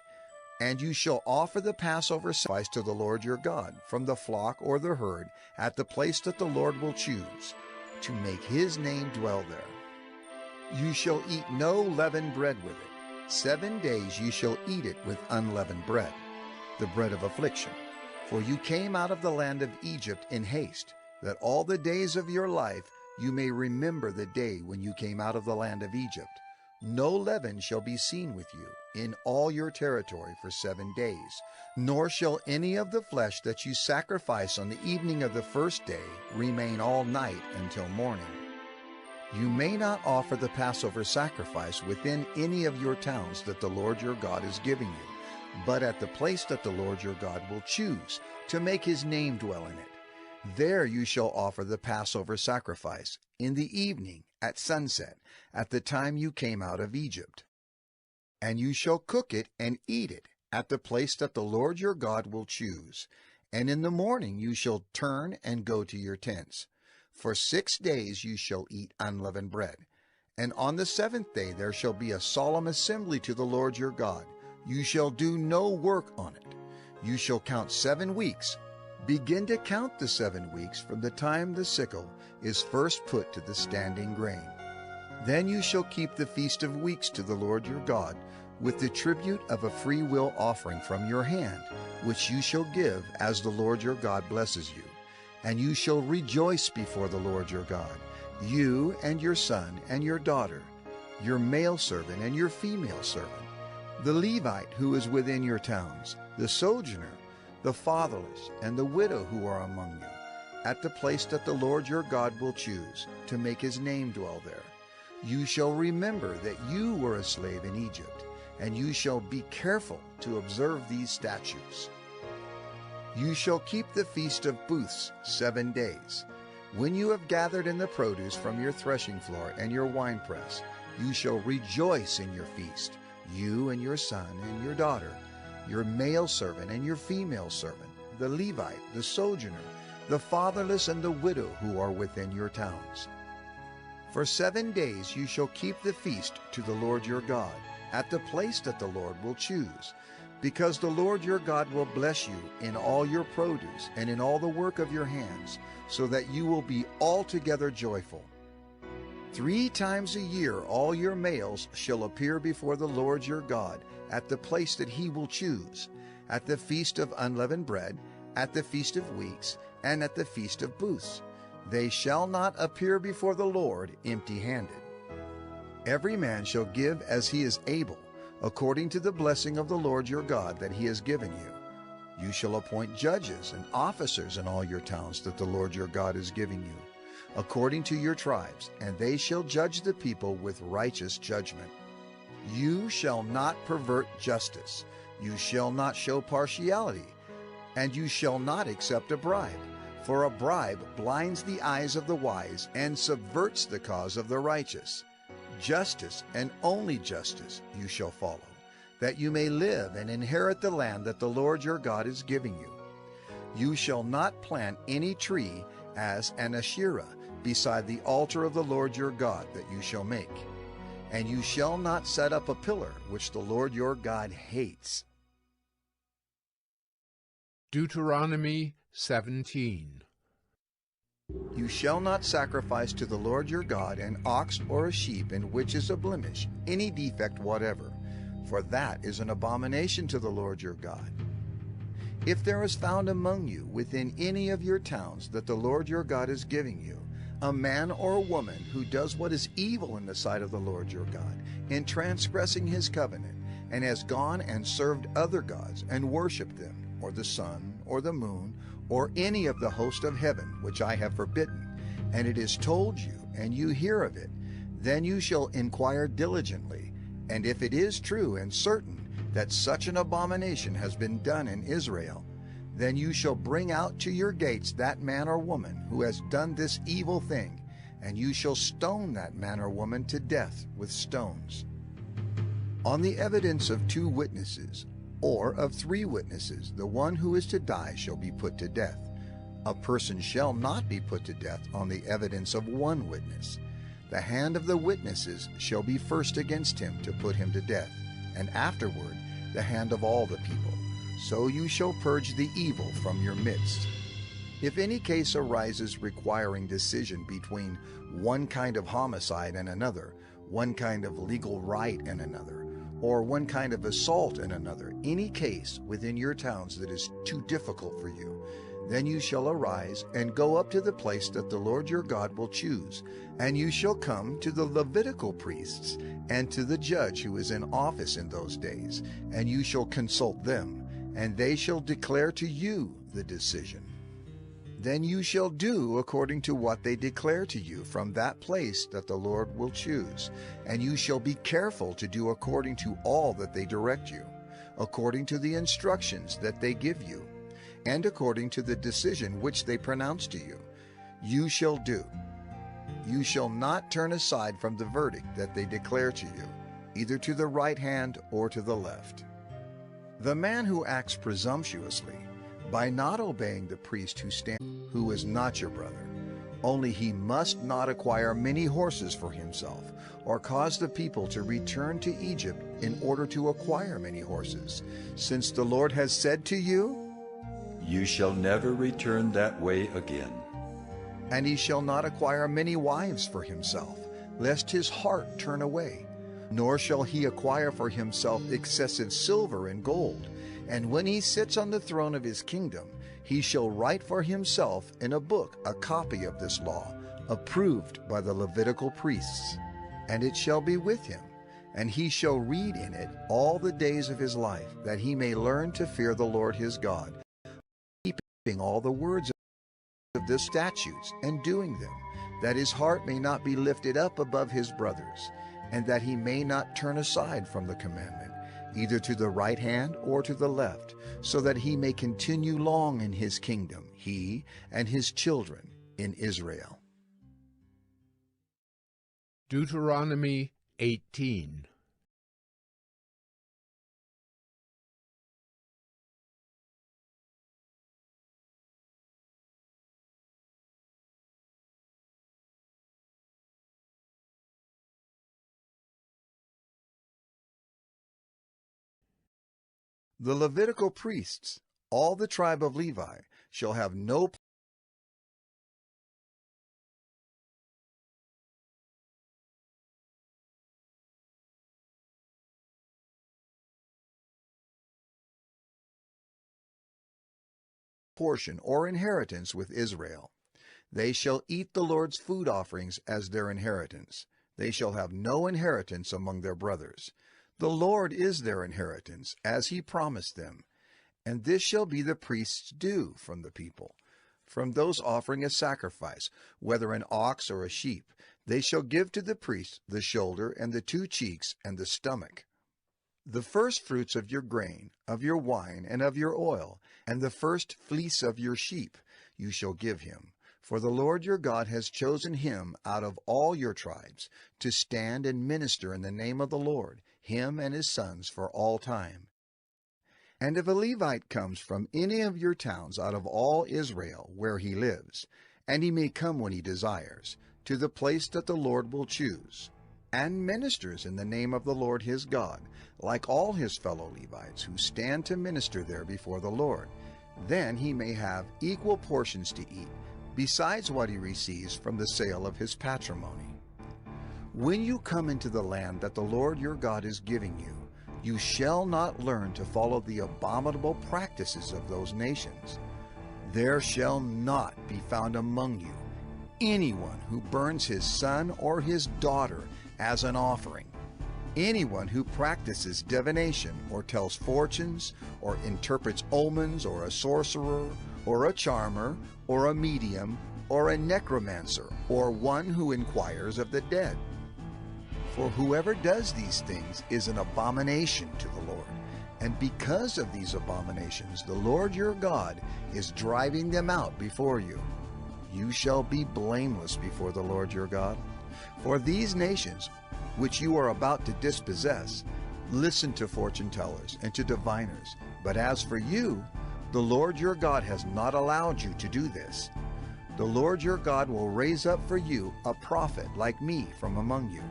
And you shall offer the Passover sacrifice to the Lord your God from the flock or the herd at the place that the Lord will choose, to make his name dwell there. You shall eat no leavened bread with it. 7 days you shall eat it with unleavened bread, the bread of affliction. For you came out of the land of Egypt in haste, that all the days of your life you may remember the day when you came out of the land of Egypt. No leaven shall be seen with you in all your territory for 7 days, nor shall any of the flesh that you sacrifice on the evening of the first day remain all night until morning. You may not offer the Passover sacrifice within any of your towns that the Lord your God is giving you, but at the place that the Lord your God will choose to make his name dwell in it. There you shall offer the Passover sacrifice in the evening at sunset, at the time you came out of Egypt. And you shall cook it and eat it at the place that the Lord your God will choose. And in the morning you shall turn and go to your tents. For 6 days you shall eat unleavened bread. And on the 7th day there shall be a solemn assembly to the Lord your God. You shall do no work on it. You shall count 7 weeks. Begin to count the 7 weeks from the time the sickle is first put to the standing grain. Then you shall keep the Feast of Weeks to the Lord your God, with the tribute of a free will offering from your hand, which you shall give as the Lord your God blesses you. And you shall rejoice before the Lord your God, you and your son and your daughter, your male servant and your female servant, the Levite who is within your towns, the sojourner, the fatherless, and the widow who are among you, at the place that the Lord your God will choose, to make his name dwell there. You shall remember that you were a slave in Egypt, and you shall be careful to observe these statutes. You shall keep the Feast of Booths 7 days. When you have gathered in the produce from your threshing floor and your winepress, you shall rejoice in your feast, you and your son and your daughter, your male servant and your female servant, the Levite, the sojourner, the fatherless, and the widow who are within your towns. For 7 days you shall keep the feast to the Lord your God, at the place that the Lord will choose, because the Lord your God will bless you in all your produce and in all the work of your hands, so that you will be altogether joyful. 3 times a year all your males shall appear before the Lord your God at the place that he will choose, at the Feast of Unleavened Bread, at the Feast of Weeks, and at the Feast of Booths. They shall not appear before the Lord empty-handed. Every man shall give as he is able, according to the blessing of the Lord your God that he has given you. You shall appoint judges and officers in all your towns that the Lord your God is giving you, according to your tribes, and they shall judge the people with righteous judgment. You shall not pervert justice. You shall not show partiality, and you shall not accept a bribe. For a bribe blinds the eyes of the wise and subverts the cause of the righteous. Justice, and only justice, you shall follow, that you may live and inherit the land that the Lord your God is giving you. You shall not plant any tree as an Asherah beside the altar of the Lord your God that you shall make. And you shall not set up a pillar which the Lord your God hates. Deuteronomy 17. You shall not sacrifice to the Lord your God an ox or a sheep in which is a blemish, any defect whatever, for that is an abomination to the Lord your God. If there is found among you within any of your towns that the Lord your God is giving you, a man or a woman who does what is evil in the sight of the Lord your God, in transgressing his covenant, and has gone and served other gods and worshipped them, or the sun, or the moon, or any of the host of heaven, which I have forbidden, and it is told you, and you hear of it, then you shall inquire diligently, and if it is true and certain that such an abomination has been done in Israel, then you shall bring out to your gates that man or woman who has done this evil thing, and you shall stone that man or woman to death with stones. On the evidence of 2 witnesses, or of 3 witnesses, the one who is to die shall be put to death. A person shall not be put to death on the evidence of 1 witness. The hand of the witnesses shall be first against him to put him to death, and afterward the hand of all the people. So you shall purge the evil from your midst. If any case arises requiring decision between one kind of homicide and another, one kind of legal right and another, or one kind of assault and another, any case within your towns that is too difficult for you, then you shall arise and go up to the place that the Lord your God will choose, and you shall come to the Levitical priests and to the judge who is in office in those days, and you shall consult them, and they shall declare to you the decision. Then you shall do according to what they declare to you from that place that the Lord will choose, and you shall be careful to do according to all that they direct you, according to the instructions that they give you, and according to the decision which they pronounce to you. You shall do. You shall not turn aside from the verdict that they declare to you, either to the right hand or to the left. The man who acts presumptuously, by not obeying the priest who is not your brother, only he must not acquire many horses for himself, or cause the people to return to Egypt in order to acquire many horses, since the Lord has said to you, You shall never return that way again. And he shall not acquire many wives for himself, lest his heart turn away, nor shall he acquire for himself excessive silver and gold. And when he sits on the throne of his kingdom, he shall write for himself in a book a copy of this law, approved by the Levitical priests. And it shall be with him, and he shall read in it all the days of his life, that he may learn to fear the Lord his God, keeping all the words of the statutes and doing them, that his heart may not be lifted up above his brothers, and that he may not turn aside from the commandment, either to the right hand or to the left, so that he may continue long in his kingdom, he and his children in Israel. Deuteronomy 18. The Levitical priests, all the tribe of Levi, shall have no portion or inheritance with Israel. They shall eat the Lord's food offerings as their inheritance. They shall have no inheritance among their brothers. The Lord is their inheritance, as he promised them. And this shall be the priest's due from the people. From those offering a sacrifice, whether an ox or a sheep, they shall give to the priest the shoulder and the 2 cheeks and the stomach. The first fruits of your grain, of your wine, and of your oil, and the first fleece of your sheep, you shall give him. For the Lord your God has chosen him out of all your tribes, to stand and minister in the name of the Lord, him and his sons for all time. And if a Levite comes from any of your towns out of all Israel where he lives, and he may come when he desires, to the place that the Lord will choose, and ministers in the name of the Lord his God, like all his fellow Levites who stand to minister there before the Lord, then he may have equal portions to eat, besides what he receives from the sale of his patrimony. When you come into the land that the Lord your God is giving you, you shall not learn to follow the abominable practices of those nations. There shall not be found among you anyone who burns his son or his daughter as an offering, anyone who practices divination or tells fortunes or interprets omens, or a sorcerer or a charmer or a medium or a necromancer, or one who inquires of the dead. For whoever does these things is an abomination to the Lord, and because of these abominations the Lord your God is driving them out before you. You shall be blameless before the Lord your God. For these nations, which you are about to dispossess, listen to fortune tellers and to diviners. But as for you, the Lord your God has not allowed you to do this. The Lord your God will raise up for you a prophet like me from among you,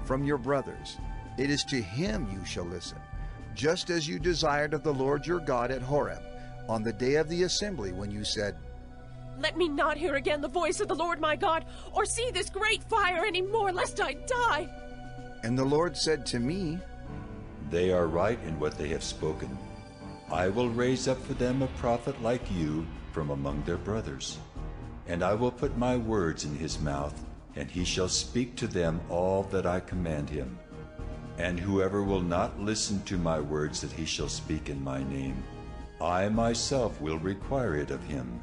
from your brothers. It is to him you shall listen, just as you desired of the Lord your God at Horeb, on the day of the assembly, when you said, Let me not hear again the voice of the Lord my God, or see this great fire any more, lest I die. And the Lord said to me, They are right in what they have spoken. I will raise up for them a prophet like you from among their brothers. And I will put my words in his mouth, and he shall speak to them all that I command him. And whoever will not listen to my words that he shall speak in my name, I myself will require it of him.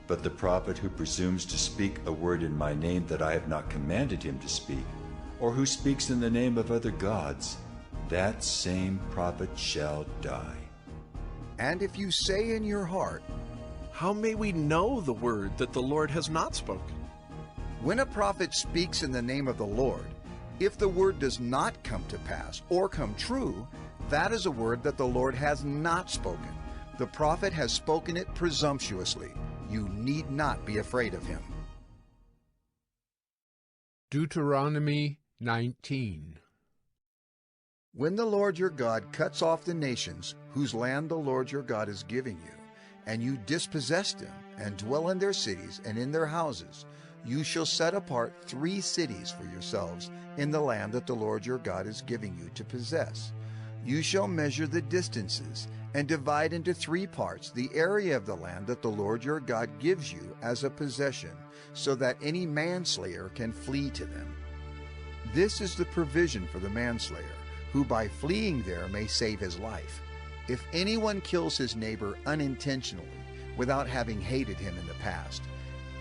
But the prophet who presumes to speak a word in my name that I have not commanded him to speak, or who speaks in the name of other gods, that same prophet shall die. And if you say in your heart, how may we know the word that the Lord has not spoken? When a prophet speaks in the name of the Lord, if the word does not come to pass or come true, that is a word that the Lord has not spoken. The prophet has spoken it presumptuously. You need not be afraid of him. Deuteronomy 19. When the Lord your God cuts off the nations whose land the Lord your God is giving you, and you dispossess them, and dwell in their cities and in their houses, you shall set apart 3 cities for yourselves in the land that the Lord your God is giving you to possess. You shall measure the distances, and divide into 3 parts the area of the land that the Lord your God gives you as a possession, so that any manslayer can flee to them. This is the provision for the manslayer, who by fleeing there may save his life. If anyone kills his neighbor unintentionally, without having hated him in the past,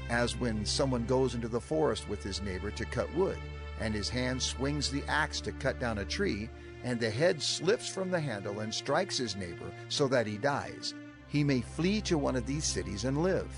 as when someone goes into the forest with his neighbor to cut wood, and his hand swings the axe to cut down a tree, and the head slips from the handle and strikes his neighbor so that he dies, he may flee to one of these cities and live.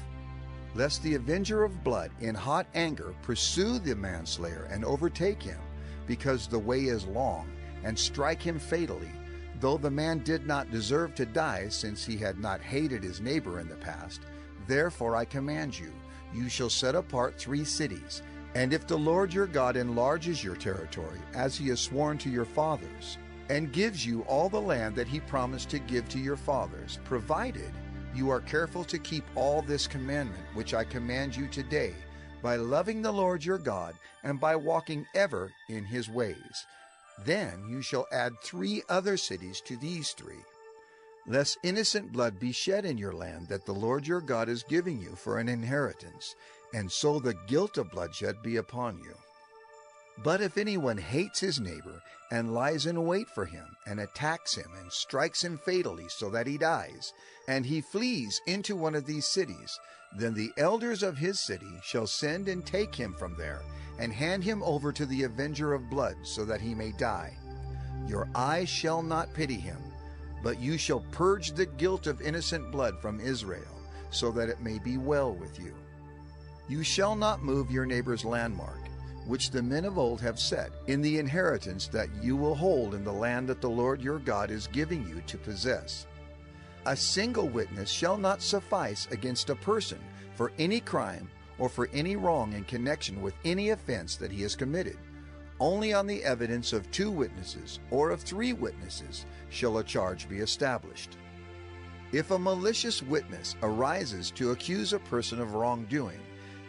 Lest the avenger of blood in hot anger pursue the manslayer and overtake him, because the way is long, and strike him fatally, though the man did not deserve to die, since he had not hated his neighbor in the past. Therefore I command you, you shall set apart 3 cities. And if the Lord your God enlarges your territory, as he has sworn to your fathers, and gives you all the land that he promised to give to your fathers, provided you are careful to keep all this commandment which I command you today, by loving the Lord your God, and by walking ever in his ways, then you shall add 3 other cities to these 3. Lest innocent blood be shed in your land that the Lord your God is giving you for an inheritance, and so the guilt of bloodshed be upon you. But if anyone hates his neighbor, and lies in wait for him, and attacks him, and strikes him fatally so that he dies, and he flees into one of these cities, then the elders of his city shall send and take him from there, and hand him over to the avenger of blood, so that he may die. Your eye shall not pity him, but you shall purge the guilt of innocent blood from Israel, so that it may be well with you. You shall not move your neighbor's landmark, which the men of old have set, in the inheritance that you will hold in the land that the Lord your God is giving you to possess. A single witness shall not suffice against a person for any crime or for any wrong in connection with any offense that he has committed. Only on the evidence of 2 witnesses or of 3 witnesses shall a charge be established. If a malicious witness arises to accuse a person of wrongdoing,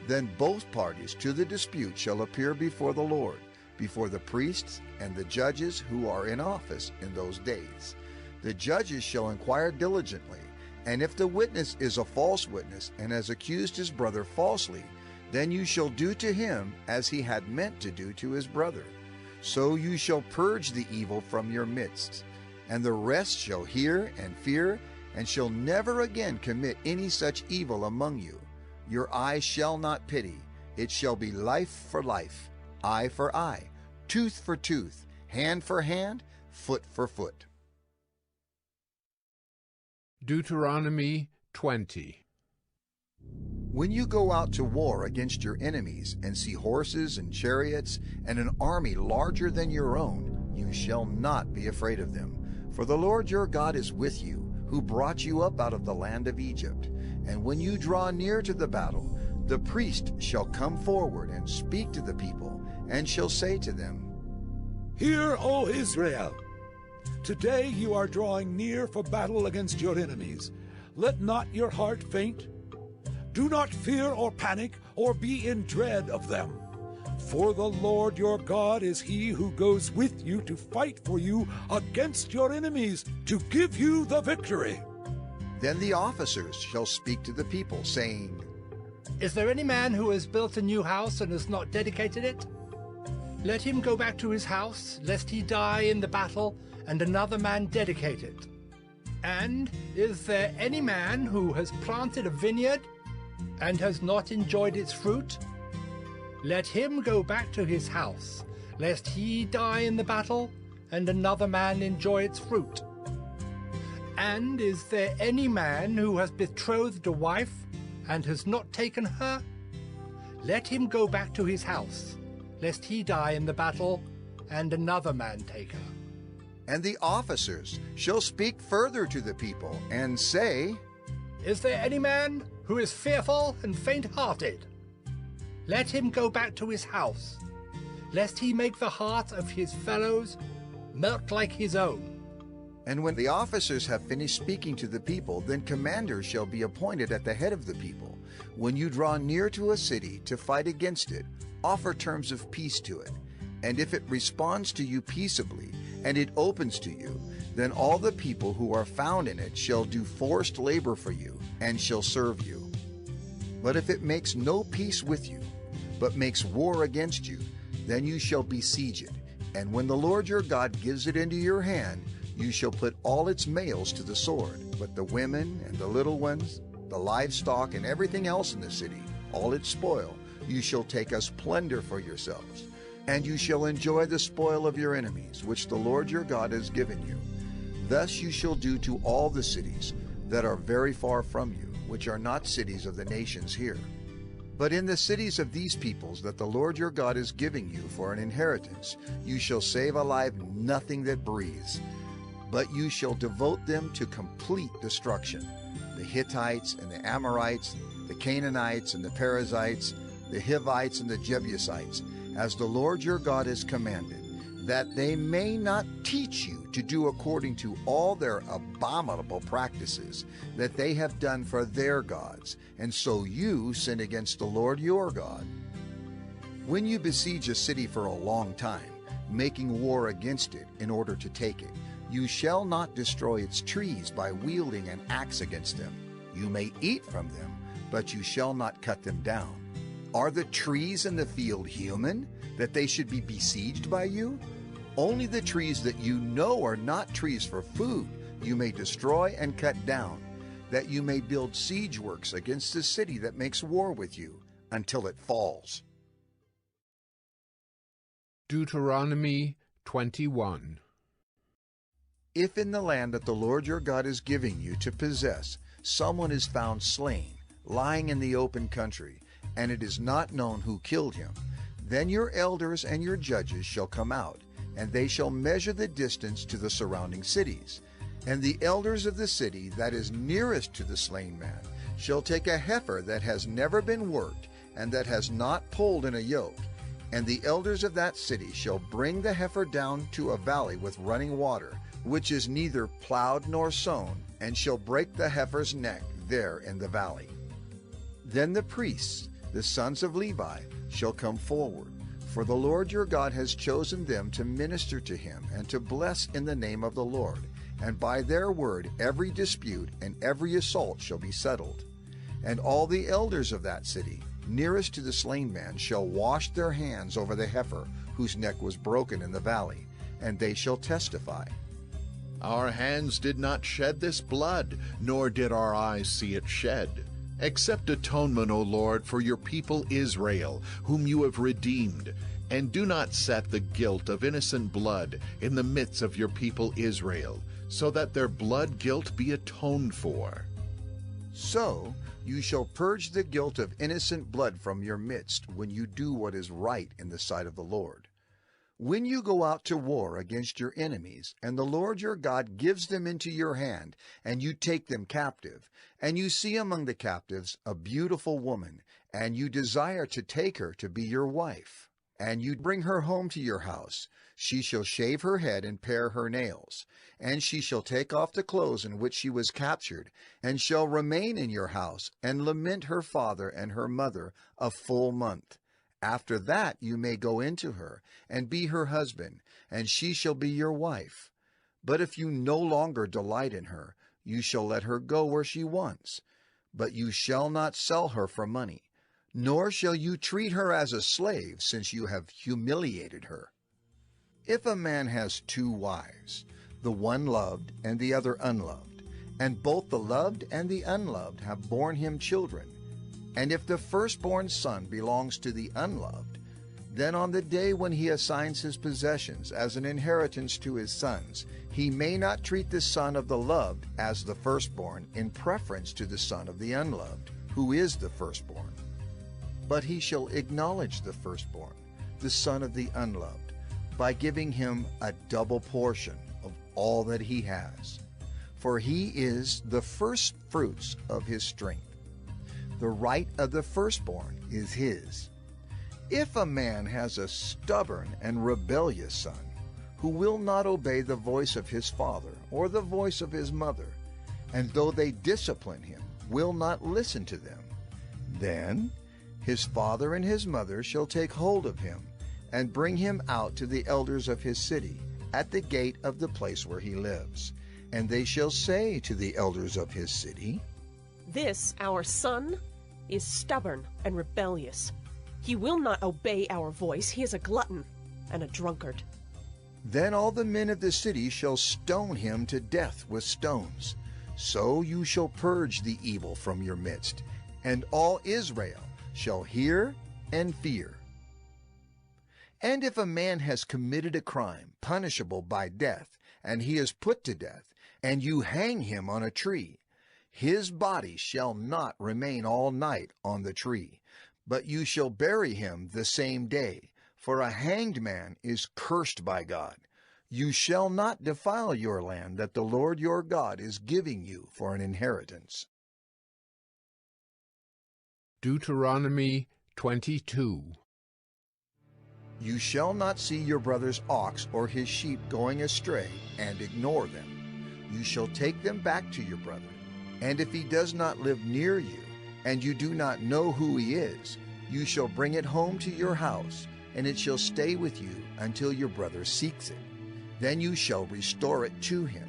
then both parties to the dispute shall appear before the Lord, before the priests and the judges who are in office in those days. The judges shall inquire diligently, and if the witness is a false witness and has accused his brother falsely, then you shall do to him as he had meant to do to his brother. So you shall purge the evil from your midst, and the rest shall hear and fear, and shall never again commit any such evil among you. Your eye shall not pity. It shall be life for life, eye for eye, tooth for tooth, hand for hand, foot for foot. Deuteronomy 20. When you go out to war against your enemies, and see horses and chariots, and an army larger than your own, you shall not be afraid of them. For the Lord your God is with you, who brought you up out of the land of Egypt. And when you draw near to the battle, the priest shall come forward and speak to the people, and shall say to them, Hear, O Israel! Today you are drawing near for battle against your enemies. Let not your heart faint. Do not fear or panic or be in dread of them. For the Lord your God is he who goes with you to fight for you against your enemies, to give you the victory. Then the officers shall speak to the people, saying, Is there any man who has built a new house and has not dedicated it? Let him go back to his house, lest he die in the battle, and another man dedicate it. And is there any man who has planted a vineyard and has not enjoyed its fruit? Let him go back to his house, lest he die in the battle, and another man enjoy its fruit. And is there any man who has betrothed a wife, and has not taken her? Let him go back to his house, lest he die in the battle, and another man take her. And the officers shall speak further to the people, and say, Is there any man who is fearful and faint-hearted? Let him go back to his house, lest he make the heart of his fellows melt like his own. And when the officers have finished speaking to the people, then commanders shall be appointed at the head of the people. When you draw near to a city to fight against it, offer terms of peace to it. And if it responds to you peaceably, and it opens to you, then all the people who are found in it shall do forced labor for you, and shall serve you. But if it makes no peace with you, but makes war against you, then you shall besiege it. And when the Lord your God gives it into your hand, you shall put all its males to the sword, but the women and the little ones, the livestock and everything else in the city, all its spoil, you shall take as plunder for yourselves. And you shall enjoy the spoil of your enemies, which the Lord your God has given you. Thus you shall do to all the cities that are very far from you, which are not cities of the nations here. But in the cities of these peoples that the Lord your God is giving you for an inheritance, you shall save alive nothing that breathes, but you shall devote them to complete destruction. The Hittites and the Amorites, the Canaanites and the Perizzites, the Hivites and the Jebusites, as the Lord your God has commanded, that they may not teach you to do according to all their abominable practices that they have done for their gods, and so you sin against the Lord your God. When you besiege a city for a long time, making war against it in order to take it, you shall not destroy its trees by wielding an axe against them. You may eat from them, but you shall not cut them down. Are the trees in the field human, that they should be besieged by you? Only the trees that you know are not trees for food you may destroy and cut down, that you may build siege works against the city that makes war with you, until it falls. Deuteronomy 21. If in the land that the Lord your God is giving you to possess, someone is found slain, lying in the open country, and it is not known who killed him, then your elders and your judges shall come out, and they shall measure the distance to the surrounding cities. And the elders of the city that is nearest to the slain man shall take a heifer that has never been worked, and that has not pulled in a yoke. And the elders of that city shall bring the heifer down to a valley with running water, which is neither plowed nor sown, and shall break the heifer's neck there in the valley. Then the priests, the sons of Levi, shall come forward, for the Lord your God has chosen them to minister to him and to bless in the name of the Lord, and by their word every dispute and every assault shall be settled. And all the elders of that city, nearest to the slain man, shall wash their hands over the heifer whose neck was broken in the valley, and they shall testify. Our hands did not shed this blood, nor did our eyes see it shed. Accept atonement, O Lord, for your people Israel, whom you have redeemed, and do not set the guilt of innocent blood in the midst of your people Israel, so that their blood guilt be atoned for. So you shall purge the guilt of innocent blood from your midst when you do what is right in the sight of the Lord. When you go out to war against your enemies, and the Lord your God gives them into your hand, and you take them captive, and you see among the captives a beautiful woman, and you desire to take her to be your wife, and you bring her home to your house, she shall shave her head and pare her nails, and she shall take off the clothes in which she was captured, and shall remain in your house, and lament her father and her mother a full month. After that you may go into her, and be her husband, and she shall be your wife. But if you no longer delight in her, you shall let her go where she wants. But you shall not sell her for money, nor shall you treat her as a slave, since you have humiliated her. If a man has 2 wives, the one loved and the other unloved, and both the loved and the unloved have borne him children, And if the firstborn son belongs to the unloved, then on the day when he assigns his possessions as an inheritance to his sons, he may not treat the son of the loved as the firstborn in preference to the son of the unloved, who is the firstborn. But he shall acknowledge the firstborn, the son of the unloved, by giving him a double portion of all that he has. For he is the first fruits of his strength. The right of the firstborn is his. If a man has a stubborn and rebellious son, who will not obey the voice of his father or the voice of his mother, and though they discipline him, will not listen to them, then his father and his mother shall take hold of him and bring him out to the elders of his city at the gate of the place where he lives. And they shall say to the elders of his city, This, our son, is stubborn and rebellious. He will not obey our voice. He is a glutton and a drunkard. Then all the men of the city shall stone him to death with stones. So you shall purge the evil from your midst, and all Israel shall hear and fear. And if a man has committed a crime punishable by death, and he is put to death, and you hang him on a tree, his body shall not remain all night on the tree, but you shall bury him the same day, for a hanged man is cursed by God. You shall not defile your land that the Lord your God is giving you for an inheritance. Deuteronomy 22. You shall not see your brother's ox or his sheep going astray and ignore them. You shall take them back to your brother. And if he does not live near you, and you do not know who he is, you shall bring it home to your house, and it shall stay with you until your brother seeks it. Then you shall restore it to him.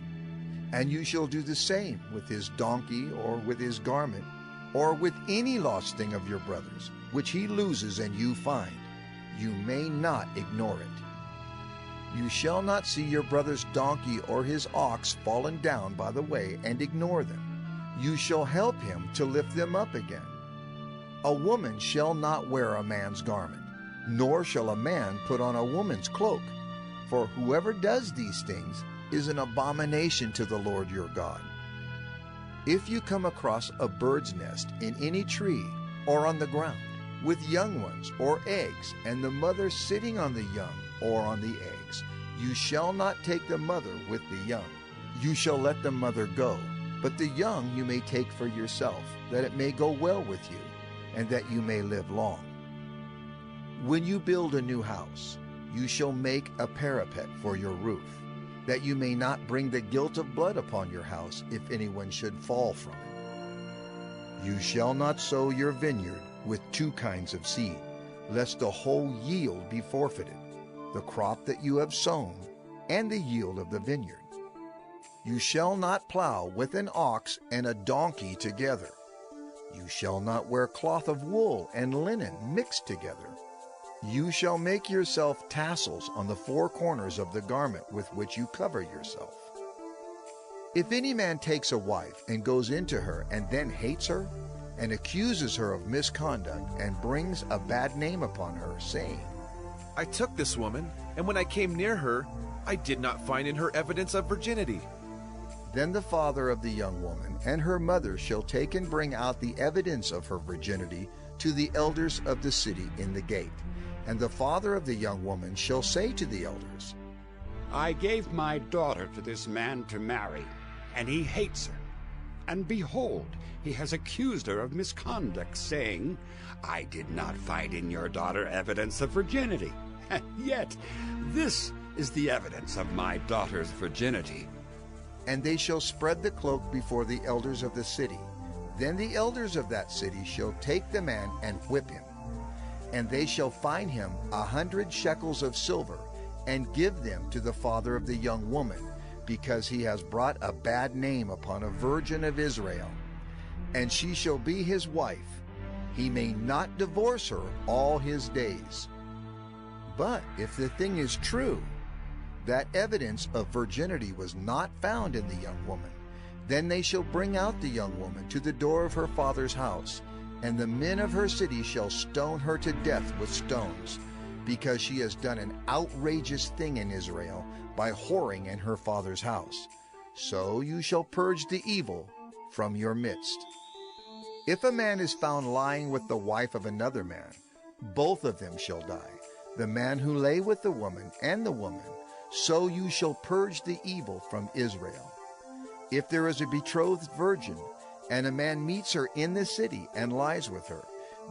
And you shall do the same with his donkey or with his garment, or with any lost thing of your brother's, which he loses and you find. You may not ignore it. You shall not see your brother's donkey or his ox fallen down by the way and ignore them. You shall help him to lift them up again. A woman shall not wear a man's garment, nor shall a man put on a woman's cloak. For whoever does these things is an abomination to the Lord your God. If you come across a bird's nest in any tree or on the ground, with young ones or eggs, and the mother sitting on the young or on the eggs, you shall not take the mother with the young. You shall let the mother go, but the young you may take for yourself, that it may go well with you, and that you may live long. When you build a new house, you shall make a parapet for your roof, that you may not bring the guilt of blood upon your house if anyone should fall from it. You shall not sow your vineyard with two kinds of seed, lest the whole yield be forfeited, the crop that you have sown, and the yield of the vineyard. You shall not plow with an ox and a donkey together. You shall not wear cloth of wool and linen mixed together. You shall make yourself tassels on the four corners of the garment with which you cover yourself. If any man takes a wife and goes into her and then hates her, and accuses her of misconduct and brings a bad name upon her, saying, I took this woman, and when I came near her, I did not find in her evidence of virginity. Then the father of the young woman and her mother shall take and bring out the evidence of her virginity to the elders of the city in the gate. And the father of the young woman shall say to the elders, I gave my daughter to this man to marry, and he hates her. And behold, he has accused her of misconduct, saying, I did not find in your daughter evidence of virginity. And yet, this is the evidence of my daughter's virginity. And they shall spread the cloak before the elders of the city. Then the elders of that city shall take the man and whip him. And they shall fine him 100 shekels of silver, and give them to the father of the young woman, because he has brought a bad name upon a virgin of Israel. And she shall be his wife. He may not divorce her all his days. But if the thing is true, that evidence of virginity was not found in the young woman, then they shall bring out the young woman to the door of her father's house, and the men of her city shall stone her to death with stones, because she has done an outrageous thing in Israel by whoring in her father's house. So you shall purge the evil from your midst. If a man is found lying with the wife of another man, both of them shall die, the man who lay with the woman and the woman. So you shall purge the evil from Israel. If there is a betrothed virgin, and a man meets her in the city and lies with her,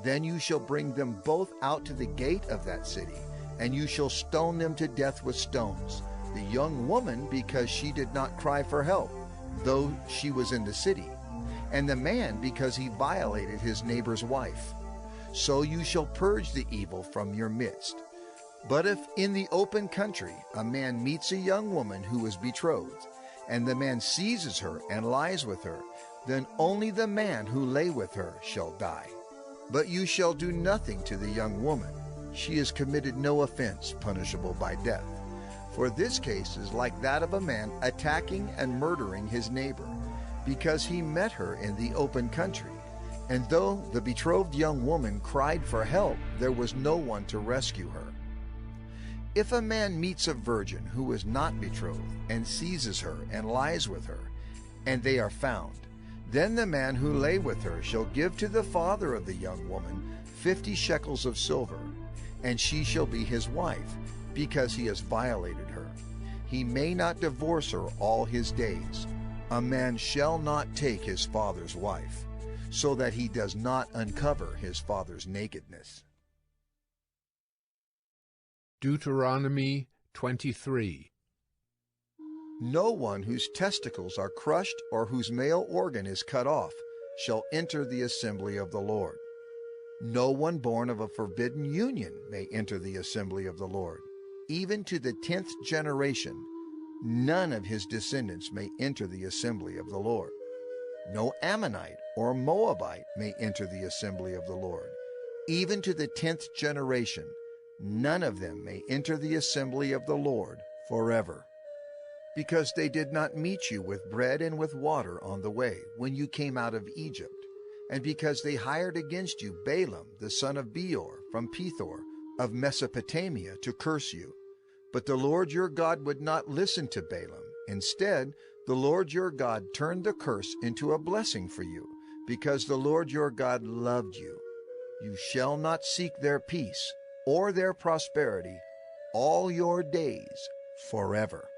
then you shall bring them both out to the gate of that city, and you shall stone them to death with stones, the young woman because she did not cry for help, though she was in the city, and the man because he violated his neighbor's wife. So you shall purge the evil from your midst. But if in the open country a man meets a young woman who is betrothed, and the man seizes her and lies with her, then only the man who lay with her shall die. But you shall do nothing to the young woman. She has committed no offense punishable by death. For this case is like that of a man attacking and murdering his neighbor, because he met her in the open country. And though the betrothed young woman cried for help, there was no one to rescue her. If a man meets a virgin who is not betrothed, and seizes her and lies with her, and they are found, then the man who lay with her shall give to the father of the young woman 50 shekels of silver, and she shall be his wife, because he has violated her. He may not divorce her all his days. A man shall not take his father's wife, so that he does not uncover his father's nakedness. Deuteronomy 23. No one whose testicles are crushed or whose male organ is cut off shall enter the assembly of the Lord. No one born of a forbidden union may enter the assembly of the Lord. Even to the 10th generation, none of his descendants may enter the assembly of the Lord. No Ammonite or Moabite may enter the assembly of the Lord. Even to the 10th generation, none of them may enter the assembly of the Lord forever. Because they did not meet you with bread and with water on the way when you came out of Egypt, and because they hired against you Balaam the son of Beor from Pethor of Mesopotamia to curse you. But the Lord your God would not listen to Balaam. Instead, the Lord your God turned the curse into a blessing for you, because the Lord your God loved you. You shall not seek their peace or their prosperity all your days forever.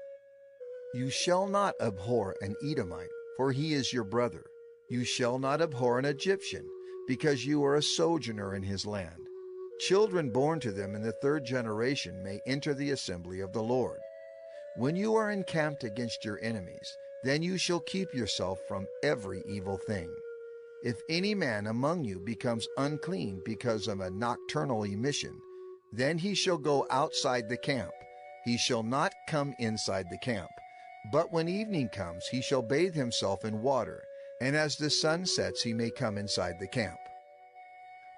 You shall not abhor an Edomite, for he is your brother. You shall not abhor an Egyptian, because you are a sojourner in his land. Children born to them in the 3rd generation may enter the assembly of the Lord. When you are encamped against your enemies, then you shall keep yourself from every evil thing. If any man among you becomes unclean because of a nocturnal emission, then he shall go outside the camp. He shall not come inside the camp. But when evening comes, he shall bathe himself in water, and as the sun sets, he may come inside the camp.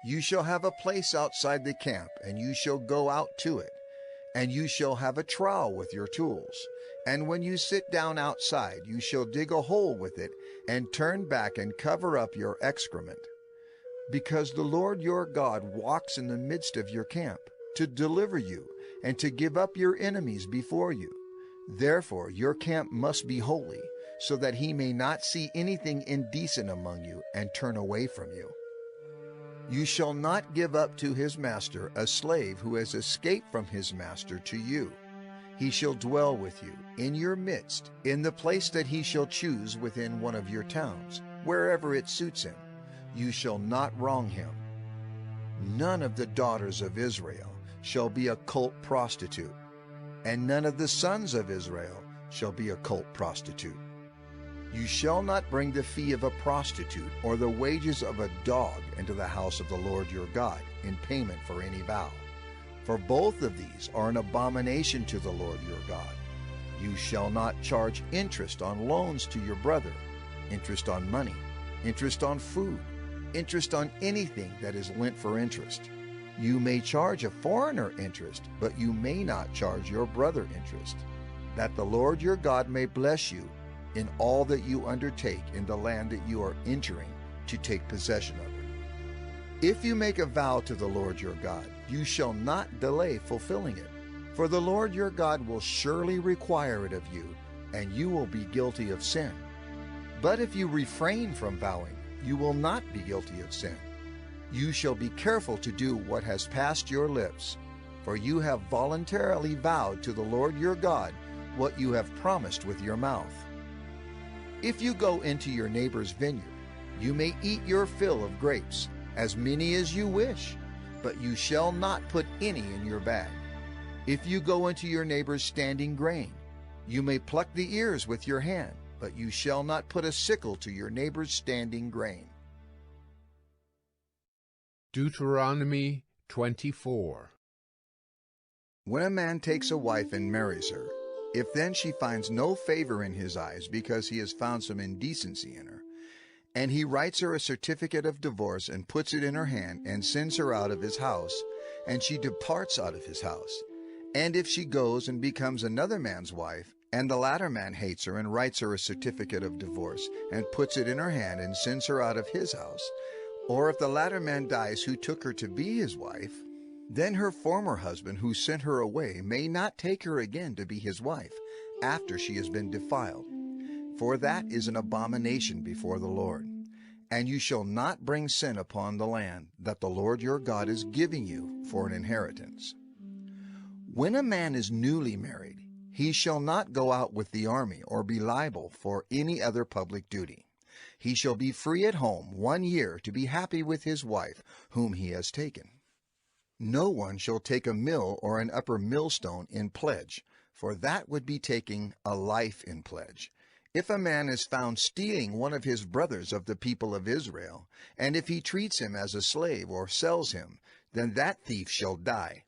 You shall have a place outside the camp, and you shall go out to it, and you shall have a trowel with your tools. And when you sit down outside, you shall dig a hole with it, and turn back and cover up your excrement. Because the Lord your God walks in the midst of your camp, to deliver you, and to give up your enemies before you. Therefore your camp must be holy, so that he may not see anything indecent among you and turn away from you. You shall not give up to his master a slave who has escaped from his master to you. He shall dwell with you in your midst, in the place that he shall choose within one of your towns, wherever it suits him. You shall not wrong him. None of the daughters of Israel shall be a cult prostitute, and none of the sons of Israel shall be a cult prostitute. You shall not bring the fee of a prostitute or the wages of a dog into the house of the Lord your God in payment for any vow, for both of these are an abomination to the Lord your God. You shall not charge interest on loans to your brother, interest on money, interest on food, interest on anything that is lent for interest. You may charge a foreigner interest, but you may not charge your brother interest, that the Lord your God may bless you in all that you undertake in the land that you are entering to take possession of it. If you make a vow to the Lord your God, you shall not delay fulfilling it, for the Lord your God will surely require it of you, and you will be guilty of sin. But if you refrain from vowing, you will not be guilty of sin. You shall be careful to do what has passed your lips, for you have voluntarily vowed to the Lord your God what you have promised with your mouth. If you go into your neighbor's vineyard, you may eat your fill of grapes, as many as you wish, but you shall not put any in your bag. If you go into your neighbor's standing grain, you may pluck the ears with your hand, but you shall not put a sickle to your neighbor's standing grain. Deuteronomy 24. When a man takes a wife and marries her, if then she finds no favor in his eyes because he has found some indecency in her, and he writes her a certificate of divorce and puts it in her hand and sends her out of his house, and she departs out of his house, and if she goes and becomes another man's wife, and the latter man hates her and writes her a certificate of divorce and puts it in her hand and sends her out of his house, or if the latter man dies who took her to be his wife, then her former husband who sent her away may not take her again to be his wife after she has been defiled, for that is an abomination before the Lord. And you shall not bring sin upon the land that the Lord your God is giving you for an inheritance. When a man is newly married, he shall not go out with the army or be liable for any other public duty. He shall be free at home 1 year to be happy with his wife whom he has taken. No one shall take a mill or an upper millstone in pledge, for that would be taking a life in pledge. If a man is found stealing one of his brothers of the people of Israel, and if he treats him as a slave or sells him, then that thief shall die.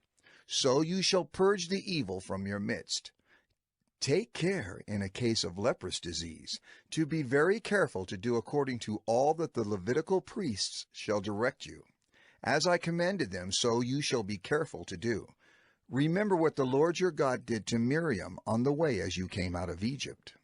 So you shall purge the evil from your midst. Take care in a case of leprous disease to be very careful to do according to all that the Levitical priests shall direct you. As I commanded them, so you shall be careful to do. Remember what the Lord your God did to Miriam on the way as you came out of Egypt.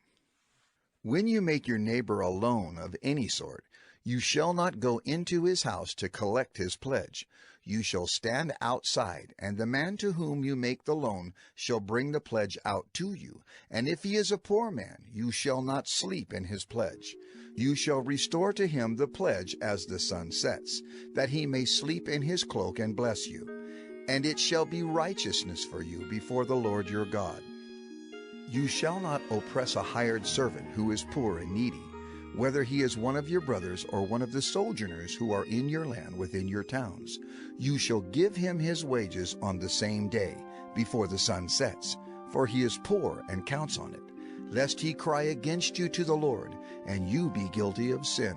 When you make your neighbor a loan of any sort, you shall not go into his house to collect his pledge. You shall stand outside, and the man to whom you make the loan shall bring the pledge out to you. And if he is a poor man, you shall not sleep in his pledge. You shall restore to him the pledge as the sun sets, that he may sleep in his cloak and bless you. And it shall be righteousness for you before the Lord your God. You shall not oppress a hired servant who is poor and needy, whether he is one of your brothers or one of the sojourners who are in your land within your towns. You shall give him his wages on the same day, before the sun sets, for he is poor and counts on it, lest he cry against you to the Lord, and you be guilty of sin.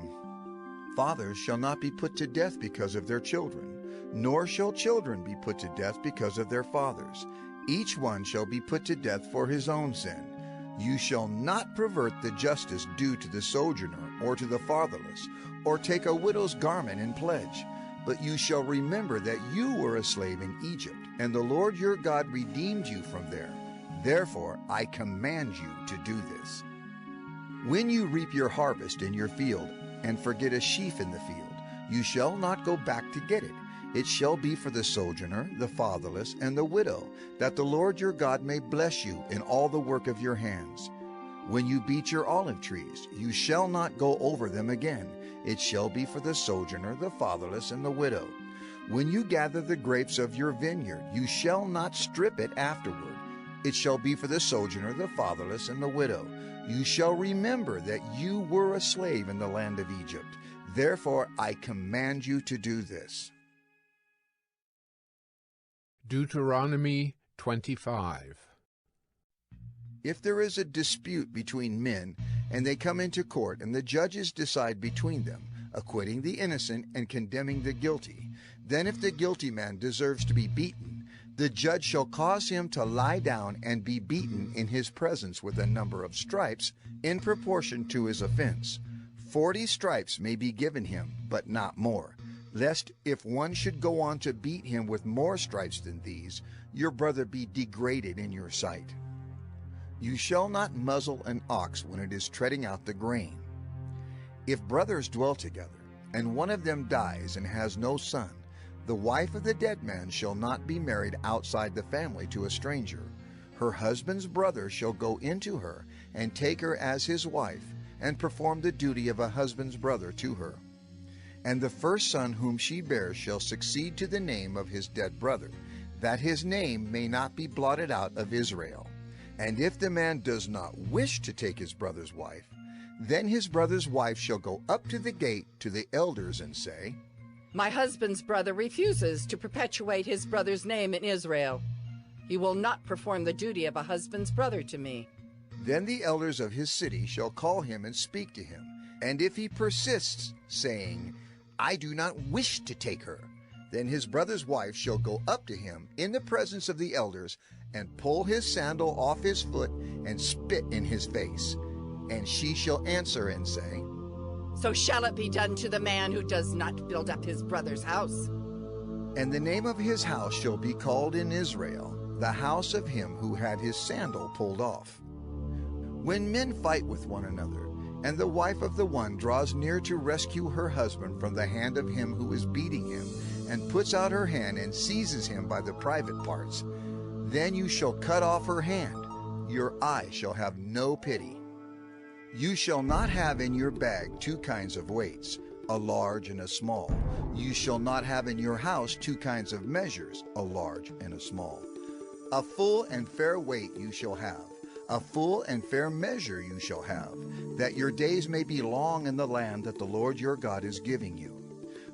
Fathers shall not be put to death because of their children, nor shall children be put to death because of their fathers. Each one shall be put to death for his own sin. You shall not pervert the justice due to the sojourner or to the fatherless, or take a widow's garment in pledge. But you shall remember that you were a slave in Egypt, and the Lord your God redeemed you from there. Therefore I command you to do this. When you reap your harvest in your field, and forget a sheaf in the field, you shall not go back to get it. It shall be for the sojourner, the fatherless, and the widow, that the Lord your God may bless you in all the work of your hands. When you beat your olive trees, you shall not go over them again. It shall be for the sojourner, the fatherless, and the widow. When you gather the grapes of your vineyard, you shall not strip it afterward. It shall be for the sojourner, the fatherless, and the widow. You shall remember that you were a slave in the land of Egypt. Therefore I command you to do this. Deuteronomy 25. If there is a dispute between men, and they come into court, and the judges decide between them, acquitting the innocent and condemning the guilty, then if the guilty man deserves to be beaten, the judge shall cause him to lie down and be beaten in his presence with a number of stripes in proportion to his offense. 40 stripes may be given him, but not more, lest if one should go on to beat him with more stripes than these, your brother be degraded in your sight. You shall not muzzle an ox when it is treading out the grain. If brothers dwell together, and one of them dies and has no son, the wife of the dead man shall not be married outside the family to a stranger. Her husband's brother shall go into her and take her as his wife, and perform the duty of a husband's brother to her. And the first son whom she bears shall succeed to the name of his dead brother, that his name may not be blotted out of Israel. And if the man does not wish to take his brother's wife, then his brother's wife shall go up to the gate to the elders and say, My husband's brother refuses to perpetuate his brother's name in Israel. He will not perform the duty of a husband's brother to me. Then the elders of his city shall call him and speak to him. And if he persists, saying, I do not wish to take her, then his brother's wife shall go up to him in the presence of the elders, and pull his sandal off his foot, and spit in his face. And she shall answer and say, So shall it be done to the man who does not build up his brother's house. And the name of his house shall be called in Israel, the house of him who had his sandal pulled off. When men fight with one another, and the wife of the one draws near to rescue her husband from the hand of him who is beating him, and puts out her hand and seizes him by the private parts, then you shall cut off her hand. Your eye shall have no pity. You shall not have in your bag 2 kinds of weights, a large and a small. You shall not have in your house 2 kinds of measures, a large and a small. A full and fair weight you shall have, a full and fair measure you shall have, that your days may be long in the land that the Lord your God is giving you.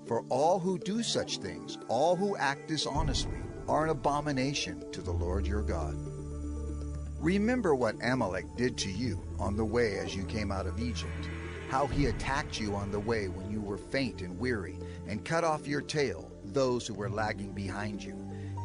For all who do such things, all who act dishonestly, are an abomination to the Lord your God. Remember what Amalek did to you on the way as you came out of Egypt, how he attacked you on the way when you were faint and weary, and cut off your tail, those who were lagging behind you.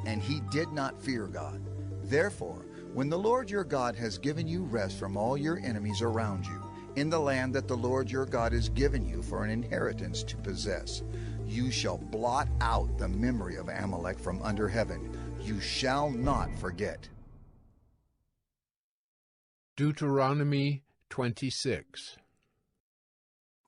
And he did not fear God. Therefore, when the Lord your God has given you rest from all your enemies around you, in the land that the Lord your God has given you for an inheritance to possess, you shall blot out the memory of Amalek from under heaven. You shall not forget. Deuteronomy 26.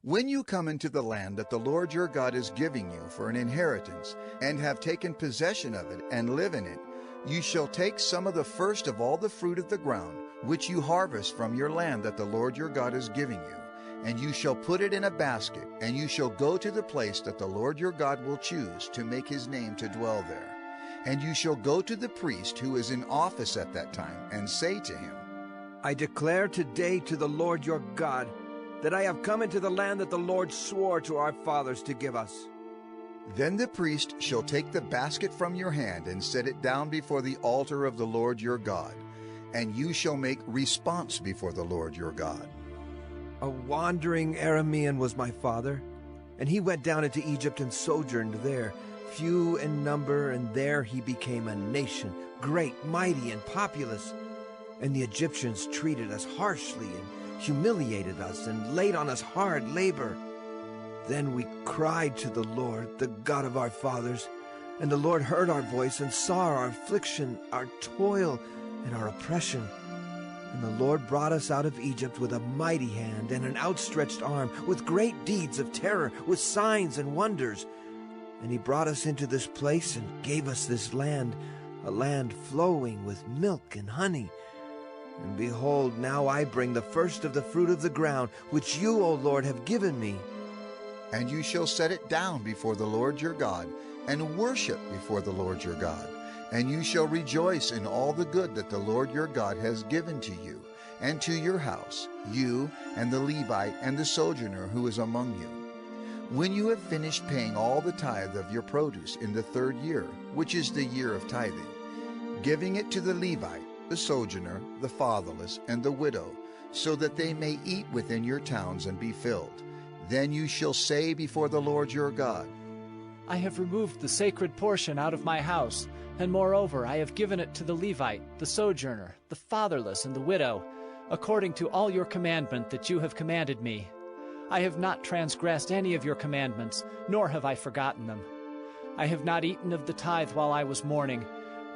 When you come into the land that the Lord your God is giving you for an inheritance, and have taken possession of it and live in it, you shall take some of the first of all the fruit of the ground, which you harvest from your land that the Lord your God is giving you, and you shall put it in a basket, and you shall go to the place that the Lord your God will choose to make his name to dwell there. And you shall go to the priest who is in office at that time, and say to him, I declare today to the Lord your God that I have come into the land that the Lord swore to our fathers to give us. Then the priest shall take the basket from your hand and set it down before the altar of the Lord your God, and you shall make response before the Lord your God. A wandering Aramean was my father, and he went down into Egypt and sojourned there, few in number, and there he became a nation, great, mighty, and populous. And the Egyptians treated us harshly and humiliated us and laid on us hard labor. Then we cried to the Lord, the God of our fathers, and the Lord heard our voice and saw our affliction, our toil, and our oppression. And the Lord brought us out of Egypt with a mighty hand and an outstretched arm, with great deeds of terror, with signs and wonders. And he brought us into this place and gave us this land, a land flowing with milk and honey. And behold, now I bring the first of the fruit of the ground, which you, O Lord, have given me. And you shall set it down before the Lord your God, and worship before the Lord your God. And you shall rejoice in all the good that the Lord your God has given to you, and to your house, you and the Levite and the sojourner who is among you. When you have finished paying all the tithe of your produce in the 3rd year, which is the year of tithing, giving it to the Levite, the sojourner, the fatherless, and the widow, so that they may eat within your towns and be filled, then you shall say before the Lord your God, I have removed the sacred portion out of my house, and moreover I have given it to the Levite, the sojourner, the fatherless, and the widow, according to all your commandment that you have commanded me. I have not transgressed any of your commandments, nor have I forgotten them. I have not eaten of the tithe while I was mourning,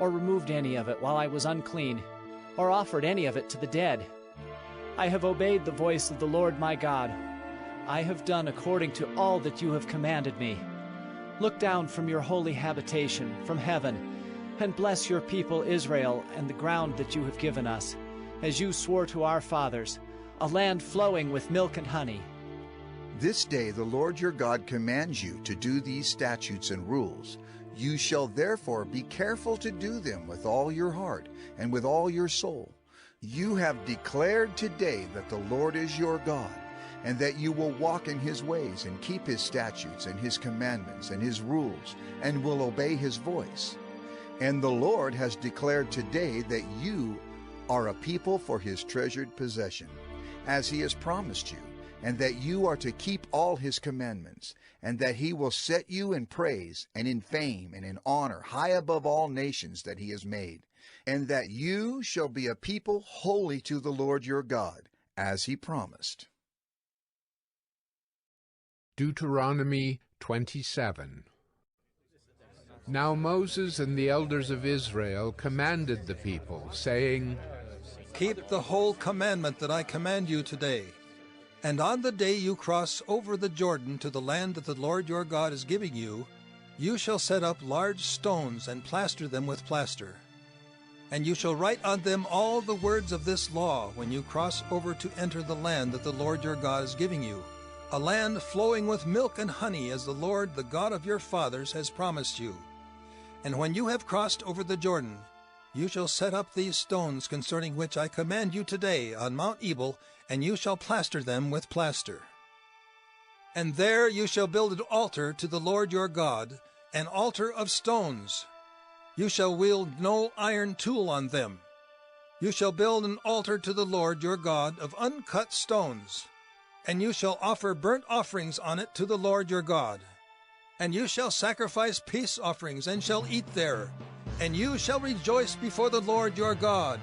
or removed any of it while I was unclean, or offered any of it to the dead. I have obeyed the voice of the Lord my God. I have done according to all that you have commanded me. Look down from your holy habitation, from heaven, and bless your people Israel and the ground that you have given us, as you swore to our fathers, a land flowing with milk and honey. This day the Lord your God commands you to do these statutes and rules. You shall therefore be careful to do them with all your heart and with all your soul. You have declared today that the Lord is your God, and that you will walk in his ways and keep his statutes and his commandments and his rules, and will obey his voice. And the Lord has declared today that you are a people for his treasured possession, as he has promised you, and that you are to keep all his commandments, and that he will set you in praise and in fame and in honor high above all nations that he has made, and that you shall be a people holy to the Lord your God, as he promised. Deuteronomy 27. Now Moses and the elders of Israel commanded the people, saying, Keep the whole commandment that I command you today. And on the day you cross over the Jordan to the land that the Lord your God is giving you, you shall set up large stones and plaster them with plaster. And you shall write on them all the words of this law when you cross over to enter the land that the Lord your God is giving you, a land flowing with milk and honey, as the Lord, the God of your fathers, has promised you. And when you have crossed over the Jordan, you shall set up these stones concerning which I command you today on Mount Ebal, and you shall plaster them with plaster. And there you shall build an altar to the Lord your God, an altar of stones. You shall wield no iron tool on them. You shall build an altar to the Lord your God of uncut stones, and you shall offer burnt offerings on it to the Lord your God. And you shall sacrifice peace offerings, and shall eat there, and you shall rejoice before the Lord your God.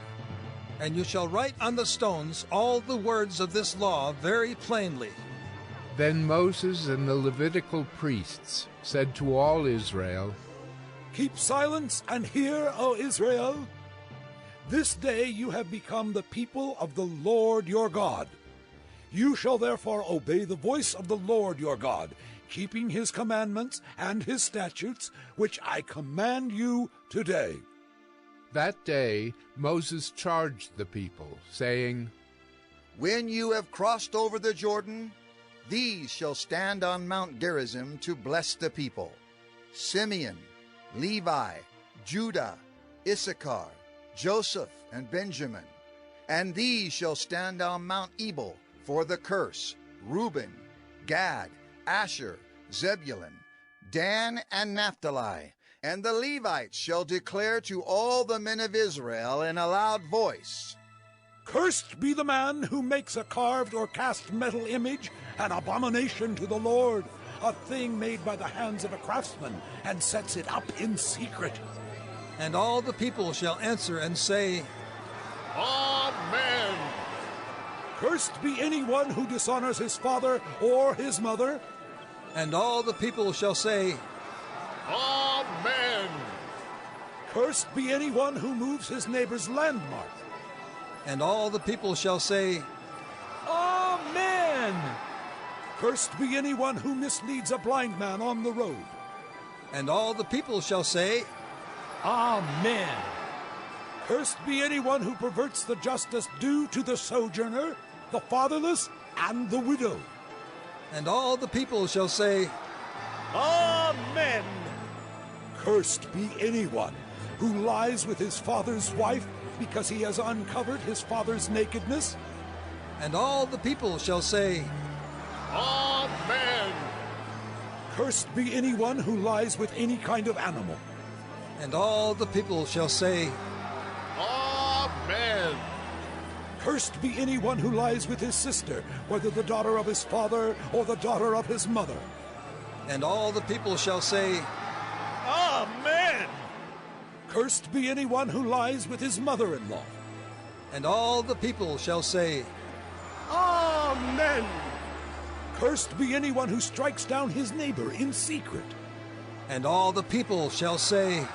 And you shall write on the stones all the words of this law very plainly. Then Moses and the Levitical priests said to all Israel, Keep silence and hear, O Israel. This day you have become the people of the Lord your God. You shall therefore obey the voice of the Lord your God, keeping his commandments and his statutes, which I command you today. That day Moses charged the people, saying, When you have crossed over the Jordan, these shall stand on Mount Gerizim to bless the people: Simeon, Levi, Judah, Issachar, Joseph, and Benjamin. And these shall stand on Mount Ebal for the curse: Reuben, Gad, Asher, Zebulun, Dan, and Naphtali. And the Levites shall declare to all the men of Israel in a loud voice, Cursed be the man who makes a carved or cast metal image, an abomination to the Lord, a thing made by the hands of a craftsman, and sets it up in secret. And all the people shall answer and say, Amen. Cursed be anyone who dishonors his father or his mother. And all the people shall say, Amen. Cursed be anyone who moves his neighbor's landmark. And all the people shall say, Amen. Cursed be anyone who misleads a blind man on the road. And all the people shall say, Amen. Cursed be anyone who perverts the justice due to the sojourner, the fatherless, and the widow. And all the people shall say, Amen. Cursed be anyone who lies with his father's wife because he has uncovered his father's nakedness. And all the people shall say, Amen. Cursed be anyone who lies with any kind of animal. And all the people shall say, Amen. Cursed be anyone who lies with his sister, whether the daughter of his father or the daughter of his mother. And all the people shall say, Amen. Cursed be anyone who lies with his mother-in-law. And all the people shall say, Amen. Cursed be anyone who strikes down his neighbor in secret. And all the people shall say,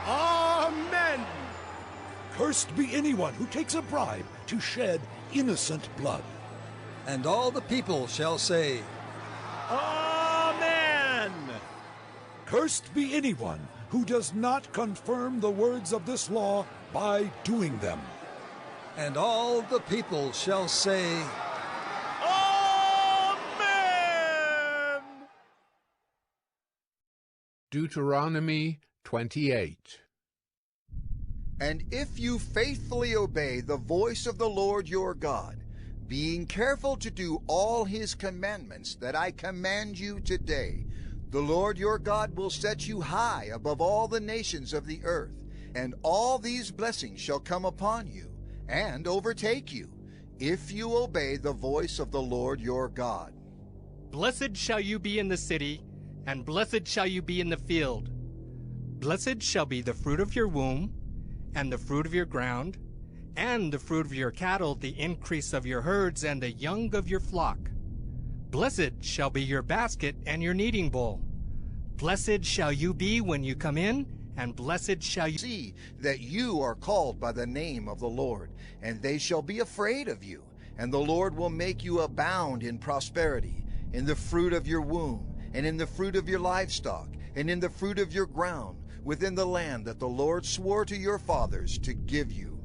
Amen. Cursed be anyone who takes a bribe to shed innocent blood. And all the people shall say, Amen! Cursed be anyone who does not confirm the words of this law by doing them. And all the people shall say, Amen! Deuteronomy 28. And if you faithfully obey the voice of the Lord your God, being careful to do all his commandments that I command you today, the Lord your God will set you high above all the nations of the earth, and all these blessings shall come upon you and overtake you, if you obey the voice of the Lord your God. Blessed shall you be in the city, and blessed shall you be in the field. Blessed shall be the fruit of your womb, and the fruit of your ground, and the fruit of your cattle, the increase of your herds, and the young of your flock. Blessed shall be your basket and your kneading bowl. Blessed shall you be when you come in, and blessed shall you see that you are called by the name of the Lord, and they shall be afraid of you. And the Lord will make you abound in prosperity, in the fruit of your womb, and in the fruit of your livestock, and in the fruit of your ground, within the land that the Lord swore to your fathers to give you.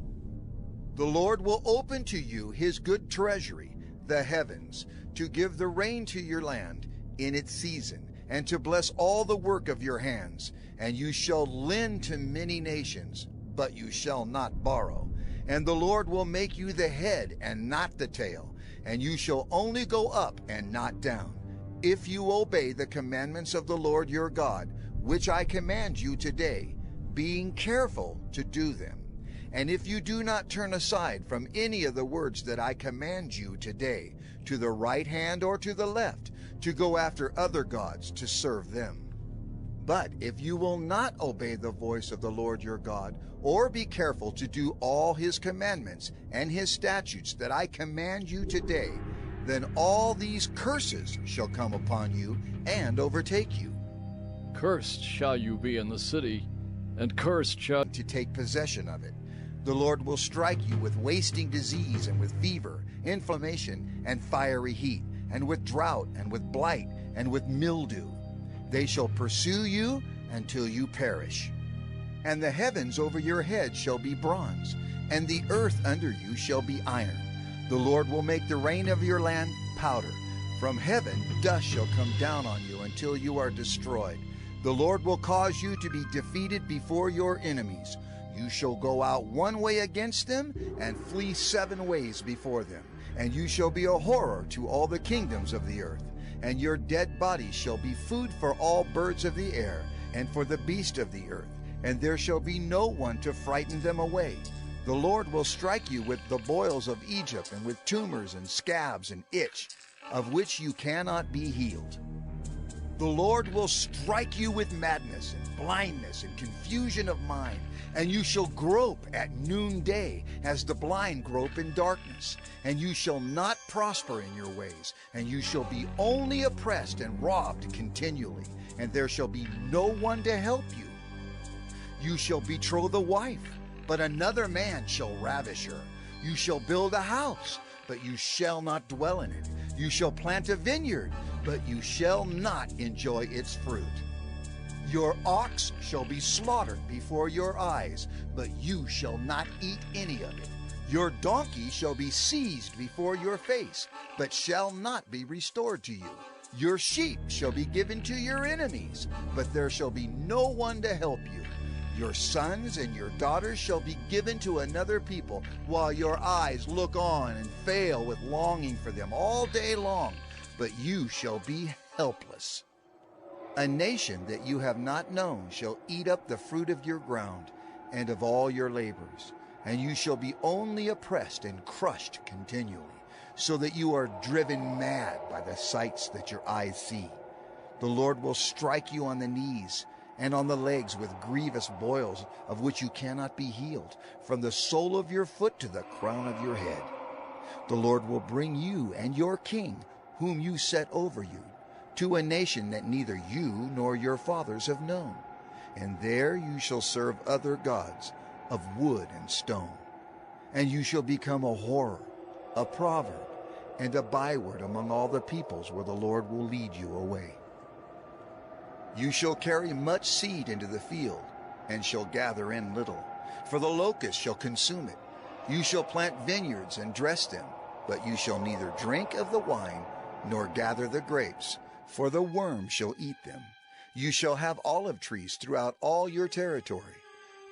The Lord will open to you his good treasury, the heavens, to give the rain to your land in its season, and to bless all the work of your hands. And you shall lend to many nations, but you shall not borrow. And the Lord will make you the head and not the tail, and you shall only go up and not down, if you obey the commandments of the Lord your God, which I command you today, being careful to do them. And if you do not turn aside from any of the words that I command you today, to the right hand or to the left, to go after other gods to serve them. But if you will not obey the voice of the Lord your God, or be careful to do all his commandments and his statutes that I command you today, then all these curses shall come upon you and overtake you. Cursed shall you be in the city, and cursed shall to take possession of it. The Lord will strike you with wasting disease, and with fever, inflammation, and fiery heat, and with drought, and with blight, and with mildew. They shall pursue you until you perish. And the heavens over your head shall be bronze, and the earth under you shall be iron. The Lord will make the rain of your land powder. From heaven dust shall come down on you until you are destroyed. The Lord will cause you to be defeated before your enemies. You shall go out one way against them, and flee 7 ways before them. And you shall be a horror to all the kingdoms of the earth. And your dead bodies shall be food for all birds of the air, and for the beasts of the earth. And there shall be no one to frighten them away. The Lord will strike you with the boils of Egypt, and with tumors and scabs and itch, of which you cannot be healed. The Lord will strike you with madness and blindness and confusion of mind, and you shall grope at noonday as the blind grope in darkness. And you shall not prosper in your ways, and you shall be only oppressed and robbed continually, and there shall be no one to help you. You shall betroth a wife, but another man shall ravish her. You shall build a house, but you shall not dwell in it. You shall plant a vineyard, but you shall not enjoy its fruit. Your ox shall be slaughtered before your eyes, but you shall not eat any of it. Your donkey shall be seized before your face, but shall not be restored to you. Your sheep shall be given to your enemies, but there shall be no one to help you. Your sons and your daughters shall be given to another people, while your eyes look on and fail with longing for them all day long, but you shall be helpless. A nation that you have not known shall eat up the fruit of your ground and of all your labors, and you shall be only oppressed and crushed continually, so that you are driven mad by the sights that your eyes see. The Lord will strike you on the knees and on the legs with grievous boils, of which you cannot be healed, from the sole of your foot to the crown of your head. The Lord will bring you and your king, whom you set over you, to a nation that neither you nor your fathers have known, and there you shall serve other gods of wood and stone. And you shall become a horror, a proverb, and a byword among all the peoples where the Lord will lead you away. You shall carry much seed into the field, and shall gather in little, for the locust shall consume it. You shall plant vineyards and dress them, but you shall neither drink of the wine, nor gather the grapes, for the worm shall eat them. You shall have olive trees throughout all your territory,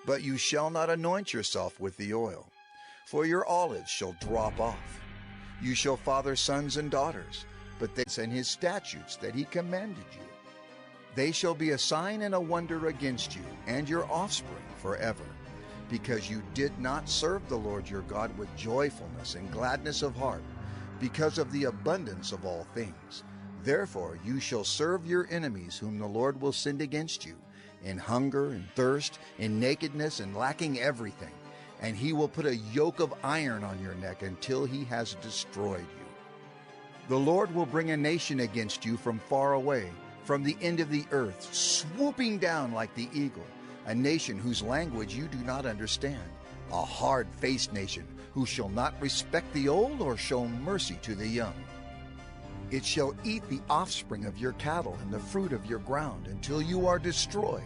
but you shall not anoint yourself with the oil, for your olives shall drop off. You shall father sons and daughters, but they and his statutes that he commanded you. They shall be a sign and a wonder against you and your offspring forever, because you did not serve the Lord your God with joyfulness and gladness of heart, because of the abundance of all things. Therefore you shall serve your enemies whom the Lord will send against you, in hunger and thirst, in nakedness and lacking everything. And he will put a yoke of iron on your neck until he has destroyed you. The Lord will bring a nation against you from far away, from the end of the earth, swooping down like the eagle, a nation whose language you do not understand, a hard-faced nation who shall not respect the old or show mercy to the young. It shall eat the offspring of your cattle and the fruit of your ground until you are destroyed.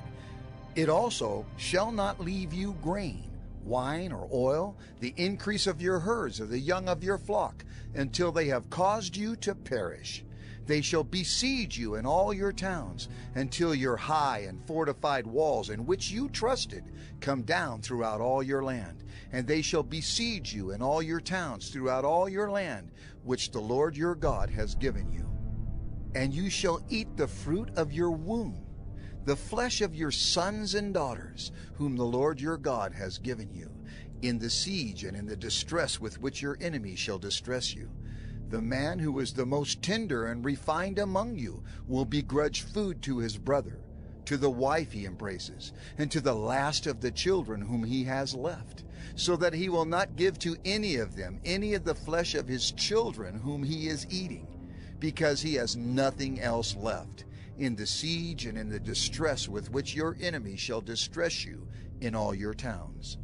It also shall not leave you grain, wine or oil, the increase of your herds or the young of your flock, until they have caused you to perish. They shall besiege you in all your towns, until your high and fortified walls in which you trusted come down throughout all your land. And they shall besiege you in all your towns throughout all your land, which the Lord your God has given you. And you shall eat the fruit of your womb, the flesh of your sons and daughters, whom the Lord your God has given you, in the siege and in the distress with which your enemy shall distress you. The man who is the most tender and refined among you will begrudge food to his brother, to the wife he embraces, and to the last of the children whom he has left, so that he will not give to any of them any of the flesh of his children whom he is eating, because he has nothing else left, in the siege and in the distress with which your enemy shall distress you in all your towns.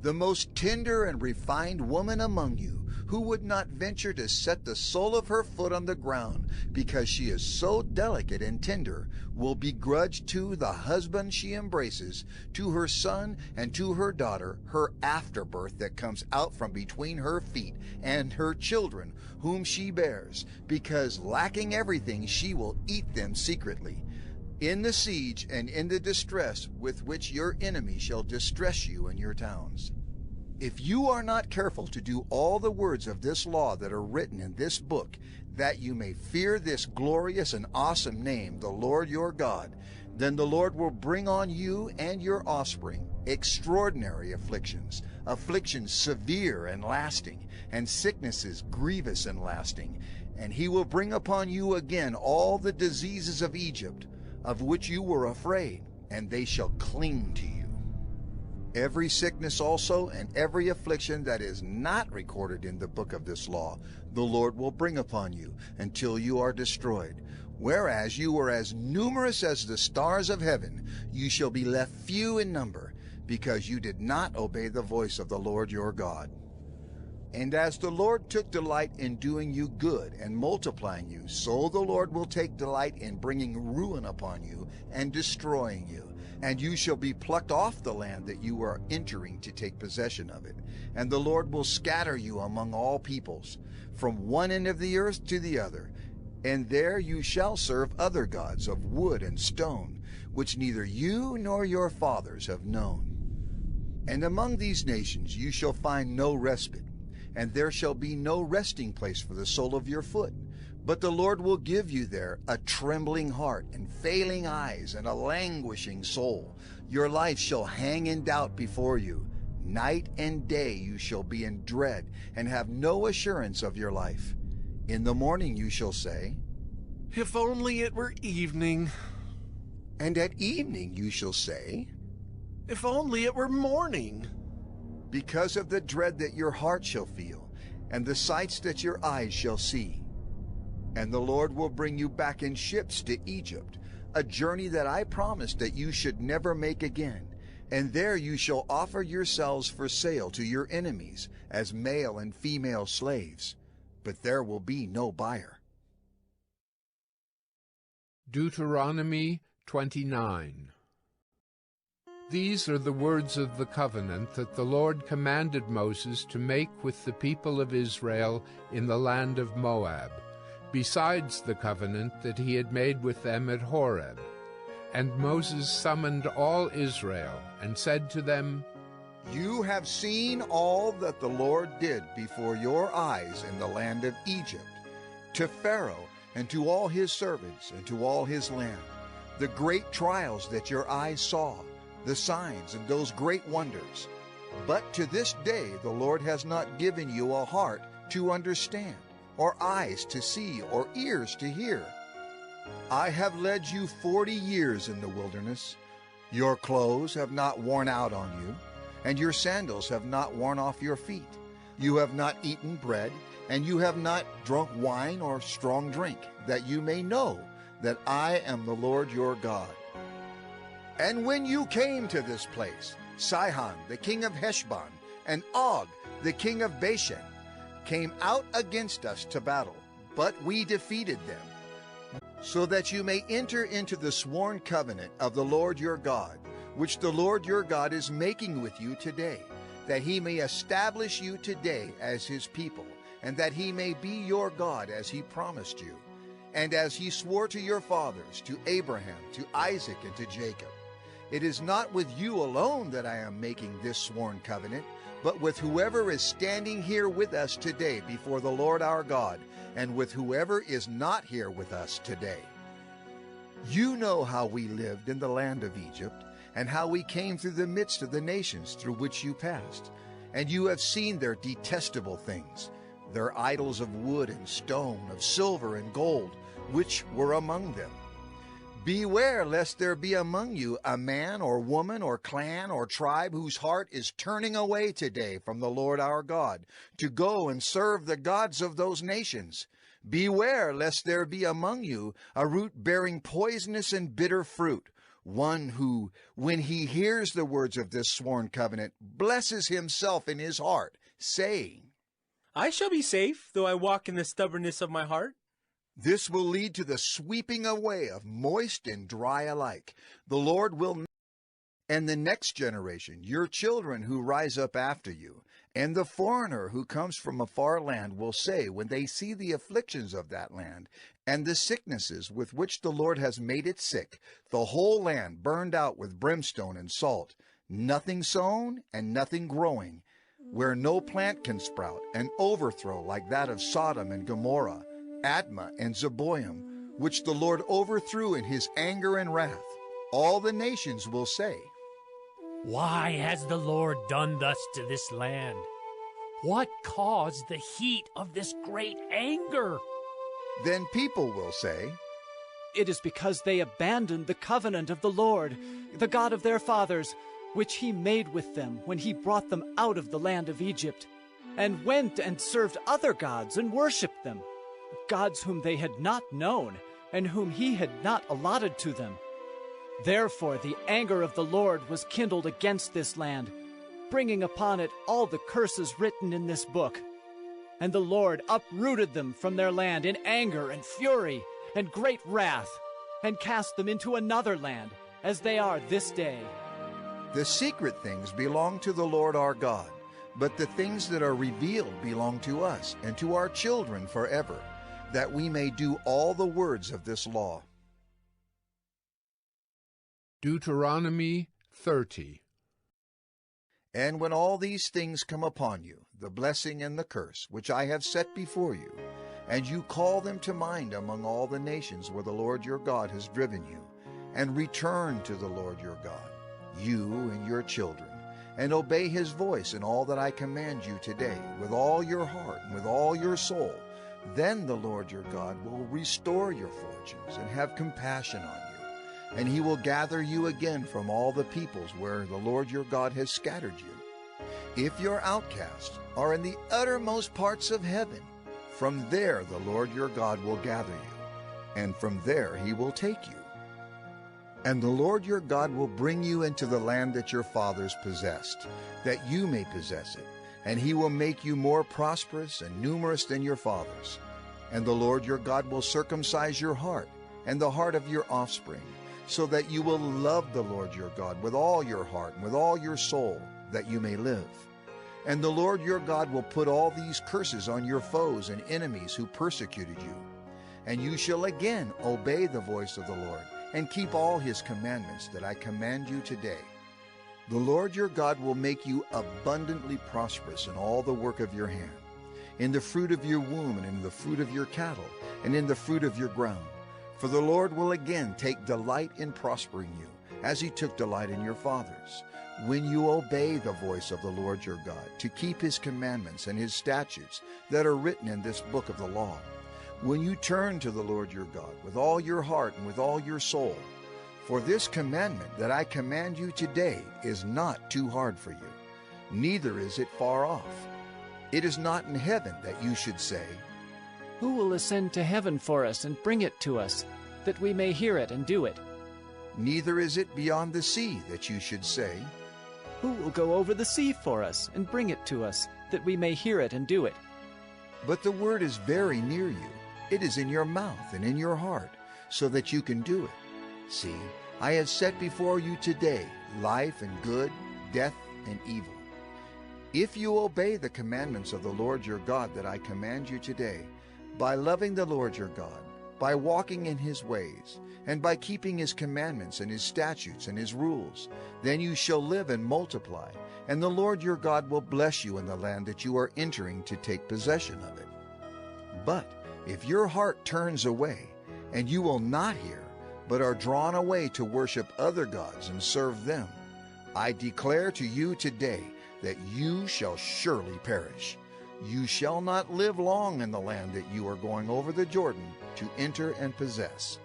The most tender and refined woman among you, who would not venture to set the sole of her foot on the ground, because she is so delicate and tender, will begrudge to the husband she embraces, to her son and to her daughter, her afterbirth that comes out from between her feet, and her children whom she bears, because lacking everything she will eat them secretly, in the siege and in the distress with which your enemy shall distress you in your towns. If you are not careful to do all the words of this law that are written in this book, that you may fear this glorious and awesome name, the Lord your God, then the Lord will bring on you and your offspring extraordinary afflictions, afflictions severe and lasting, and sicknesses grievous and lasting. And he will bring upon you again all the diseases of Egypt, of which you were afraid, and they shall cling to you. Every sickness also and every affliction that is not recorded in the book of this law, the Lord will bring upon you until you are destroyed. Whereas you were as numerous as the stars of heaven, you shall be left few in number, because you did not obey the voice of the Lord your God. And as the Lord took delight in doing you good and multiplying you, so the Lord will take delight in bringing ruin upon you and destroying you. And you shall be plucked off the land that you are entering to take possession of it. And the Lord will scatter you among all peoples, from one end of the earth to the other. And there you shall serve other gods of wood and stone, which neither you nor your fathers have known. And among these nations you shall find no respite, and there shall be no resting place for the sole of your foot. But the Lord will give you there a trembling heart and failing eyes and a languishing soul. Your life shall hang in doubt before you. Night and day you shall be in dread and have no assurance of your life. In the morning you shall say, "If only it were evening." And at evening you shall say, "If only it were morning." Because of the dread that your heart shall feel, and the sights that your eyes shall see. And the Lord will bring you back in ships to Egypt, a journey that I promised that you should never make again. And there you shall offer yourselves for sale to your enemies as male and female slaves. but there will be no buyer. Deuteronomy 29. These are the words of the covenant that the Lord commanded Moses to make with the people of Israel in the land of Moab, besides the covenant that he had made with them at Horeb. And Moses summoned all Israel, and said to them, You have seen all that the Lord did before your eyes in the land of Egypt, to Pharaoh and to all his servants and to all his land, the great trials that your eyes saw, the signs and those great wonders. But to this day the Lord has not given you a heart to understand, or eyes to see, or ears to hear. I have led you 40 years in the wilderness. Your clothes have not worn out on you, and your sandals have not worn off your feet. You have not eaten bread, and you have not drunk wine or strong drink, that you may know that I am the Lord your God. And when you came to this place, Sihon, the king of Heshbon, and Og, the king of Bashan, came out against us to battle, but we defeated them, so that you may enter into the sworn covenant of the Lord your God, which the Lord your God is making with you today, that he may establish you today as his people, and that he may be your God as he promised you, and as he swore to your fathers, to Abraham, to Isaac, and to Jacob. It is not with you alone that I am making this sworn covenant, but with whoever is standing here with us today before the Lord our God, and with whoever is not here with us today. You know how we lived in the land of Egypt, and how we came through the midst of the nations through which you passed. And you have seen their detestable things, their idols of wood and stone, of silver and gold, which were among them. Beware lest there be among you a man or woman or clan or tribe whose heart is turning away today from the Lord our God, to go and serve the gods of those nations. Beware lest there be among you a root bearing poisonous and bitter fruit, one who, when he hears the words of this sworn covenant, blesses himself in his heart, saying, I shall be safe, though I walk in the stubbornness of my heart. This will lead to the sweeping away of moist and dry alike. The Lord will not. And the next generation, your children who rise up after you, and the foreigner who comes from a far land will say, when they see the afflictions of that land, and the sicknesses with which the Lord has made it sick, the whole land burned out with brimstone and salt, nothing sown and nothing growing, where no plant can sprout, an overthrow like that of Sodom and Gomorrah, Admah and Zeboim, which the Lord overthrew in his anger and wrath. All the nations will say, Why has the Lord done thus to this land? What caused the heat of this great anger? Then people will say, It is because they abandoned the covenant of the Lord, the God of their fathers, which he made with them when he brought them out of the land of Egypt, and went and served other gods and worshipped them, gods whom they had not known, and whom he had not allotted to them. Therefore the anger of the Lord was kindled against this land, bringing upon it all the curses written in this book. And the Lord uprooted them from their land in anger and fury and great wrath, and cast them into another land, as they are this day. The secret things belong to the Lord our God, but the things that are revealed belong to us and to our children forever, that we may do all the words of this law. Deuteronomy 30. And when all these things come upon you, the blessing and the curse, which I have set before you, and you call them to mind among all the nations where the Lord your God has driven you, and return to the Lord your God, you and your children, and obey his voice in all that I command you today, with all your heart and with all your soul, then the Lord your God will restore your fortunes and have compassion on you, and he will gather you again from all the peoples where the Lord your God has scattered you. If your outcasts are in the uttermost parts of heaven, from there the Lord your God will gather you, and from there he will take you. And the Lord your God will bring you into the land that your fathers possessed, that you may possess it, and he will make you more prosperous and numerous than your fathers. And the Lord your God will circumcise your heart and the heart of your offspring, so that you will love the Lord your God with all your heart and with all your soul, that you may live. And the Lord your God will put all these curses on your foes and enemies who persecuted you. And you shall again obey the voice of the Lord, and keep all his commandments that I command you today. The Lord your God will make you abundantly prosperous in all the work of your hand, in the fruit of your womb, and in the fruit of your cattle, and in the fruit of your ground. For the Lord will again take delight in prospering you, as he took delight in your fathers, when you obey the voice of the Lord your God, to keep his commandments and his statutes that are written in this book of the law. When you turn to the Lord your God with all your heart and with all your soul. For this commandment that I command you today is not too hard for you, neither is it far off. It is not in heaven that you should say, Who will ascend to heaven for us and bring it to us, that we may hear it and do it? Neither is it beyond the sea that you should say, Who will go over the sea for us and bring it to us, that we may hear it and do it? But the word is very near you. It is in your mouth and in your heart, so that you can do it. See, I have set before you today life and good, death and evil. If you obey the commandments of the Lord your God that I command you today, by loving the Lord your God, by walking in his ways, and by keeping his commandments and his statutes and his rules, then you shall live and multiply, and the Lord your God will bless you in the land that you are entering to take possession of it. But if your heart turns away, and you will not hear, but are drawn away to worship other gods and serve them, I declare to you today that you shall surely perish. You shall not live long in the land that you are going over the Jordan to enter and possess.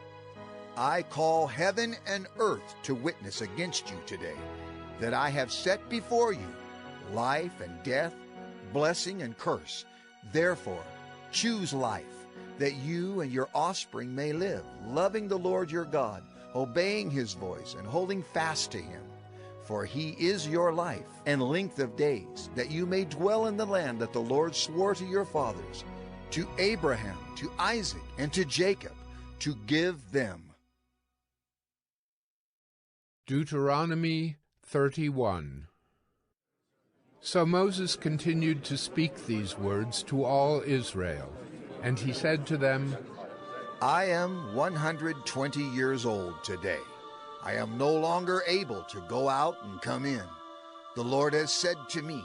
I call heaven and earth to witness against you today, that I have set before you life and death, blessing and curse. Therefore, choose life, that you and your offspring may live, loving the Lord your God, obeying his voice, and holding fast to him. For he is your life and length of days, that you may dwell in the land that the Lord swore to your fathers, to Abraham, to Isaac, and to Jacob, to give them. Deuteronomy 31. So Moses continued to speak these words to all Israel, and he said to them, I am 120 years old today. I am no longer able to go out and come in. The Lord has said to me,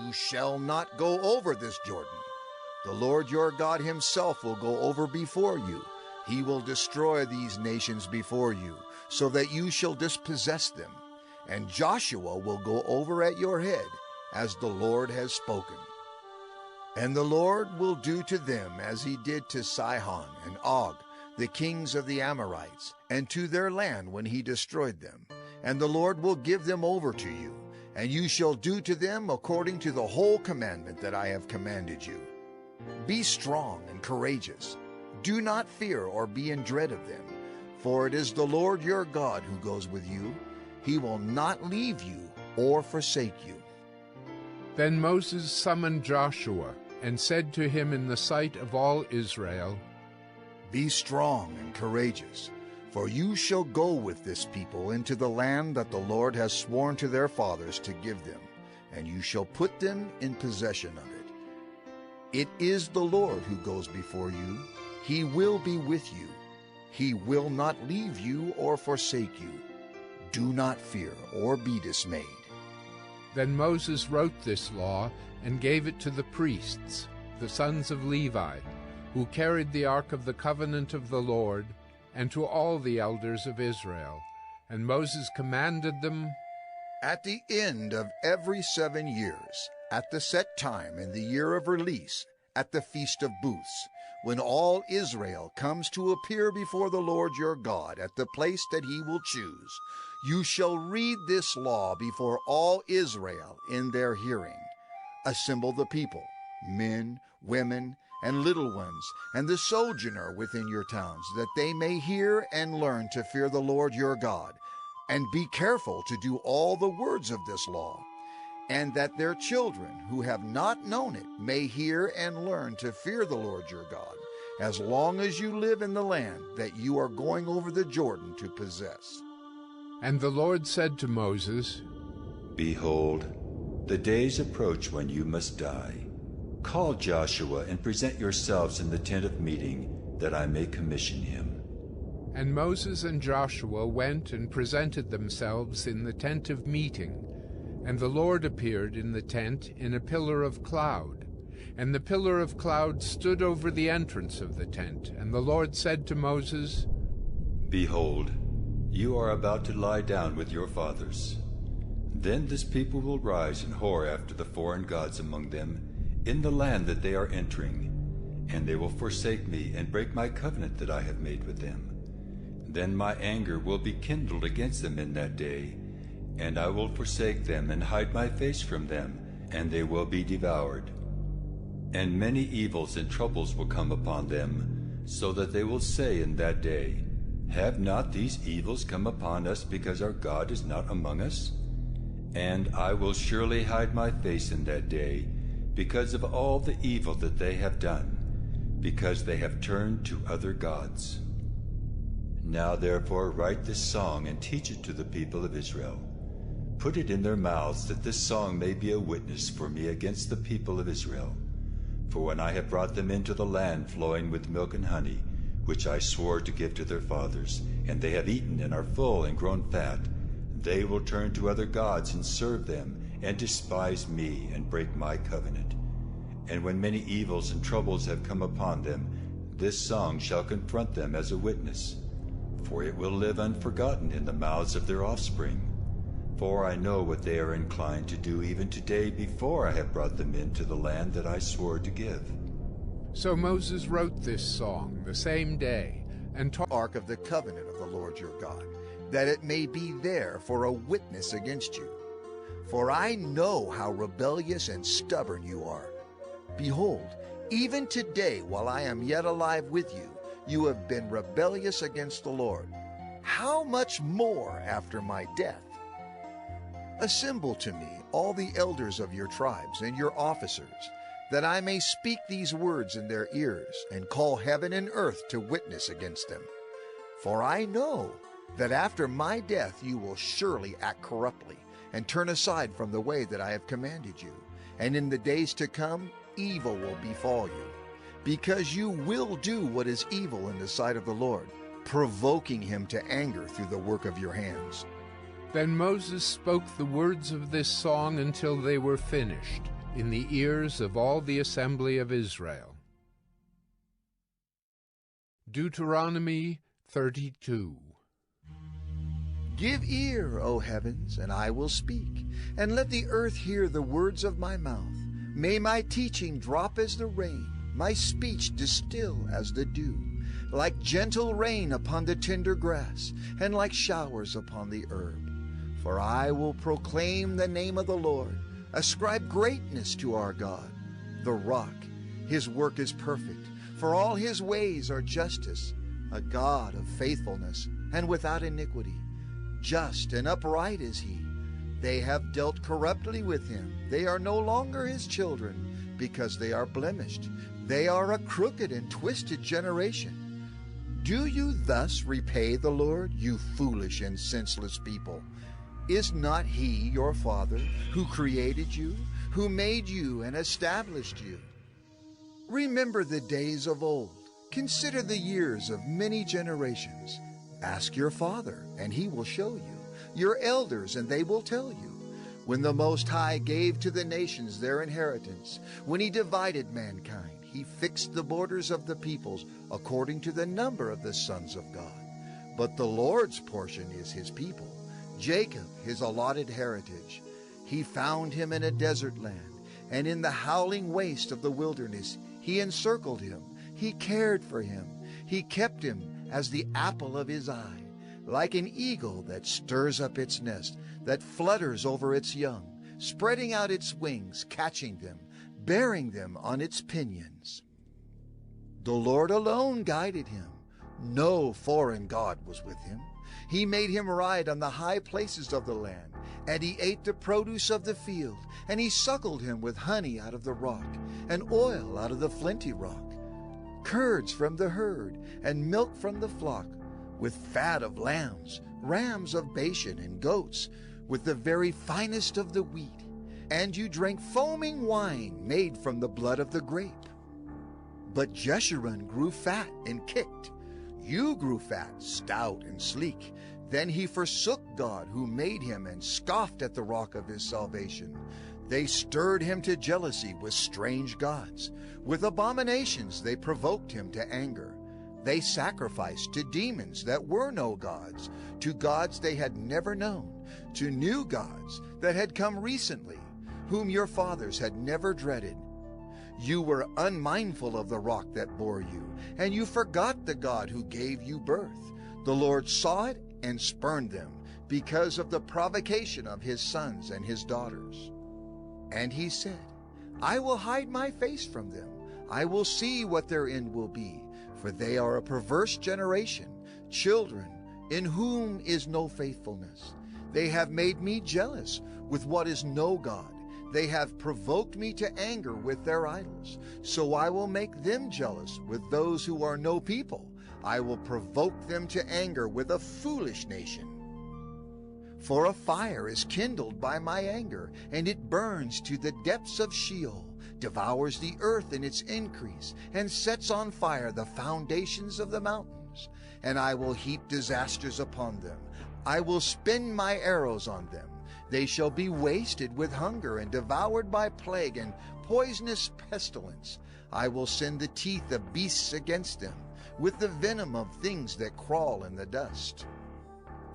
You shall not go over this Jordan. The Lord your God himself will go over before you. He will destroy these nations before you, so that you shall dispossess them. And Joshua will go over at your head, as the Lord has spoken. And the Lord will do to them as he did to Sihon and Og, the kings of the Amorites, and to their land when he destroyed them. And the Lord will give them over to you, and you shall do to them according to the whole commandment that I have commanded you. Be strong and courageous. Do not fear or be in dread of them, for it is the Lord your God who goes with you. He will not leave you or forsake you. Then Moses summoned Joshua, and said to him in the sight of all Israel, Be strong and courageous, for you shall go with this people into the land that the Lord has sworn to their fathers to give them, and you shall put them in possession of it. It is the Lord who goes before you. He will be with you. He will not leave you or forsake you. Do not fear or be dismayed. Then Moses wrote this law and gave it to the priests, the sons of Levi, who carried the ark of the covenant of the Lord, and to all the elders of Israel. And Moses commanded them, At the end of every 7 years, at the set time in the year of release, at the Feast of Booths, when all Israel comes to appear before the Lord your God at the place that he will choose, you shall read this law before all Israel in their hearing. Assemble the people, men, women, and little ones, and the sojourner within your towns, that they may hear and learn to fear the Lord your God, and be careful to do all the words of this law. and that their children who have not known it may hear and learn to fear the Lord your God, as long as you live in the land that you are going over the Jordan to possess. And the Lord said to Moses, Behold, the days approach when you must die. Call Joshua and present yourselves in the tent of meeting, that I may commission him. And Moses and Joshua went and presented themselves in the tent of meeting. And the Lord appeared in the tent in a pillar of cloud. And the pillar of cloud stood over the entrance of the tent. And the Lord said to Moses, Behold, you are about to lie down with your fathers. Then this people will rise and whore after the foreign gods among them in the land that they are entering, and they will forsake me and break my covenant that I have made with them. Then my anger will be kindled against them in that day, and I will forsake them and hide my face from them, and they will be devoured. And many evils and troubles will come upon them, so that they will say in that day, Have not these evils come upon us because our God is not among us? And I will surely hide my face in that day, because of all the evil that they have done, because they have turned to other gods. Now therefore write this song and teach it to the people of Israel. Put it in their mouths, that this song may be a witness for me against the people of Israel. For when I have brought them into the land flowing with milk and honey, which I swore to give to their fathers, and they have eaten and are full and grown fat, they will turn to other gods and serve them, and despise me and break my covenant. And when many evils and troubles have come upon them, this song shall confront them as a witness, for it will live unforgotten in the mouths of their offspring. For I know what they are inclined to do even today, before I have brought them into the land that I swore to give. So Moses wrote this song the same day, and taught the ark of the covenant of the Lord your God, that it may be there for a witness against you. For I know how rebellious and stubborn you are. Behold, even today, while I am yet alive with you, you have been rebellious against the Lord. How much more after my death? Assemble to me all the elders of your tribes and your officers, that I may speak these words in their ears, and call heaven and earth to witness against them. For I know that after my death you will surely act corruptly, and turn aside from the way that I have commanded you. And in the days to come, evil will befall you, because you will do what is evil in the sight of the Lord, provoking him to anger through the work of your hands. Then Moses spoke the words of this song until they were finished, in the ears of all the assembly of Israel. Deuteronomy 32. Give ear, O heavens, and I will speak, and let the earth hear the words of my mouth. May my teaching drop as the rain, my speech distill as the dew, like gentle rain upon the tender grass, and like showers upon the herb. For I will proclaim the name of the Lord, ascribe greatness to our God, the rock. His work is perfect, for all his ways are justice, a God of faithfulness and without iniquity. Just and upright is he. They have dealt corruptly with him. They are no longer his children, because they are blemished. They are a crooked and twisted generation. Do you thus repay the Lord, you foolish and senseless people? Is not he your father, who created you, who made you and established you? Remember the days of old. Consider the years of many generations. Ask your father, and he will show you, your elders, and they will tell you. When the Most High gave to the nations their inheritance, when he divided mankind, he fixed the borders of the peoples according to the number of the sons of God. But the Lord's portion is his people, Jacob his allotted heritage. He found him in a desert land, and in the howling waste of the wilderness he encircled him. He cared for him. He kept him as the apple of his eye, like an eagle that stirs up its nest, that flutters over its young, spreading out its wings, catching them, bearing them on its pinions. The Lord alone guided him. No foreign god was with him. He made him ride on the high places of the land, and he ate the produce of the field, and he suckled him with honey out of the rock, and oil out of the flinty rock, curds from the herd, and milk from the flock, with fat of lambs, rams of Bashan, and goats, with the very finest of the wheat. And you drank foaming wine made from the blood of the grape. But Jeshurun grew fat and kicked. You grew fat, stout, and sleek. Then he forsook God who made him and scoffed at the rock of his salvation. They stirred him to jealousy with strange gods. With abominations they provoked him to anger. They sacrificed to demons that were no gods, to gods they had never known, to new gods that had come recently, whom your fathers had never dreaded. You were unmindful of the rock that bore you, and you forgot the God who gave you birth. The Lord saw it and spurned them, because of the provocation of his sons and his daughters. And he said, I will hide my face from them. I will see what their end will be, for they are a perverse generation, children in whom is no faithfulness. They have made me jealous with what is no God. They have provoked me to anger with their idols. So I will make them jealous with those who are no people. I will provoke them to anger with a foolish nation. For a fire is kindled by my anger, and it burns to the depths of Sheol, devours the earth in its increase, and sets on fire the foundations of the mountains. And I will heap disasters upon them. I will spin my arrows on them. They shall be wasted with hunger and devoured by plague and poisonous pestilence. I will send the teeth of beasts against them, with the venom of things that crawl in the dust.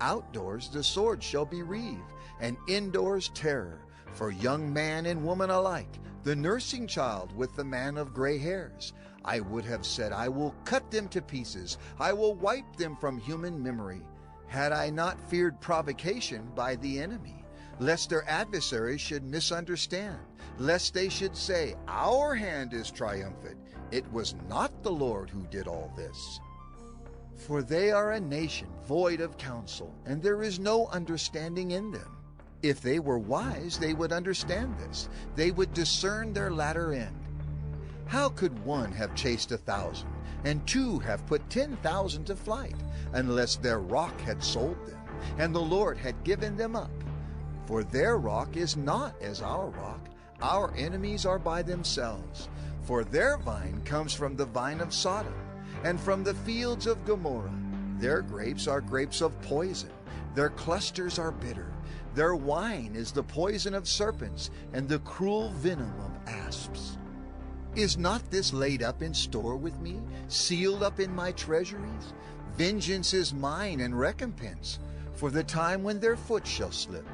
Outdoors the sword shall be reaved, and indoors terror, for young man and woman alike, the nursing child with the man of gray hairs. I would have said, I will cut them to pieces. I will wipe them from human memory, had I not feared provocation by the enemy, lest their adversaries should misunderstand, lest they should say, our hand is triumphant. It was not the Lord who did all this. For they are a nation void of counsel, and there is no understanding in them. If they were wise, they would understand this. They would discern their latter end. How could one have chased 1,000, and two have put 10,000 to flight, unless their rock had sold them, and the Lord had given them up? For their rock is not as our rock. Our enemies are by themselves. For their vine comes from the vine of Sodom, and from the fields of Gomorrah. Their grapes are grapes of poison. Their clusters are bitter. Their wine is the poison of serpents, and the cruel venom of asps. Is not this laid up in store with me, sealed up in my treasuries? Vengeance is mine and recompense, for the time when their foot shall slip.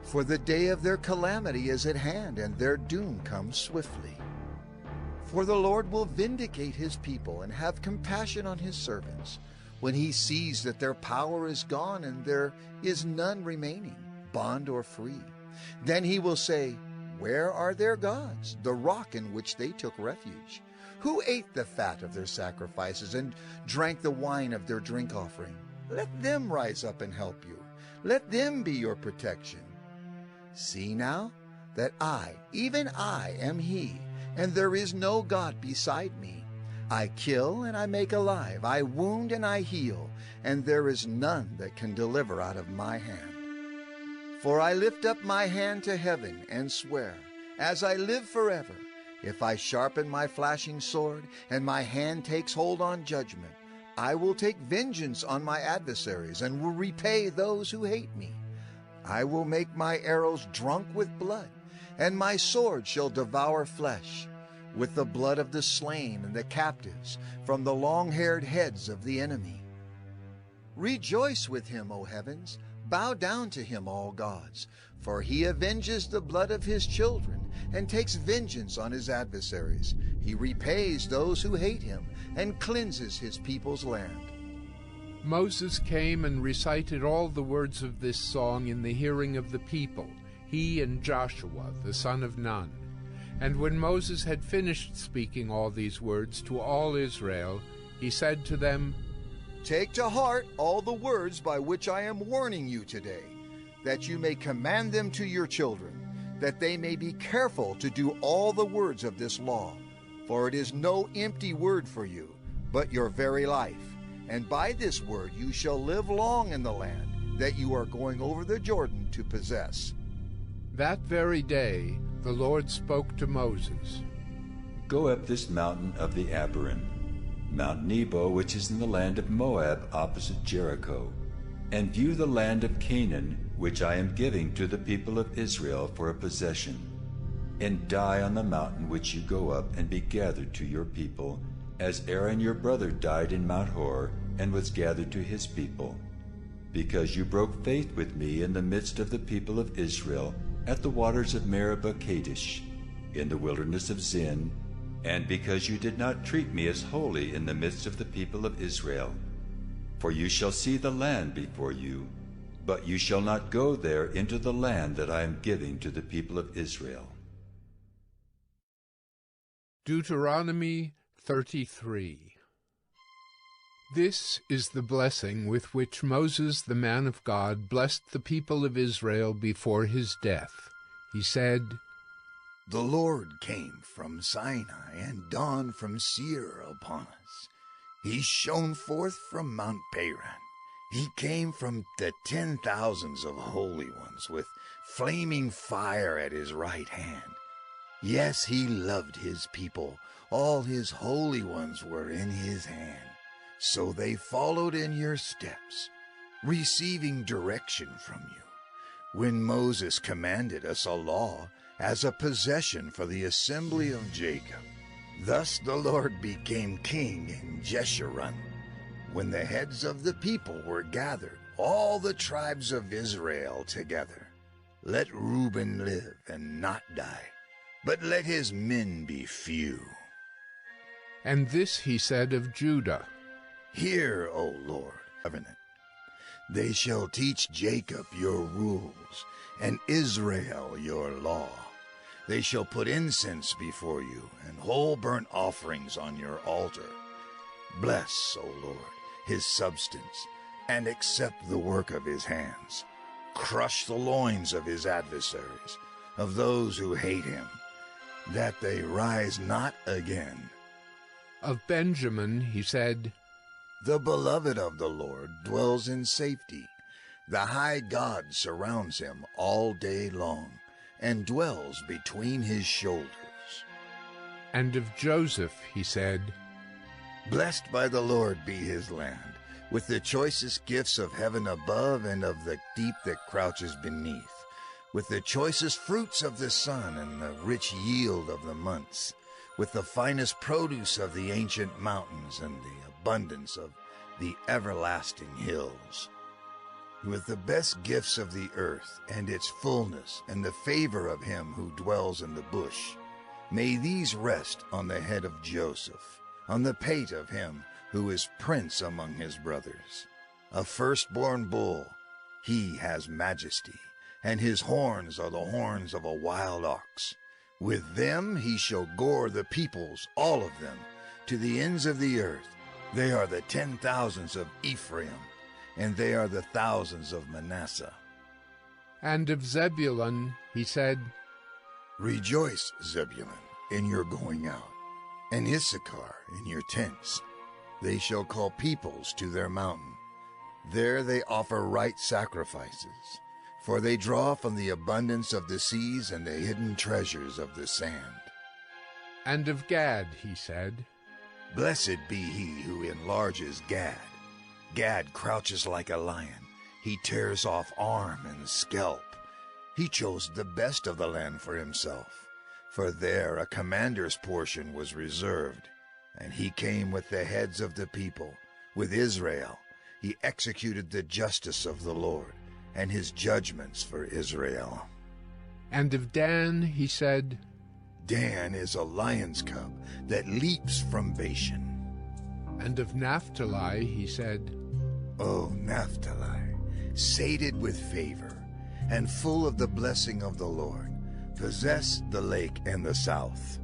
For the day of their calamity is at hand, and their doom comes swiftly. For the Lord will vindicate his people and have compassion on his servants, when he sees that their power is gone and there is none remaining, bond or free. Then he will say, where are their gods, the rock in which they took refuge? Who ate the fat of their sacrifices and drank the wine of their drink offering? Let them rise up and help you. Let them be your protection. See now that I, even I, am he, and there is no God beside me. I kill and I make alive, I wound and I heal, and there is none that can deliver out of my hand. For I lift up my hand to heaven and swear, as I live forever, if I sharpen my flashing sword and my hand takes hold on judgment, I will take vengeance on my adversaries and will repay those who hate me. I will make my arrows drunk with blood, and my sword shall devour flesh, with the blood of the slain and the captives, from the long-haired heads of the enemy. Rejoice with him, O heavens, bow down to him, all gods, for he avenges the blood of his children, and takes vengeance on his adversaries. He repays those who hate him, and cleanses his people's land. Moses came and recited all the words of this song in the hearing of the people, he and Joshua, the son of Nun. And when Moses had finished speaking all these words to all Israel, he said to them, Take to heart all the words by which I am warning you today, that you may command them to your children, that they may be careful to do all the words of this law. For it is no empty word for you, but your very life. And by this word you shall live long in the land that you are going over the Jordan to possess. That very day the Lord spoke to Moses. Go up this mountain of the Abiram, Mount Nebo, which is in the land of Moab opposite Jericho, and view the land of Canaan, which I am giving to the people of Israel for a possession. And die on the mountain which you go up, and be gathered to your people, as Aaron your brother died in Mount Hor, and was gathered to his people. Because you broke faith with me in the midst of the people of Israel, at the waters of Meribah Kadesh, in the wilderness of Zin, and because you did not treat me as holy in the midst of the people of Israel. For you shall see the land before you, but you shall not go there into the land that I am giving to the people of Israel. Deuteronomy 33. This is the blessing with which Moses the man of God blessed the people of Israel before his death. He said, The Lord came from Sinai and dawned from Seir upon us. He shone forth from Mount Paran. He came from the 10,000s of holy ones with flaming fire at his right hand. Yes, he loved his people. All his holy ones were in his hand. So they followed in your steps, receiving direction from you. When Moses commanded us a law as a possession for the assembly of Jacob, thus the Lord became king in Jeshurun. When the heads of the people were gathered, all the tribes of Israel together, let Reuben live and not die, but let his men be few. And this he said of Judah, Hear, O Lord, covenant. They shall teach Jacob your rules, and Israel your law. They shall put incense before you, and whole burnt offerings on your altar. Bless, O Lord, his substance, and accept the work of his hands. Crush the loins of his adversaries, of those who hate him, that they rise not again. Of Benjamin he said, The beloved of the Lord dwells in safety. The high God surrounds him all day long, and dwells between his shoulders. And of Joseph he said, Blessed by the Lord be his land, with the choicest gifts of heaven above and of the deep that crouches beneath, with the choicest fruits of the sun and the rich yield of the months, with the finest produce of the ancient mountains and the abundance of the everlasting hills, with the best gifts of the earth and its fullness and the favor of him who dwells in the bush. May these rest on the head of Joseph, on the pate of him who is prince among his brothers. A firstborn bull, he has majesty, and his horns are the horns of a wild ox. With them he shall gore the peoples, all of them, to the ends of the earth. They are the 10,000s of Ephraim, and they are the thousands of Manasseh. And of Zebulun he said, Rejoice, Zebulun, in your going out, and Issachar in your tents. They shall call peoples to their mountain. There they offer right sacrifices, for they draw from the abundance of the seas and the hidden treasures of the sand. And of Gad he said, Blessed be he who enlarges Gad. Gad crouches like a lion. He tears off arm and scalp. He chose the best of the land for himself, for there a commander's portion was reserved. And he came with the heads of the people, with Israel. He executed the justice of the Lord, and his judgments for Israel. And of Dan he said, Dan is a lion's cub that leaps from Bashan. And of Naphtali he said, O Naphtali, sated with favor, and full of the blessing of the Lord, possess the lake and the south.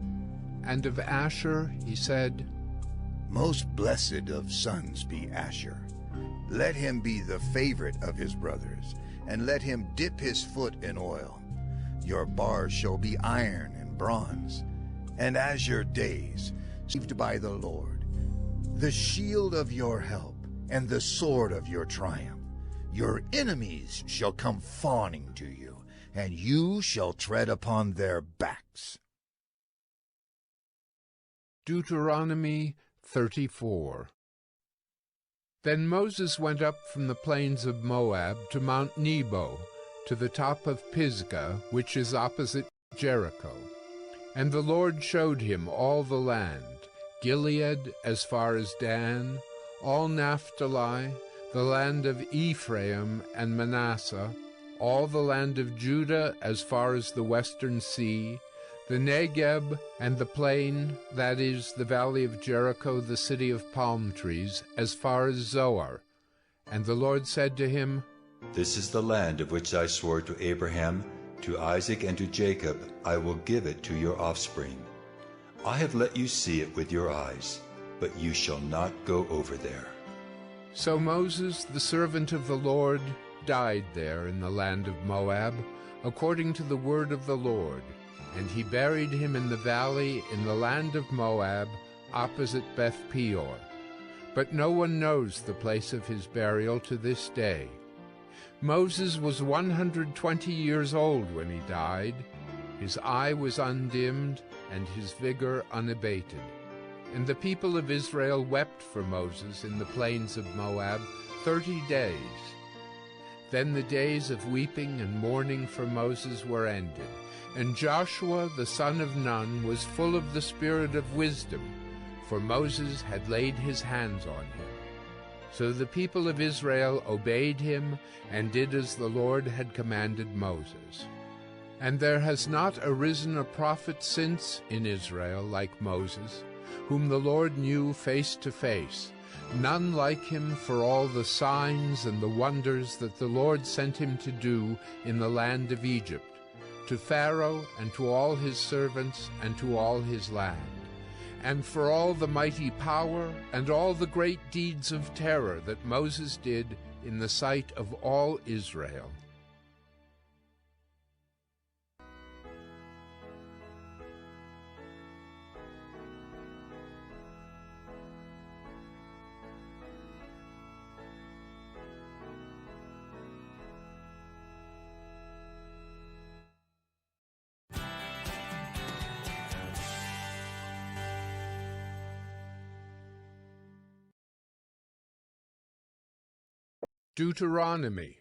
And of Asher he said, Most blessed of sons be Asher. Let him be the favorite of his brothers, and let him dip his foot in oil. Your bars shall be iron and bronze, and as your days, saved by the Lord, the shield of your help, and the sword of your triumph. Your enemies shall come fawning to you, and you shall tread upon their backs. Deuteronomy 34. Then Moses went up from the plains of Moab to Mount Nebo, to the top of Pisgah, which is opposite Jericho. And the Lord showed him all the land, Gilead as far as Dan, all Naphtali, the land of Ephraim and Manasseh, all the land of Judah as far as the western sea, the Negeb and the plain, that is, the valley of Jericho, the city of palm trees, as far as Zoar. And the Lord said to him, This is the land of which I swore to Abraham, to Isaac, and to Jacob. I will give it to your offspring. I have let you see it with your eyes, but you shall not go over there. So Moses, the servant of the Lord, died there in the land of Moab, according to the word of the Lord. And he buried him in the valley in the land of Moab, opposite Beth Peor. But no one knows the place of his burial to this day. Moses was 120 years old when he died. His eye was undimmed, and his vigor unabated. And the people of Israel wept for Moses in the plains of Moab 30 days. Then the days of weeping and mourning for Moses were ended, and Joshua the son of Nun was full of the spirit of wisdom, for Moses had laid his hands on him. So the people of Israel obeyed him and did as the Lord had commanded Moses. And there has not arisen a prophet since in Israel like Moses, whom the Lord knew face to face, none like him for all the signs and the wonders that the Lord sent him to do in the land of Egypt, to Pharaoh and to all his servants and to all his land, and for all the mighty power and all the great deeds of terror that Moses did in the sight of all Israel. Deuteronomy